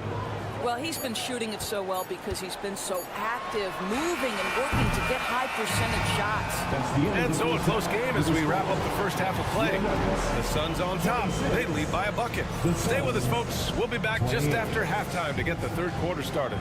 Speaker 11: Well, he's been shooting it so well because he's been so active, moving and working to get high percentage shots.
Speaker 7: And so a close game as we wrap up the first half of play. The Suns on top. They lead by a bucket. Stay with us, folks. We'll be back just after halftime to get the third quarter started.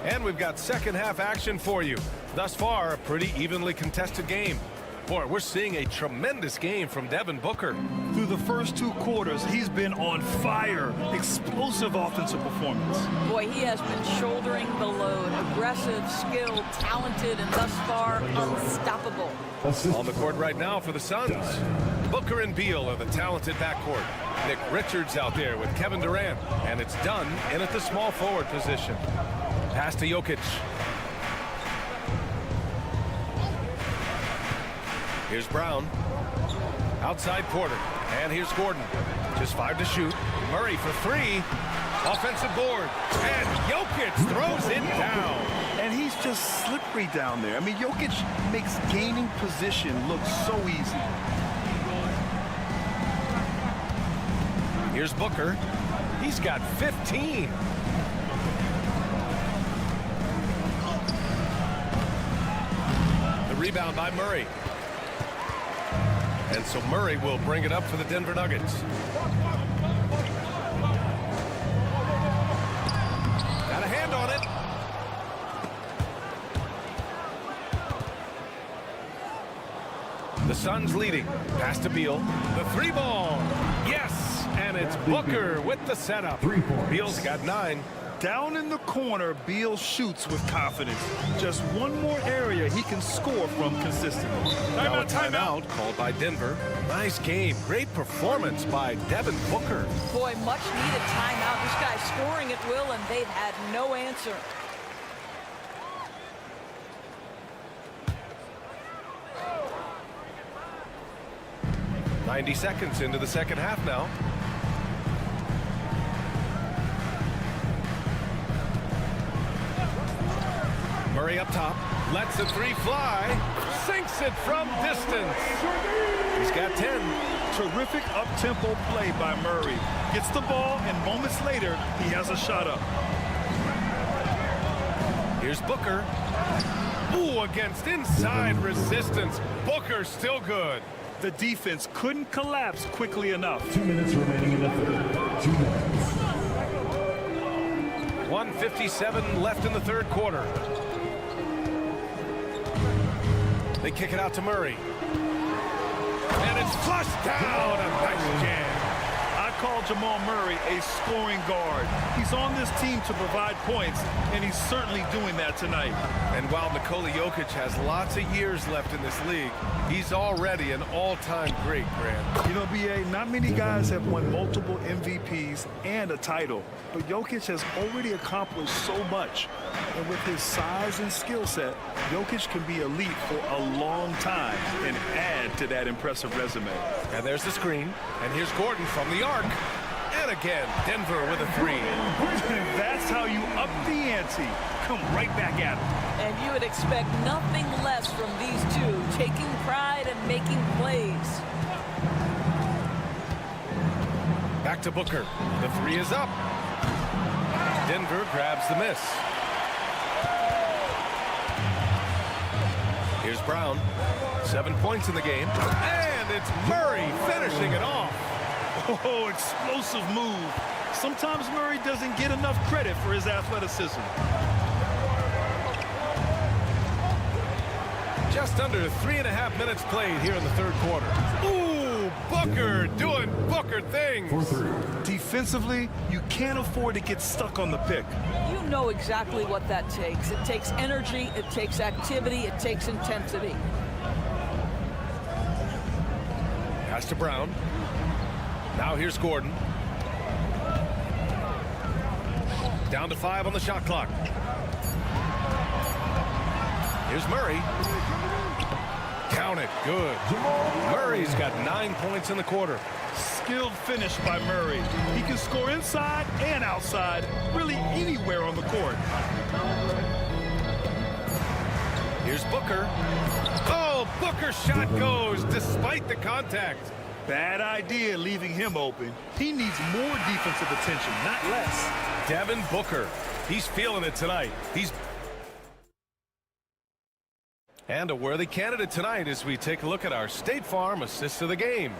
Speaker 7: And we've got second half action for you. Thus far, a pretty evenly contested game. Boy, we're seeing a tremendous game from Devin Booker.
Speaker 8: Through the first 2 quarters, he's been on fire. Explosive offensive performance.
Speaker 11: Boy, he has been shouldering the load. Aggressive, skilled, talented, and thus far, unstoppable.
Speaker 7: On the court right now for the Suns. Booker and Beal are the talented backcourt. Nick Richards out there with Kevin Durant. And it's done in at the small forward position. Pass to Jokic. Here's Brown. Outside Porter. And here's Gordon. Just 5 to shoot. Murray for 3. Offensive board. And Jokic throws it down.
Speaker 8: And he's just slippery down there. I mean, Jokic makes gaining position look so easy.
Speaker 7: Here's Booker. He's got 15. Rebound by Murray. And so Murray will bring it up for the Denver Nuggets. Got a hand on it. The Suns leading. Pass to Beal. The 3 ball. Yes! And it's Booker with the setup. Beal's got 9.
Speaker 8: Down in the corner, Beal shoots with confidence. Just one more area he can score from consistently.
Speaker 7: Now a timeout called by Denver. Nice game. Great performance by Devin Booker.
Speaker 11: Boy, much needed timeout. This guy's scoring at will, and they've had no answer.
Speaker 7: 90 seconds into the second half now. Murray up top, lets the three fly, sinks it from distance. He's got 10.
Speaker 8: Terrific up-tempo play by Murray. Gets the ball, and moments later, he has a shot up.
Speaker 7: Here's Booker. Ooh, against inside resistance. Booker still good.
Speaker 8: The defense couldn't collapse quickly enough.
Speaker 6: 2 minutes remaining in the third. 2 minutes.
Speaker 7: 1:57 left in the third quarter. They kick it out to Murray. And it's flushed down. A nice jam.
Speaker 8: I call Jamal Murray a scoring guard. He's on this team to provide points, and he's certainly doing that tonight.
Speaker 7: And while Nikola Jokic has lots of years left in this league, he's already an all-time great, Grant.
Speaker 8: You know, B.A., not many guys have won multiple MVPs and a title, but Jokic has already accomplished so much. And with his size and skill set, Jokic can be elite for a long time and add to that impressive resume.
Speaker 7: And there's the screen, and here's Gordon from the arc. And again, Denver with a three.
Speaker 8: That's how you up the ante. Come right back at him.
Speaker 11: And you would expect nothing less from these two, taking pride and making plays.
Speaker 7: Back to Booker. The three is up. Denver grabs the miss. Here's Brown. 7 points in the game. And it's Murray finishing it off.
Speaker 8: Oh, explosive move. Sometimes Murray doesn't get enough credit for his athleticism.
Speaker 7: Just under 3.5 minutes played here in the third quarter. Ooh, Booker doing Booker things.
Speaker 8: Defensively, you can't afford to get stuck on the pick.
Speaker 11: You know exactly what that takes. It takes energy, it takes activity, it takes intensity.
Speaker 7: Pass to Brown. Now here's Gordon. Down to 5 on the shot clock. Here's Murray. Count it. Good. Murray's got 9 points in the quarter.
Speaker 8: Skilled finish by Murray. He can score inside and outside, really anywhere on the court.
Speaker 7: Here's Booker. Oh, Booker's shot goes despite the contact.
Speaker 8: Bad idea leaving him open. He needs more defensive attention, not less.
Speaker 7: Devin Booker. He's feeling it tonight. And a worthy candidate tonight as we take a look at our State Farm assist of the game.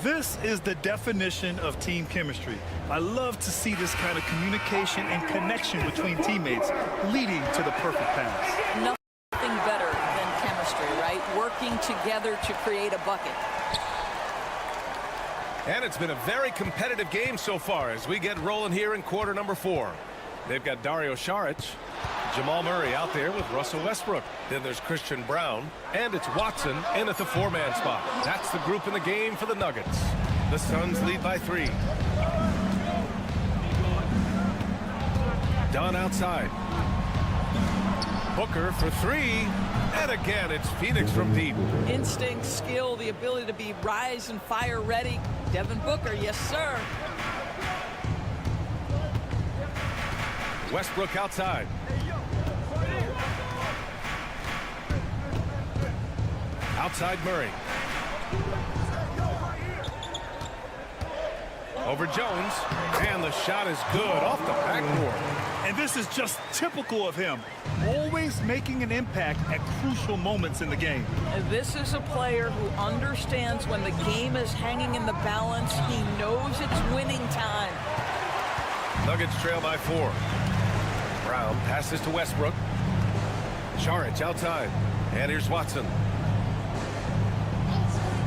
Speaker 8: This is the definition of team chemistry. I love to see this kind of communication and connection between teammates leading to the perfect pass.
Speaker 11: Nothing better than chemistry, right? Working together to create a bucket.
Speaker 7: And it's been a very competitive game so far as we get rolling here in quarter number 4. They've got Dario Saric, Jamal Murray out there with Russell Westbrook. Then there's Christian Brown, and it's Watson in at the 4-man spot. That's the group in the game for the Nuggets. The Suns lead by 3. Dunn outside. Booker for 3. And again, it's Phoenix from deep.
Speaker 11: Instinct, skill, the ability to be rise and fire ready. Devin Booker, yes, sir.
Speaker 7: Westbrook outside. Outside Murray. Over Jones. And the shot is good off the backboard.
Speaker 8: And this is just typical of him. Always making an impact at crucial moments in the game.
Speaker 11: This is a player who understands when the game is hanging in the balance. He knows it's winning time.
Speaker 7: Nuggets trail by 4. Brown passes to Westbrook. Saric outside. And here's Watson.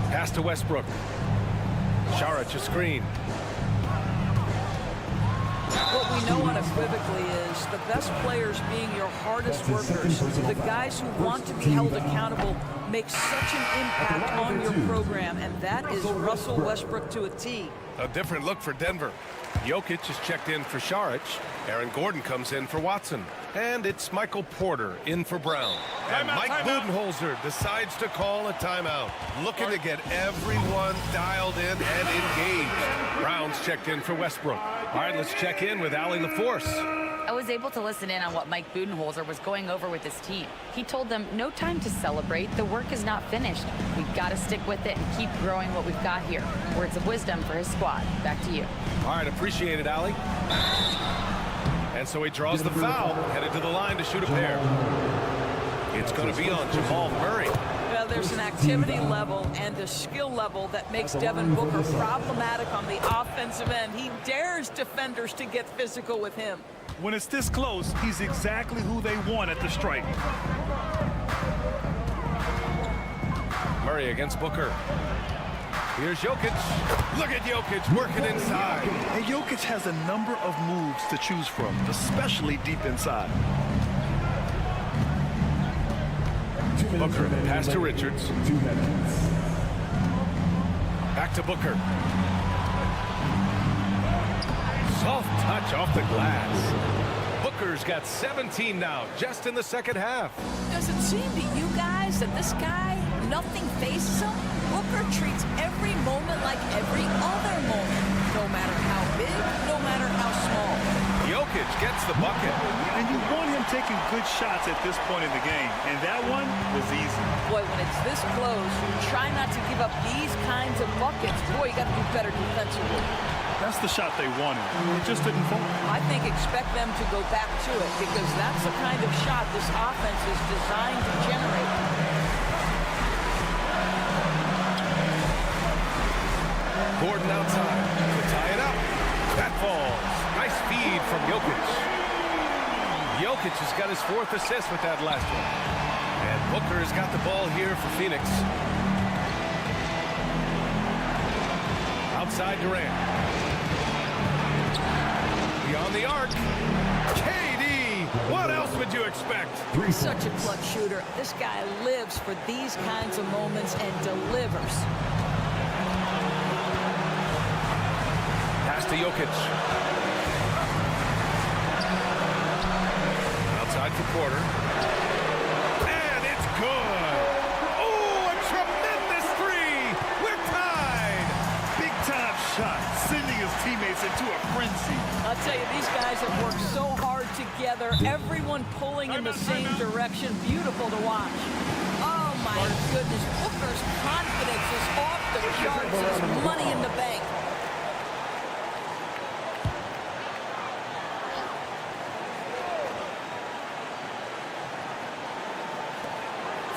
Speaker 7: Pass to Westbrook. Saric a screen.
Speaker 11: What we know unequivocally is the best players being your hardest workers, the guys who want to be held accountable, make such an impact on your program, and that is Russell Westbrook to a T.
Speaker 7: A different look for Denver. Jokic is checked in for Šarić. Aaron Gordon comes in for Watson. And it's Michael Porter in for Brown. And Mike Budenholzer decides to call a timeout. Looking to get everyone dialed in and engaged. Brown's checked in for Westbrook. All right, let's check in with Allie LaForce.
Speaker 10: I was able to listen in on what Mike Budenholzer was going over with his team. He told them, no time to celebrate. The work is not finished. We've got to stick with it and keep growing what we've got here. Words of wisdom for his squad. Back to you.
Speaker 7: All right, appreciate it, Allie. And so he draws the foul, headed to the line to shoot a pair. It's going to be on Jamal Murray.
Speaker 11: Well, there's an activity level and a skill level that makes Devin Booker problematic on the offensive end. He dares defenders to get physical with him.
Speaker 8: When it's this close, he's exactly who they want at the stripe.
Speaker 7: Murray against Booker. Here's Jokic. Look at Jokic working inside.
Speaker 8: And Jokic has a number of moves to choose from, especially deep inside.
Speaker 7: Booker, pass to Richards. Back to Booker. Soft touch off the glass. Booker's got 17 now, just in the second half.
Speaker 11: Does it seem to you guys that this guy, nothing phases him? Booker treats every moment like every other moment, no matter how big, no matter how small.
Speaker 7: Jokic gets the bucket.
Speaker 8: And you want him taking good shots at this point in the game, and that one was easy.
Speaker 11: Boy, when it's this close, you try not to give up these kinds of buckets. Boy, you got to do better defensively.
Speaker 8: That's the shot they wanted. It just didn't fall.
Speaker 11: I think expect them to go back to it because that's the kind of shot this offense is designed to generate.
Speaker 7: Gordon outside to tie it up. That falls. Nice feed from Jokic. Jokic has got his 4th assist with that last one. And Booker has got the ball here for Phoenix. Outside Durant. Beyond the arc. KD! What else would you expect?
Speaker 11: Such a clutch shooter. This guy lives for these kinds of moments and delivers.
Speaker 7: Pass to Jokic. Outside for Porter. And it's good. Oh, a tremendous three. We're tied.
Speaker 8: Big time shot, sending his teammates into a frenzy.
Speaker 11: I'll tell you, these guys have worked so hard together. Everyone pulling in the same direction. Beautiful to watch. Oh, my goodness. Booker's confidence is off the charts. It's money in the bank.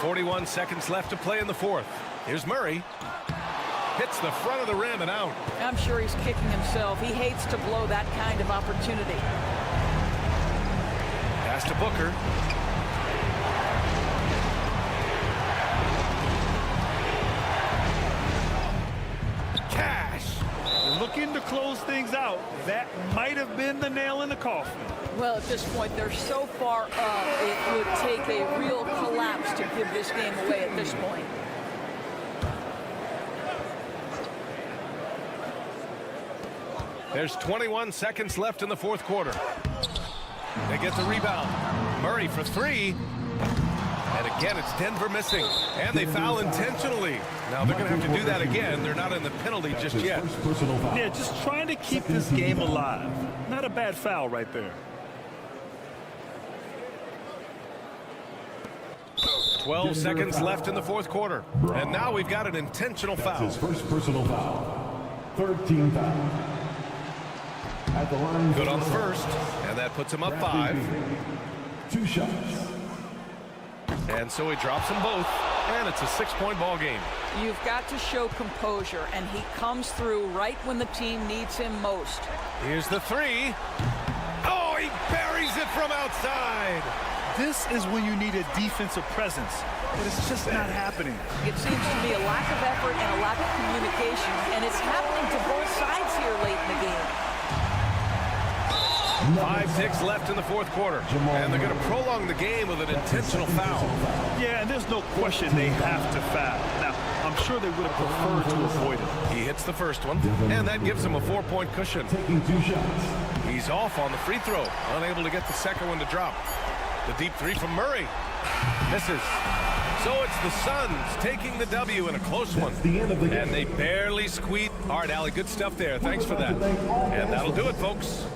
Speaker 7: .41 seconds left to play in the 4th. Here's Murray. Hits the front of the rim and out.
Speaker 11: I'm sure he's kicking himself. He hates to blow that kind of opportunity.
Speaker 7: Pass to Booker. Cash.
Speaker 8: They're looking to close things out. That might have been the nail in the coffin.
Speaker 11: Well, at this point, they're so far up, it would take a real collapse to give this game away at this point.
Speaker 7: There's 21 seconds left in the 4th quarter. They get the rebound. Murray for 3. And again, it's Denver missing. And they foul intentionally. Now, they're going to have to do that again. They're not in the penalty just yet.
Speaker 8: Yeah, just trying to keep this game alive. Not a bad foul right there.
Speaker 7: 12 seconds left in the 4th quarter. And now we've got an intentional foul.
Speaker 6: His first personal foul. 13 foul. At the line.
Speaker 7: Good on the first. And that puts him up 5.
Speaker 6: 2 shots.
Speaker 7: And so he drops them both. And it's a 6-point ball game.
Speaker 11: You've got to show composure, and he comes through right when the team needs him most.
Speaker 7: Here's the 3. Oh, he buries it from outside.
Speaker 8: This is when you need a defensive presence, but it's just not happening.
Speaker 11: It seems to be a lack of effort and a lack of communication, and it's happening to both sides here late in the game.
Speaker 7: 5-6 left in the 4th quarter. And they're going to prolong the game with an intentional foul.
Speaker 8: Yeah, and there's no question they have to foul. Now, I'm sure they would have preferred to avoid it.
Speaker 7: He hits the first one, and that gives him a 4-point cushion.
Speaker 6: Taking 2 shots.
Speaker 7: He's off on the free throw, unable to get the second one to drop. The deep three from Murray. Misses. So it's the Suns taking the W in a close one.
Speaker 6: The end of the game.
Speaker 7: And they barely squeak. All right, Allie, good stuff there. Thanks for that. And that'll do it, folks.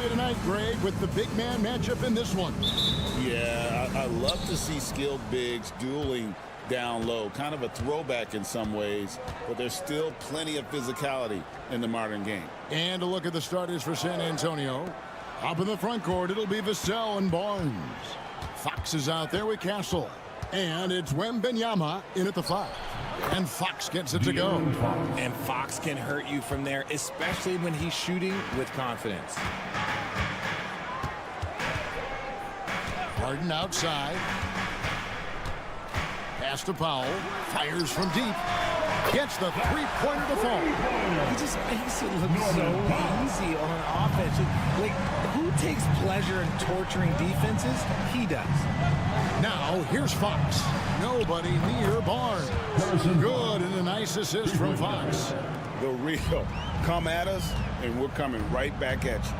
Speaker 1: Tonight, Greg, with the big man matchup in this one.
Speaker 2: Yeah, I love to see skilled bigs dueling down low. Kind of a throwback in some ways, but there's still plenty of physicality in the modern game.
Speaker 1: And a look at the starters for San Antonio. Up in the front court, it'll be Vassell and Barnes. Fox is out there with Castle. And it's Wembanyama in at the 5. And Fox gets it to go.
Speaker 12: And Fox can hurt you from there, especially when he's shooting with confidence.
Speaker 1: Harden outside. Pass to Powell. Fires from deep. Gets the three-pointer to fall.
Speaker 12: He just makes it look so easy on offense. Like, who takes pleasure in torturing defenses? He does.
Speaker 1: Now, here's Fox. Nobody near Barnes. Good, and a nice assist from Fox.
Speaker 2: The real. Come at us, and we're coming right back at you.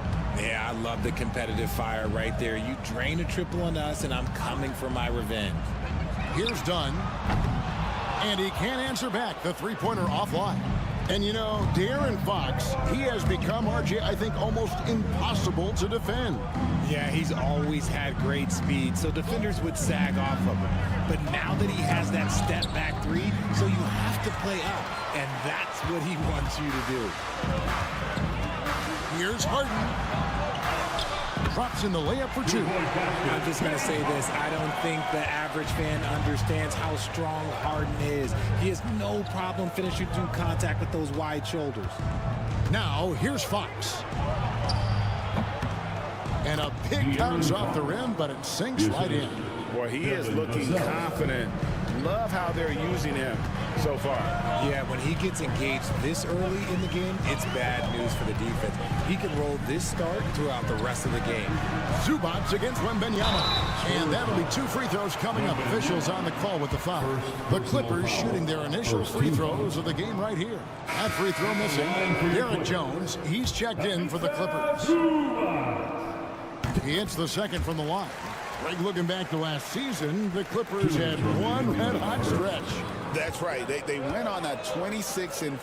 Speaker 12: Yeah, I love the competitive fire right there. You drain a triple on us, and I'm coming for my revenge.
Speaker 1: Here's Dunn. And he can't answer back. The three-pointer offline. And, you know, De'Aaron Fox, he has become, RJ, I think, almost impossible to defend.
Speaker 12: Yeah, he's always had great speed, so defenders would sag off of him. But now that he has that step-back three, so you have to play up, and that's what he wants you to do.
Speaker 1: Here's Harden. Drops in the layup for 2.
Speaker 12: I'm just going to say this. I don't think the average fan understands how strong Harden is. He has no problem finishing through contact with those wide shoulders.
Speaker 1: Now, here's Fox. And a pick bounce off the rim, but it sinks right in.
Speaker 2: Boy, he is looking confident. Love how they're using him so far.
Speaker 12: Yeah, when he gets engaged this early in the game, it's bad news for the defense. He can roll this start throughout the rest of the game.
Speaker 1: Zubats against Wembanyama. And that'll be 2 free throws coming up. Officials on the call with the foul. The Clippers shooting their initial free throws of the game right here. That free throw missing. Derek Jones, he's checked in for the Clippers. He hits the second from the line. Greg, looking back to last season, the Clippers had one red-hot stretch.
Speaker 2: That's right. They went on a 26-5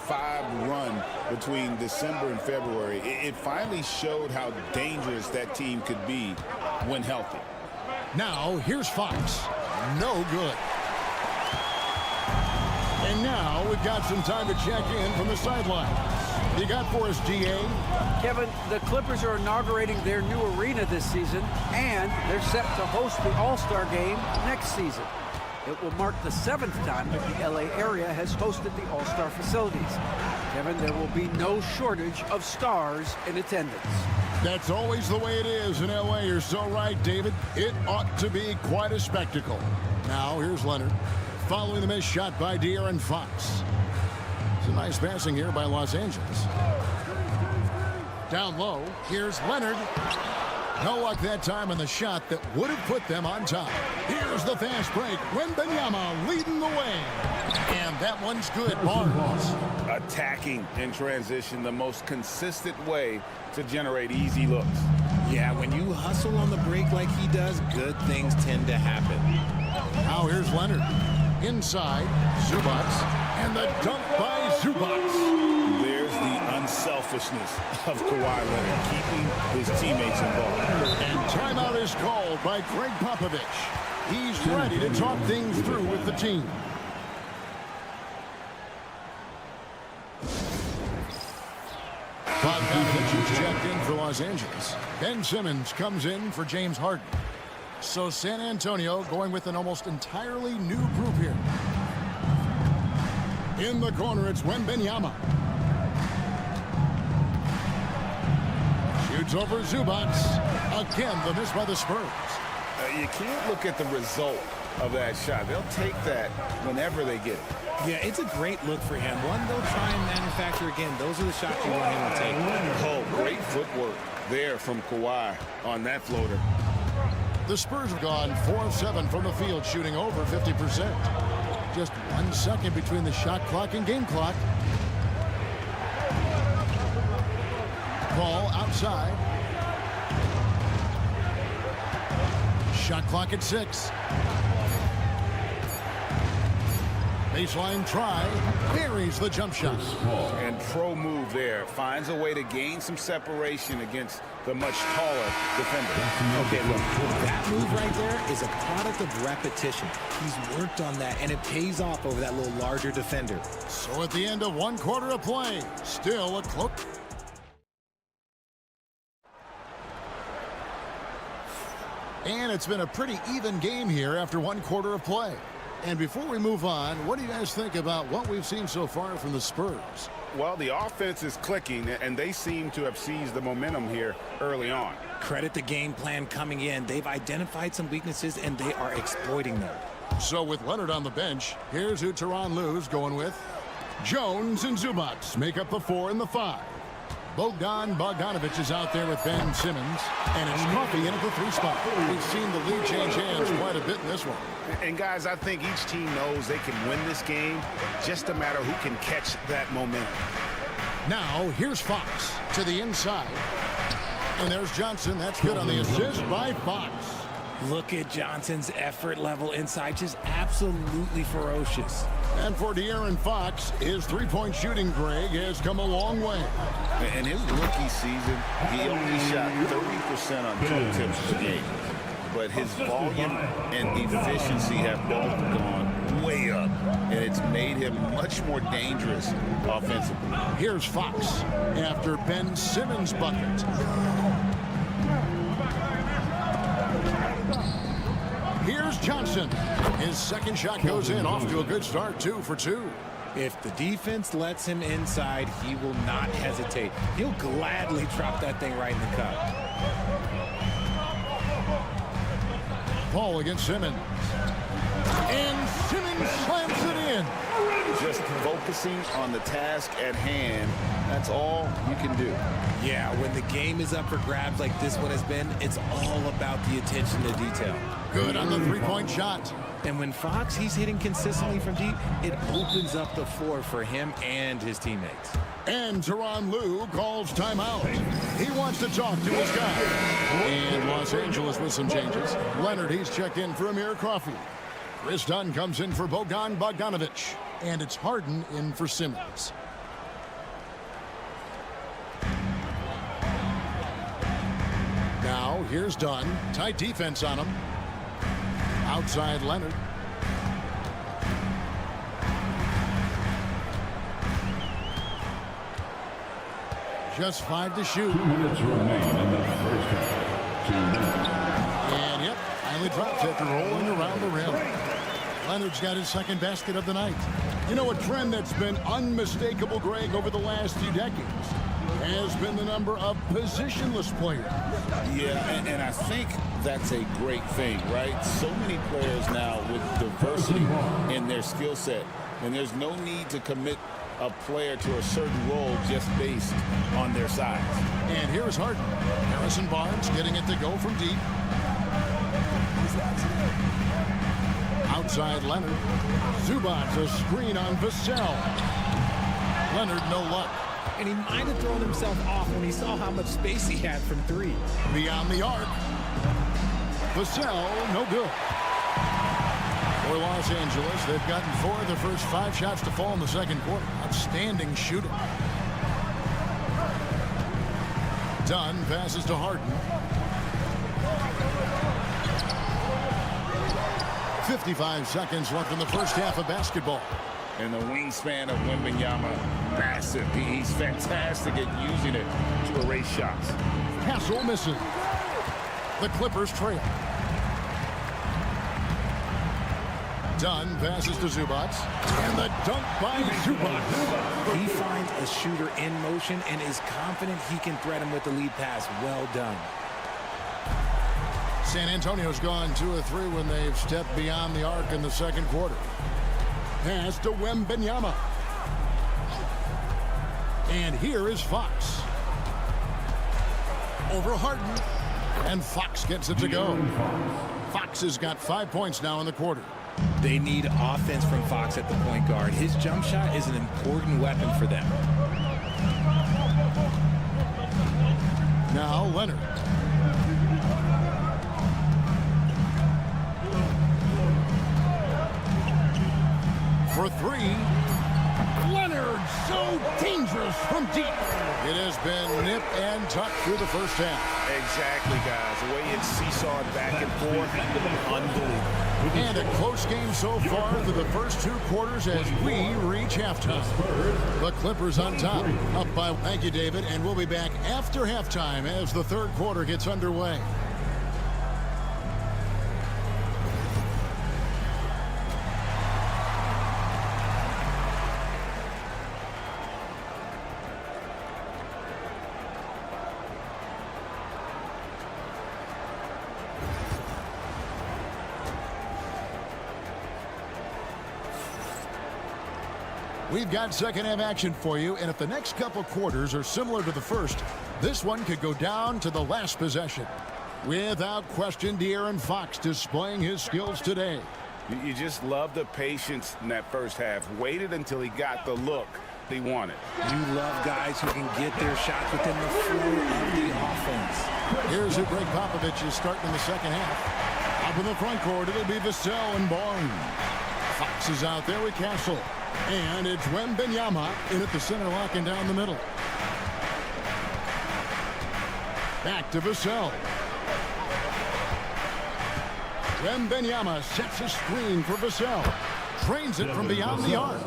Speaker 2: run between December and February. It finally showed how dangerous that team could be when healthy.
Speaker 1: Now, here's Fox. No good. And now we've got some time to check in from the sideline. You got for us, GA?
Speaker 4: Kevin, the Clippers are inaugurating their new arena this season, and they're set to host the All-Star Game next season. It will mark the 7th time that the LA area has hosted the All-Star facilities. Kevin, there will be no shortage of stars in attendance.
Speaker 1: That's always the way it is in LA. You're so right, David. It ought to be quite a spectacle. Now, here's Leonard. Following the missed shot by De'Aaron Fox. It's a nice passing here by Los Angeles. Down low, here's Leonard. No luck that time on the shot that would have put them on top. Here's the fast break. Wembanyama leading the way. And that one's good. Barnes.
Speaker 2: Attacking in transition, the most consistent way to generate easy looks.
Speaker 12: Yeah, when you hustle on the break like he does, good things tend to happen.
Speaker 1: Now here's Leonard. Inside, Zubats. And the dunk by Zubats.
Speaker 2: There's the unselfishness of Kawhi Leonard, keeping his teammates involved.
Speaker 1: And timeout is called by Greg Popovich. He's ready to talk things through with the team. Bogdanovich is checked in for Los Angeles. Ben Simmons comes in for James Harden. So San Antonio going with an almost entirely new group here. In the corner, it's Wembanyama. Shoots over Zubac. Again, the miss by the Spurs.
Speaker 2: You can't look at the result of that shot. They'll take that whenever they get it.
Speaker 12: Yeah, it's a great look for him. One they'll try and manufacture again. Those are the shots you want him to take.
Speaker 2: Oh, great footwork there from Kawhi on that floater.
Speaker 1: The Spurs have gone 4 of 7 from the field, shooting over 50%. Just 1 second between the shot clock and game clock. Ball outside. Shot clock at 6. Baseline try. Buries the jump shot.
Speaker 2: And pro move there. Finds a way to gain some separation against the much taller defender.
Speaker 12: Okay, look, that move right there is a product of repetition. He's worked on that, and it pays off over that little larger defender.
Speaker 1: So at the end of 1 quarter of play, still a close. And it's been a pretty even game here after 1 quarter of play. And before we move on, what do you guys think about what we've seen so far from the Spurs?
Speaker 2: Well, the offense is clicking, and they seem to have seized the momentum here early on.
Speaker 12: Credit the game plan coming in. They've identified some weaknesses, and they are exploiting them.
Speaker 1: So with Leonard on the bench, here's who Tyronn Lue's going with. Jones and Zubac make up the 4 and the 5. Bogdanovich is out there with Ben Simmons, and it's Coffey in at the 3 spot. We've seen the lead change hands quite a bit in this one.
Speaker 5: And guys, I think each team knows they can win this game, just a matter who can catch that momentum.
Speaker 1: Now, here's Fox to the inside. And there's Johnson. That's good on the assist by Fox.
Speaker 12: Look at Johnson's effort level inside, just absolutely ferocious.
Speaker 1: And for De'Aaron Fox, his three-point shooting, Greg, has come a long way.
Speaker 2: In his rookie season, he only shot 30% on 2 attempts per game. But his volume and efficiency have both gone way up, and it's made him much more dangerous offensively.
Speaker 1: Here's Fox after Ben Simmons' bucket. Here's Johnson. His second shot goes in, off to a good start, 2 for 2.
Speaker 12: If the defense lets him inside, he will not hesitate. He'll gladly drop that thing right in the cup.
Speaker 1: Paul against Simmons. And Simmons slams it in.
Speaker 2: Just focusing on the task at hand, that's all you can do.
Speaker 12: Yeah, when the game is up for grabs like this one has been, it's all about the attention to detail.
Speaker 1: Good on the three-point shot.
Speaker 12: And when Fox, he's hitting consistently from deep, it opens up the floor for him and his teammates.
Speaker 1: And Tyronn Lue calls timeout. He wants to talk to his guy. And Los Angeles with some changes. Leonard, he's checked in for Amir Coffey. Chris Dunn comes in for Bogdanovich. And it's Harden in for Simmons. Now, here's Dunn. Tight defense on him. Outside Leonard. Just 5 to shoot.
Speaker 6: 2 minutes remain in the first half. 2 minutes.
Speaker 1: And yep, finally drops after rolling around the rim. Leonard's got his second basket of the night. You know, a trend that's been unmistakable, Greg, over the last few decades has been the number of positionless players.
Speaker 2: Yeah, and I think that's a great thing, right? So many players now with diversity in their skill set, and there's no need to commit a player to a certain role just based on their size.
Speaker 1: And here's Harden. Harrison Barnes getting it to go from deep. Outside Leonard. Zubac, a screen on Vassell. Leonard, no luck.
Speaker 12: And he might have thrown himself off when he saw how much space he had from 3.
Speaker 1: Beyond the arc. Vassell, no good. For Los Angeles, they've gotten 4 of their first 5 shots to fall in the second quarter. Outstanding shooting. Dunn passes to Harden. 55 seconds left in the first half of basketball.
Speaker 2: And the wingspan of Wembanyama, massive. He's fantastic at using it to erase shots.
Speaker 1: Castle misses. The Clippers trail. Dunn passes to Zubac. And the dunk by Zubac.
Speaker 12: He finds a shooter in motion and is confident he can threat him with the lead pass. Well done.
Speaker 1: San Antonio's gone 2 of 3 when they've stepped beyond the arc in the second quarter. Pass to Wembanyama. And here is Fox. Over Harden. And Fox gets it to go. Fox has got 5 points now in the quarter.
Speaker 12: They need offense from Fox at the point guard. His jump shot is an important weapon for them.
Speaker 1: Now Leonard. For 3. Leonard, so dangerous from deep. It has been nip and tuck through the first half.
Speaker 5: Exactly, guys. The way it's seesawed back and forth, unbelievable.
Speaker 1: And a close game so far through the first 2 quarters as we reach halftime. The Clippers on top, up by. Thank you, David, and we'll be back after halftime as the third quarter gets underway. We've got second half action for you, and if the next couple quarters are similar to the first, this one could go down to the last possession. Without question, De'Aaron Fox displaying his skills today.
Speaker 2: You just love the patience in that first half. Waited until he got the look he wanted.
Speaker 12: You love guys who can get their shots within the flow of the offense.
Speaker 1: Here's who Greg Popovich is starting in the second half. Up in the front court, it'll be Vassell and Barnes. Fox is out there with Castle. And it's Wembanyama in at the center, locking down the middle. Back to Vassell. Wembanyama sets a screen for Vassell. Trains it from beyond the arc.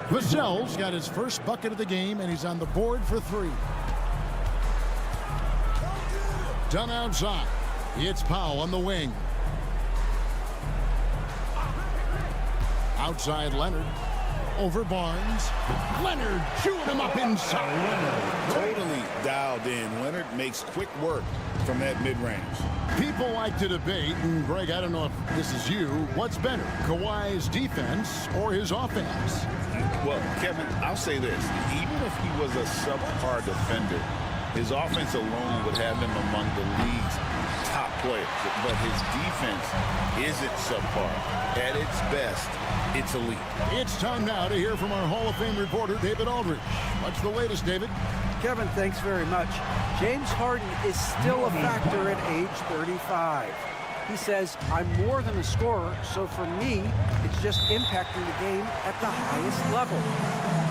Speaker 1: Vassell's got his first bucket of the game, and he's on the board for 3. Done outside. It's Powell on the wing. Outside Leonard. Over Barnes. Leonard chewing him up inside.
Speaker 2: Totally dialed in. Leonard makes quick work from that mid-range.
Speaker 1: People like to debate, and Greg, I don't know if this is you, what's better, Kawhi's defense or his offense?
Speaker 2: Well, Kevin, I'll say this. Even if he was a subpar defender, his offense alone would have him among the league's top players. But his defense isn't subpar. At its best, it's elite.
Speaker 1: It's time now to hear from our Hall of Fame reporter, David Aldridge. What's the latest, David?
Speaker 4: Kevin, thanks very much. James Harden is still a factor at age 35. He says, I'm more than a scorer, so for me, it's just impacting the game at the highest level.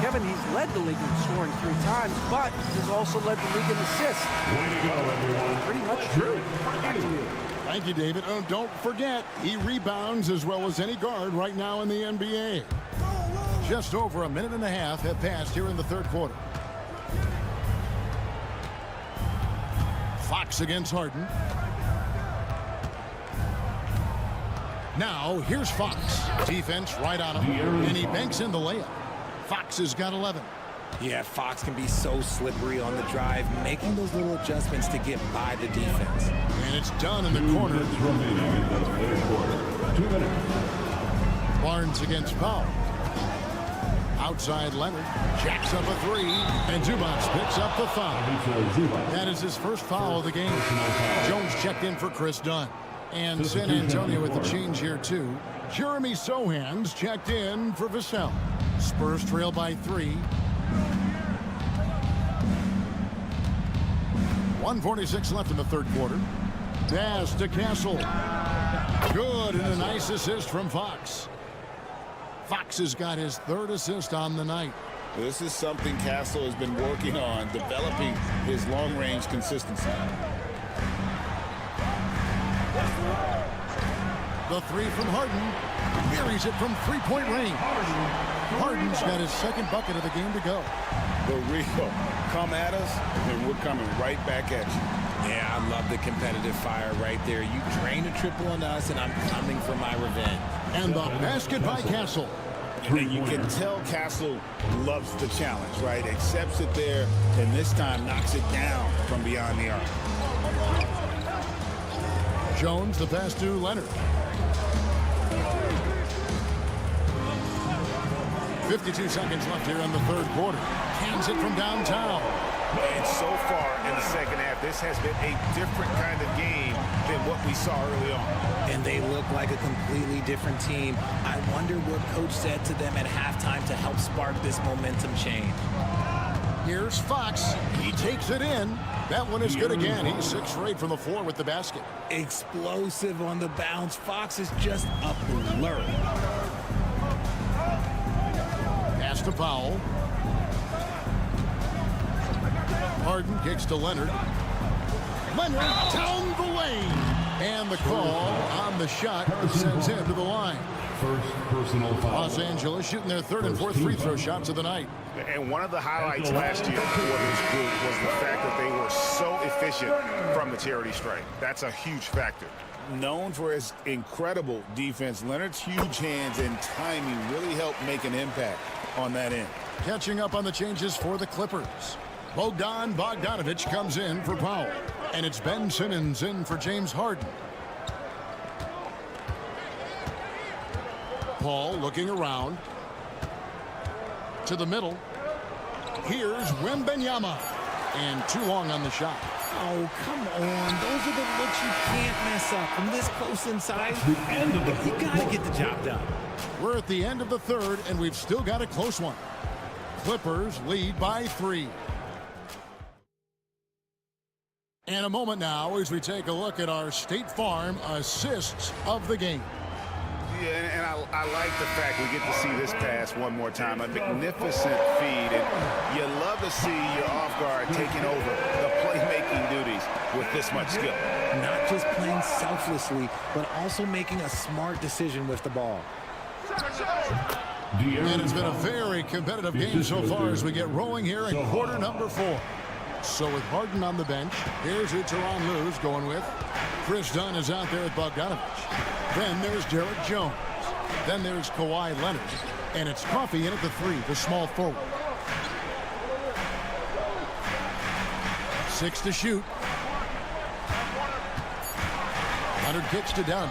Speaker 4: Kevin, he's led the league in scoring 3 times, but he's also led the league in assists. Pretty much true. Back to you.
Speaker 1: Thank you, David. Oh, don't forget, he rebounds as well as any guard right now in the NBA. Just over a minute and a half have passed here in the third quarter. Fox against Harden. Now, here's Fox. Defense right on him, and he banks in the layup. Fox has got 11.
Speaker 12: Yeah, Fox can be so slippery on the drive, making those little adjustments to get by the defense.
Speaker 1: And it's done in the corner.
Speaker 6: 2 minutes.
Speaker 1: Barnes against Powell. Outside Leonard. Jacks up a 3. And Zubac picks up the foul. That is his first foul of the game. Jones checked in for Chris Dunn. And San Antonio with the change here, too. Jeremy Sohan's checked in for Vassell. Spurs trail by 3. 1:46 left in the third quarter. Pass to Castle. Good, and a nice assist from Fox. Fox has got his 3rd assist on the night.
Speaker 2: This is something Castle has been working on, developing his long-range consistency.
Speaker 1: The 3 from Harden. Buries it from 3-point range. Harden's got his second bucket of the game to go.
Speaker 2: The real come at us, and we're coming right back at you.
Speaker 12: Yeah, I love the competitive fire right there. You drain a triple on us, and I'm coming for my revenge.
Speaker 1: And the basket by Castle.
Speaker 2: And you can tell Castle loves the challenge, right? Accepts it there, and this time knocks it down from beyond the arc.
Speaker 1: Jones, the pass to Leonard. 52 seconds left here in the third quarter. Hands it from downtown.
Speaker 5: And so far in the second half, this has been a different kind of game than what we saw early on.
Speaker 12: And they look like a completely different team. I wonder what coach said to them at halftime to help spark this momentum change.
Speaker 1: Here's Fox. He takes it in. That one is good again. He's 6 for 8 from the floor with the basket.
Speaker 12: Explosive on the bounce. Fox is just a blur.
Speaker 1: Pass to Powell. Harden kicks to Leonard. Leonard down the lane. And the call on the shot sends him to the line.
Speaker 6: First personal foul.
Speaker 1: Los Angeles shooting their third and fourth free throw shots of the night.
Speaker 5: And one of the highlights last year for this group was the fact that they were so efficient from the charity stripe. That's a huge factor.
Speaker 2: Known for his incredible defense, Leonard's huge hands and timing really helped make an impact on that end.
Speaker 1: Catching up on the changes for the Clippers. Bogdanovich comes in for Powell. And it's Ben Simmons in for James Harden. Paul looking around. To the middle. Here's Wembanyama. And too long on the shot.
Speaker 12: Oh, come on. Those are the looks you can't mess up from this close inside. You got to get the job done.
Speaker 1: We're at the end of the third, and we've still got a close one. Clippers lead by 3. And a moment now as we take a look at our State Farm assists of the game.
Speaker 5: Yeah, and I like the fact we get to see this pass one more time. A magnificent feed, and you love to see your off guard taking over the playmaking duties with this much skill.
Speaker 12: Not just playing selflessly, but also making a smart decision with the ball.
Speaker 1: And it's been a very competitive game so far as we get rolling here in quarter number 4. So with Harden on the bench, here's who Tyronn Lue's going with. Chris Dunn is out there with Bogdanovich. Then there's Derek Jones. Then there's Kawhi Leonard. And it's Coffey in at the 3, the small forward. 6 to shoot. Leonard kicks to Dunn.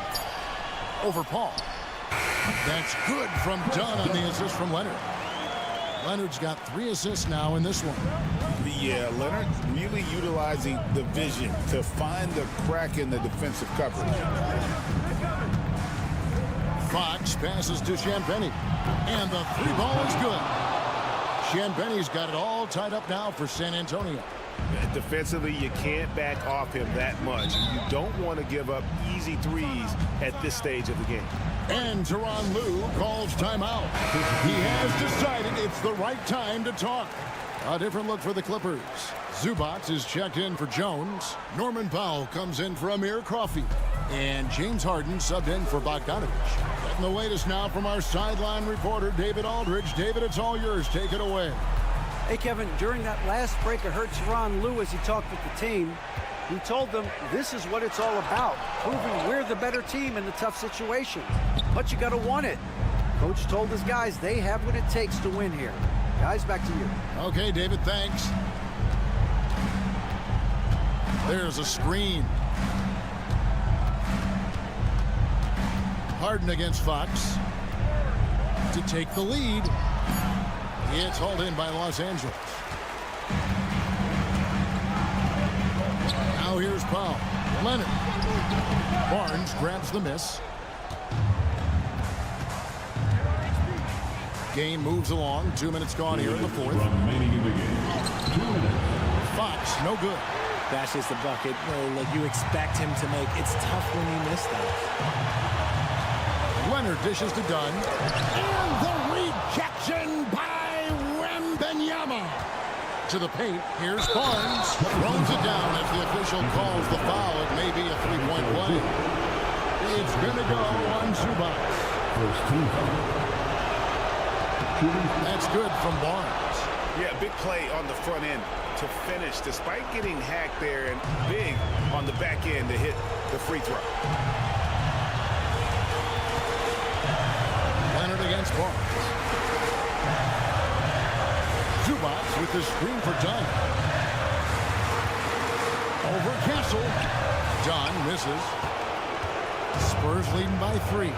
Speaker 1: Over Paul. That's good from Dunn on the assist from Leonard. Leonard's got 3 assists now in this one.
Speaker 2: Yeah, Leonard really utilizing the vision to find the crack in the defensive coverage.
Speaker 1: Fox passes to Champagnie. And the 3 ball is good. Champagnie's got it all tied up now for San Antonio.
Speaker 5: Defensively, you can't back off him that much. You don't want to give up easy threes at this stage of the game.
Speaker 1: And Tyronn Lue calls timeout. He has decided it's the right time to talk. A different look for the Clippers. Zubac is checked in for Jones. Norman Powell comes in for Amir Coffey. And James Harden subbed in for Bogdanovich. Getting the latest now from our sideline reporter, David Aldridge. David, it's all yours. Take it away.
Speaker 4: Hey, Kevin, during that last break, I heard Tyronn Lue as he talked with the team. He told them this is what it's all about, proving we're the better team in the tough situations. But you got to want it. Coach told his guys they have what it takes to win here. Guys, back to you.
Speaker 1: Okay, David, thanks. There's a screen. Harden against Fox to take the lead. It's hauled in by Los Angeles. Now here's Powell. Leonard. Barnes grabs the miss. Game moves along. 2 minutes gone here in the fourth. Fox, no good.
Speaker 12: That's just the bucket like you expect him to make. It's tough when you miss that.
Speaker 1: Leonard dishes to Dunn. And the rejection by Wembanyama. To the paint. Here's Barnes. Throws it down as the official calls the foul. It may be a three-point play. It's going to go on Zubac.
Speaker 6: First team foul.
Speaker 1: That's good from Barnes.
Speaker 2: Yeah, big play on the front end to finish, despite getting hacked there, and big on the back end to hit the free throw.
Speaker 1: Leonard against Barnes. Zubac with the screen for Dunn. Over Castle. Dunn misses. Spurs leading by 3.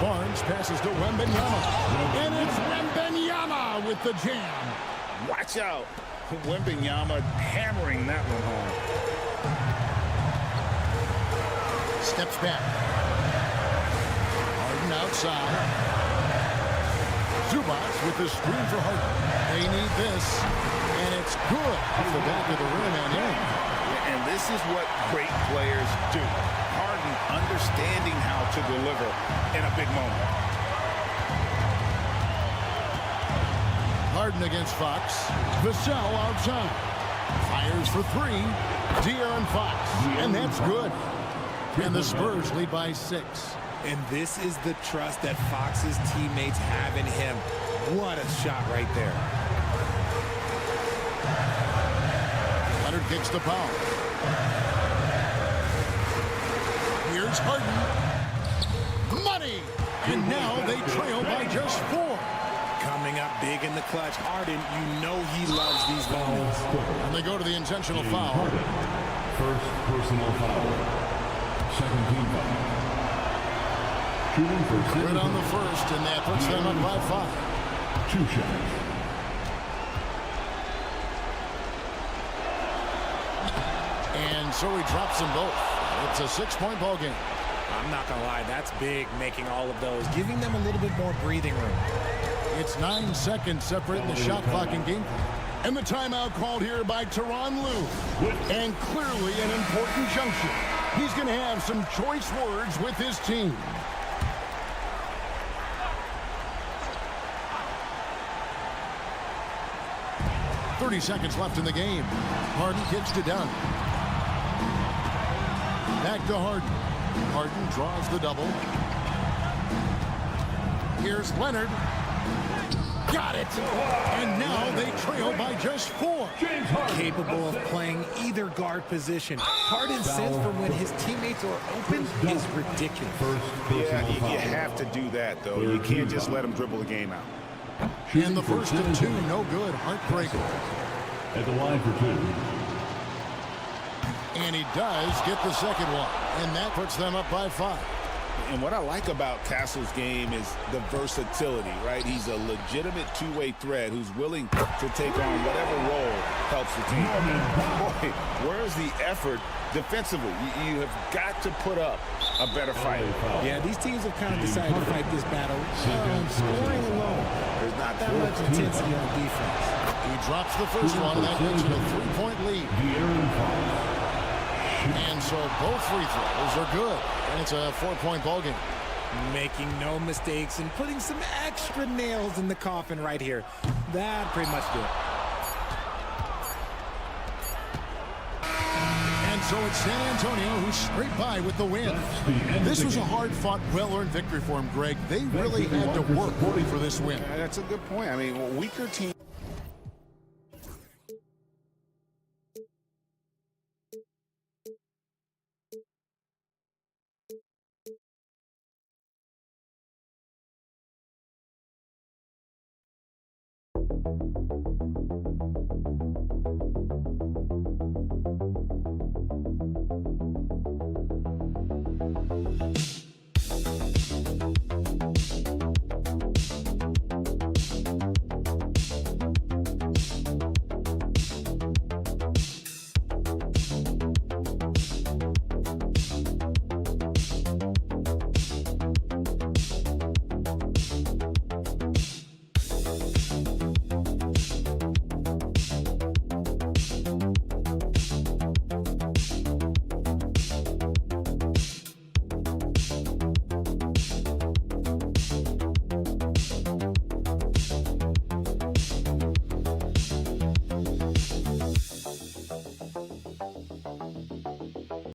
Speaker 1: Barnes passes to Wembanyama. And it's Wembanyama with the jam.
Speaker 2: Watch out. Wembanyama hammering that one home.
Speaker 1: Steps back. Harden outside. Zubac with the screen for Harden. They need this. And it's good off the back of the rim and in.
Speaker 2: And this is what great players do. Harden understanding how to deliver in a big moment.
Speaker 1: Harden against Fox. Vassell outside. Fires for 3. De'Aaron Fox. And that's good. And the Spurs lead by 6.
Speaker 12: And this is the trust that Fox's teammates have in him. What a shot right there.
Speaker 1: Leonard kicks the foul. Here's Harden. Money! And now they trail by just 4.
Speaker 12: Coming up big in the clutch. Harden, you know he loves these moments.
Speaker 1: And they go to the intentional foul.
Speaker 6: First personal foul. Second team foul. Shooting for
Speaker 1: Good on the first, and that puts them up by 5.
Speaker 6: 2 shots.
Speaker 1: And so he drops them both. It's a 6-point ball game.
Speaker 12: I'm not going to lie, that's big, making all of those, giving them a little bit more breathing room.
Speaker 1: It's 9 seconds separating the shot clock and game clock. And the timeout called here by Tyronn Lue. And clearly an important juncture. He's going to have some choice words with his team. .30 seconds left in the game. Harden kicks to Dunn. Back to Harden. Harden draws the double. Here's Leonard. Got it. And now they trail by just 4.
Speaker 12: Capable of playing either guard position. Harden's sense for when his teammates are open is ridiculous.
Speaker 2: Yeah, you have to do that, though. You can't just let him dribble the game out.
Speaker 1: And the first of 2, no good. Heartbreaker.
Speaker 6: At the line for 2.
Speaker 1: And he does get the second one. And that puts them up by 5.
Speaker 2: And what I like about Castle's game is the versatility, right? He's a legitimate two-way threat who's willing to take on whatever role helps the team. Boy, where's the effort defensively? You have got to put up a better fight.
Speaker 12: Yeah, these teams have kind of decided to fight this battle. Scoring alone, there's not that much intensity on defense.
Speaker 1: He drops the first one, and that makes it a 3-point lead. And so both free throws are good. And it's a 4-point ball game.
Speaker 12: Making no mistakes and putting some extra nails in the coffin right here. That pretty much do it.
Speaker 1: And so it's San Antonio who scraped by with the win. This was a hard-fought, well-earned victory for him, Greg. They really had to work for this win.
Speaker 2: That's a good point. I mean, weaker team.